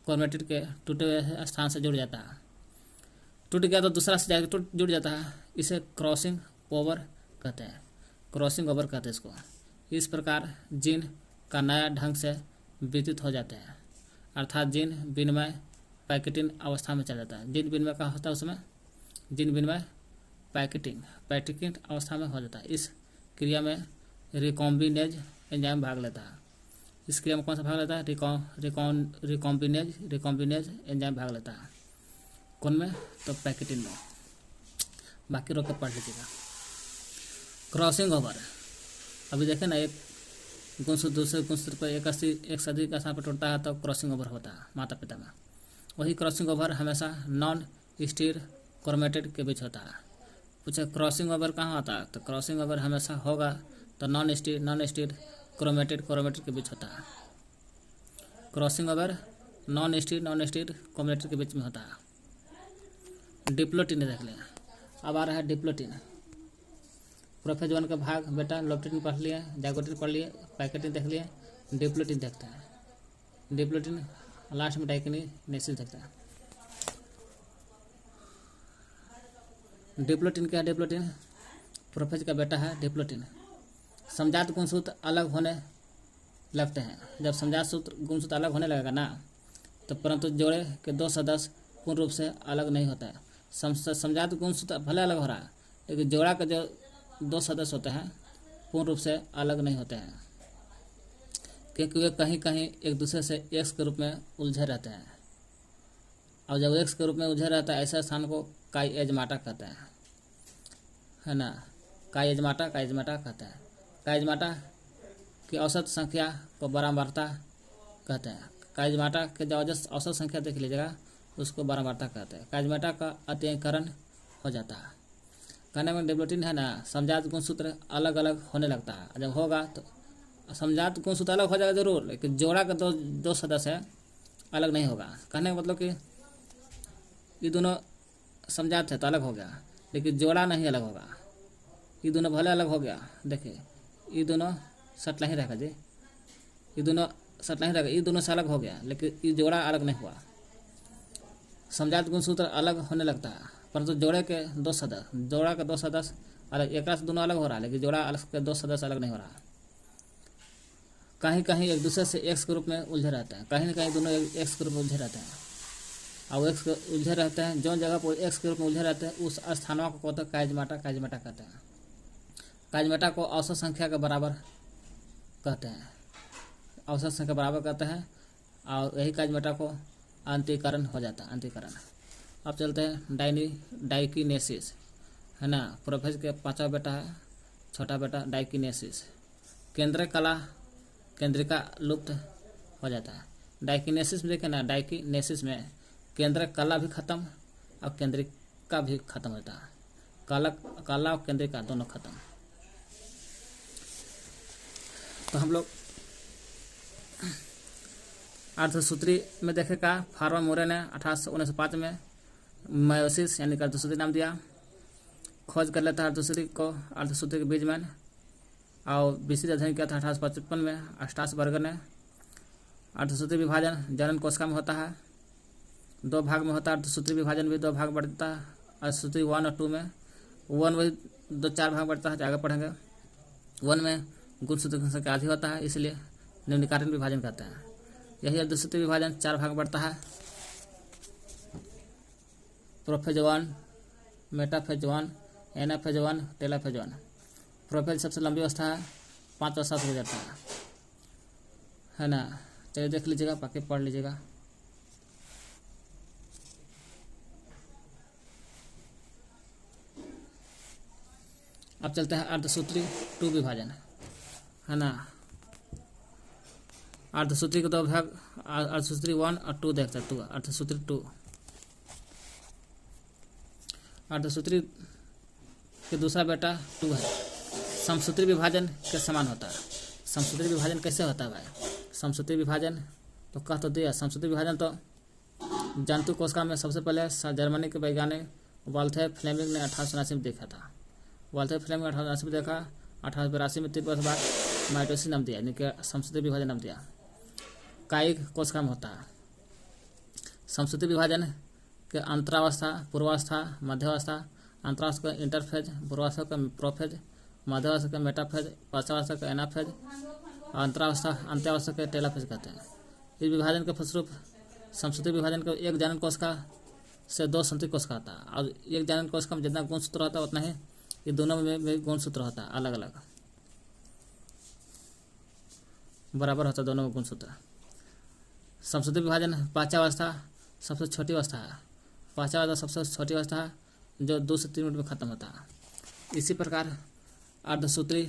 क्रोमेटिड के टूटे हुए स्थान से जुड़ जाता है। टूट गया तो दूसरा से जाकर जुड़ जाता है। इसे क्रॉसिंग ओवर कहते हैं इसको। इस प्रकार जीन का नया ढंग से वितरित हो जाते हैं, अर्थात जीन विनिमय पैकेटिंग अवस्था में चला जाता है। जीन विनिमय का होता है उसमें, जीन विनिमय पैकेटिंग अवस्था में हो जाता है। इस क्रिया में रिकॉम्बिनेज एंजाइम भाग लेता है। इस क्रिया में कौन सा भाग लेता है? रिकॉम्बिनेज एंजाइम भाग लेता है। कौन में? तो पैकेटिन में। बाकी रोक के पढ़ लीजिएगा। क्रॉसिंग ओवर, अभी देखें ना, एक गुणसूत्र दूसरे गुणसूत्र पर एक सदी का स्थान पर टूटता है तो क्रॉसिंग ओवर होता है माता पिता में। वही क्रॉसिंग ओवर हमेशा नॉन स्टीर क्रोमेटिड के बीच होता है। पूछे क्रॉसिंग ओवर कहाँ होता है? तो क्रॉसिंग ओवर हमेशा होगा तो नॉन स्टीर क्रोमेटिड के बीच होता है। Crossing over non stir chromatid के बीच में होता है। डिप्लोटिन देख लें। अब आ रहा है डिप्लोटिन। प्रोफेज 1 का भाग बेटा लोप्टिन पढ़ लिए, जाइगोटिन पढ़ लिए, पैकेटिन देख लिए, डिप्लोटिन देखते हैं। डिप्लोटिन लास्ट में डाइकिनेसिस देखता है। डिप्लोटिन क्या है? डिप्लोटिन प्रोफेज का बेटा है। डिप्लोटिन समजात गुणसूत्र अलग होने लगते हैं। जब समजात गुणसूत्र अलग होने लगेगा ना, तो परंतु जोड़े के दो सदस्य पूर्ण रूप से अलग नहीं होता है। समजात गुणसूत्र भले अलग हो रहा है, लेकिन जोड़ा के जो दो सदस्य होते हैं पूर्ण रूप से अलग नहीं होते हैं, क्योंकि वे कहीं कहीं एक दूसरे से एक्स के रूप में उलझे रहते हैं। और जब एक्स के रूप में उलझे रहता है, ऐसे स्थान को काइएजमाटा कहते हैं, है ना। काइएजमाटा कहते हैं। काइएजमाटा की औसत संख्या को बारंबारता कहते हैं। काइएजमाटा के जो औसत संख्या देख लीजिएगा, उसको बारंबारता कहते हैं। काइएजमाटा का अत्ययीकरण हो जाता है। कहने में डिप्लोटिन है ना, समजात गुणसूत्र अलग अलग होने लगता है। जब होगा तो समजात गुणसूत्र अलग हो जाएगा जरूर, लेकिन जोड़ा का दो सदस्य अलग नहीं होगा। कहने का मतलब कि ये दोनों समजात है तो अलग हो गया, लेकिन जोड़ा नहीं अलग होगा। ये दोनों भले अलग हो गया, देखिए ये दोनों सटला ही रहेगा जी, ये दोनों सटला ही रहेगा, ये दोनों से अलग हो गया, लेकिन ये जोड़ा अलग नहीं हुआ। समजात गुणसूत्र अलग होने लगता है, परंतु जोड़ा के दो सदस्य अलग, एक से दोनों अलग हो रहा है, लेकिन जोड़ा के दो सदस्य अलग नहीं हो रहा। कहीं कहीं एक दूसरे से एक्स के रूप में उलझे रहते हैं, कहीं न कहीं दोनों एक्स के रूप में उलझे रहते हैं। और एक्स उलझे रहते हैं, जो जगह पर एक्स के रूप में उलझे रहते हैं, उस स्थानों को कहते हैं काइएजमाटा कहते हैं। काइएजमाटा को औसत संख्या के बराबर कहते हैं, औसत संख्या बराबर कहते हैं, और यही काइएजमाटा को अंतीकरण हो जाता है, अंतीकरण। अब चलते हैं डाइकिनेसिस, है ना। प्रोफेज के 5वां बेटा है, छोटा बेटा डाइकिनेसिस। केंद्रिका लुप्त हो जाता है। डाइकिनेसिस में देखें ना, डाइकिनेसिस में केंद्रक कला भी खत्म और केंद्रिका भी खत्म होता है। कला और केंद्रिका दोनों खत्म। तो हम लोग अर्धसूत्री में देखेगा, फार्मा मोरे ने 1819 में मायोसिस यानी कि अर्धसूत्री नाम दिया। खोज कर लेता है अर्धसूत्री के बीजमैन, और विशेष अध्ययन किया था 1855 में अस्टासबर्गर ने। अर्धसूत्री विभाजन जनन कोशिका में होता है, 2 भाग में होता है। अर्धसूत्री विभाजन भी 2 भाग बढ़ता है, अर्धसूत्री 1 और 2 में। 1 में 4 भाग बढ़ता है, आगे पढ़ेंगे। 1 में गुणसूत्र की संख्या आधी होता है, इसलिए निम्नकालीन विभाजन कहते हैं। यही अर्धसूत्री विभाजन 4 भाग बढ़ता है, prophase 1, metaphase 1, anaphase 1, telophase 1। Prophase सबसे लंबी अवस्था है, 5 वर्षों से गुजरता है ना। चलिए देख लीजिएगा, बाकी पढ़ लीजिएगा। अब चलते हैं अर्धसूत्री 2 विभाजन, है ना। अर्धसूत्री के 2 भाग, अर्धसूत्री 1 और 2 देखते हैं। 2 अर्धसूत्री 2, अर्धसूत्री के दूसरा बेटा 2 है। समसूत्री विभाजन के समान होता है। समसूत्री विभाजन कैसे होता है भाई? समसूत्री विभाजन तो कह तो दिया। समसूत्री विभाजन तो जंतु कोशिका में सबसे पहले जर्मनी के वैज्ञानिक वाल्थर फ्लेमिंग ने 1879 में देखा था। वाल्थर फ्लेमिंग 1879 में देखा, 1882 में 3 वर्ष बाद माइटोसिस नाम दिया, यानी कि समसूत्री विभाजन नाम दिया। कायिक कोशिका में होता है। समसूत्री विभाजन के अंतरावस्था, पूर्वावस्था, मध्यावस्था। अंतरावस्था का इंटरफेज, पूर्वावस्था का प्रोफेज, मध्यावस्था का मेटाफेज, पश्चावस्था का एनाफेज, अंत्यावस्था के टेलोफेज कहते हैं। इस विभाजन के फलस्वरूप समसूत्री विभाजन को एक जनन कोशिका से 2 संतति कोशिका होता है, और एक जनन कोशिका में जितना गुणसूत्र होता है उतना ही ये दोनों में गुणसूत्र होता है अलग अलग। बराबर होता है दोनों में गुणसूत्र। समसूत्री विभाजन पांचावस्था सबसे छोटी अवस्था है। पांचावस्था सबसे छोटी अवस्था है जो 2 से 3 मिनट में खत्म होता है। इसी प्रकार अर्धसूत्री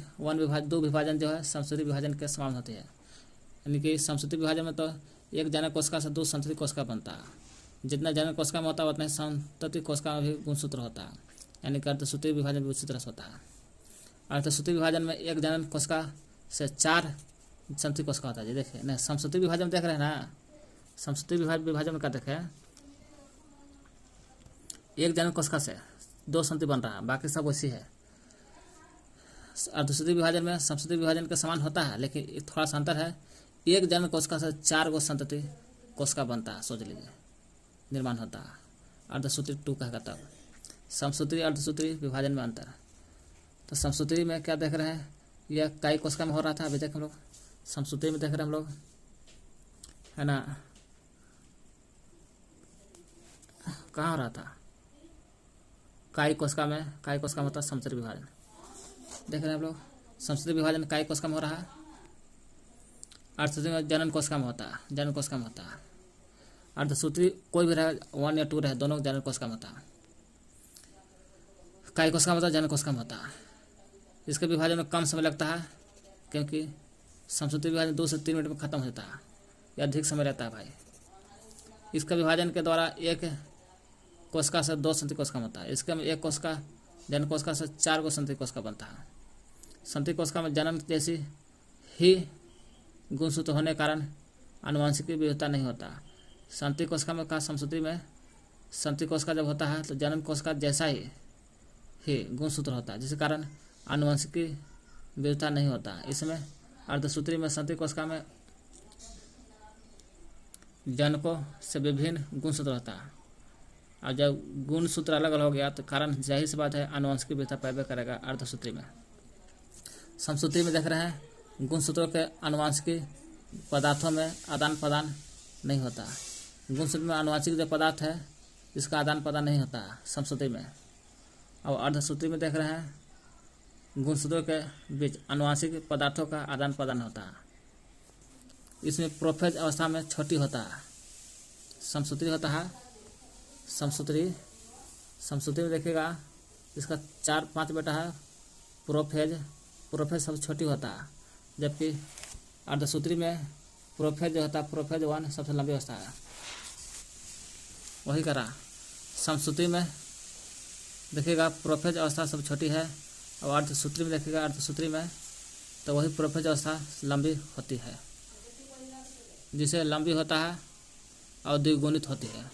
दो विभाजन जो है समसूत्री विभाजन के समान होती है। यानी कि समसूत्री विभाजन में तो एक जनक कोशिका से 2 संतति कोशिका बनता है। जितना जनक कोशिका में होता है उतना ही संतति कोशिका में भी गुणसूत्र होता है। यानी कि अर्धसूत्री विभाजन भी उसी तरह से होता है। अर्धसूत्री विभाजन में एक जनक कोशिका से 4 संतति कोशिका होता है। जी देखिए नहीं, समसूत्री विभाजन देख रहे हैं ना, समसूत्री विभाजन में क्या देखें, एक जनक कोशिका से 2 संतति बन रहा है, बाकी सब वैसी है। अर्धसूत्री विभाजन में समसूत्री विभाजन के समान होता है, लेकिन थोड़ा सा अंतर है। एक जनक कोशिका से 4 गो संतति कोशिका बनता है, सोच लीजिए, निर्माण होता है। अर्धसूत्री 2 कहेगा तब। समसूत्री अर्धसूत्री विभाजन में अंतर। तो समसूत्री में क्या देख रहे हैं, यह काई कोशिका में हो रहा था। अभी देख हम लोग समसूत्री में देख रहे हैं हम लोग, है ना, कहाँ हो रहा था, काई कोशिका में। काई कोशिका में होता है समसूत्री विभाजन। देख रहे हैं हम लोग समसूत्री विभाजन काई कोशिका में हो रहा है। अर्धसूत्री में जनन कोशिका में होता है, जनन कोशिका में होता है। अर्धसूत्री कोई भी रहे, 1 या 2 रहे, दोनों जनन कोशिका में होता है। काई कोशिका में होता है, जनन कोशिका में होता है। इसके विभाजन में कम समय लगता है, क्योंकि समसूत्री विभाजन 2 से 3 मिनट में खत्म हो जाता है, या अधिक समय रहता है भाई। इसका विभाजन के द्वारा एक कोशिका से 2 संतति कोशिका बनता है। इसके में एक कोशिका जनन कोशिका से 4 गो संतति कोशिका बनता है। संतति कोशिका में जनन जैसी ही गुणसूत्र होने के कारण आनुवंशिक विविधता नहीं होता। संतति कोशिका में का समसूत्री में संतति कोशिका जब होता है तो जनन कोशिका जैसा ही गुणसूत्र होता है, जिसके कारण आनुवंशिक विविधता नहीं होता। इसमें अर्धसूत्री में संतति कोशिका में जनकों से विभिन्न गुणसूत्र होता है, और जब गुणसूत्र अलग अलग हो गया तो कारण जाहिर सी बात है आनुवंशिक विविधता पैदा करेगा अर्धसूत्री में। समसूत्री में देख रहे हैं गुणसूत्रों के आनुवंशिक पदार्थों में आदान प्रदान नहीं होता। गुणसूत्र में आनुवंशिक जो पदार्थ है इसका आदान प्रदान नहीं होता समसूत्री में। और अर्धसूत्री में देख रहे हैं गुणसूत्रों के बीच आनुवंशिक पदार्थों का आदान प्रदान होता है। इसमें प्रोफेज अवस्था में छोटी होता है। समसूत्री होता है, समसूत्री में देखिएगा इसका 4-5 बेटा है। प्रोफेज सबसे छोटी होता है, जबकि अर्धसूत्री में प्रोफेज जो होता है, प्रोफेज 1 सबसे लंबी अवस्था है। वही करा समसूत्री में देखिएगा प्रोफेज अवस्था सबसे छोटी है, और अर्धसूत्री में देखिएगा अर्धसूत्री में तो वही प्रोफेज अवस्था लंबी होती है, जिसे लंबी होता है और द्विगुणित होती है।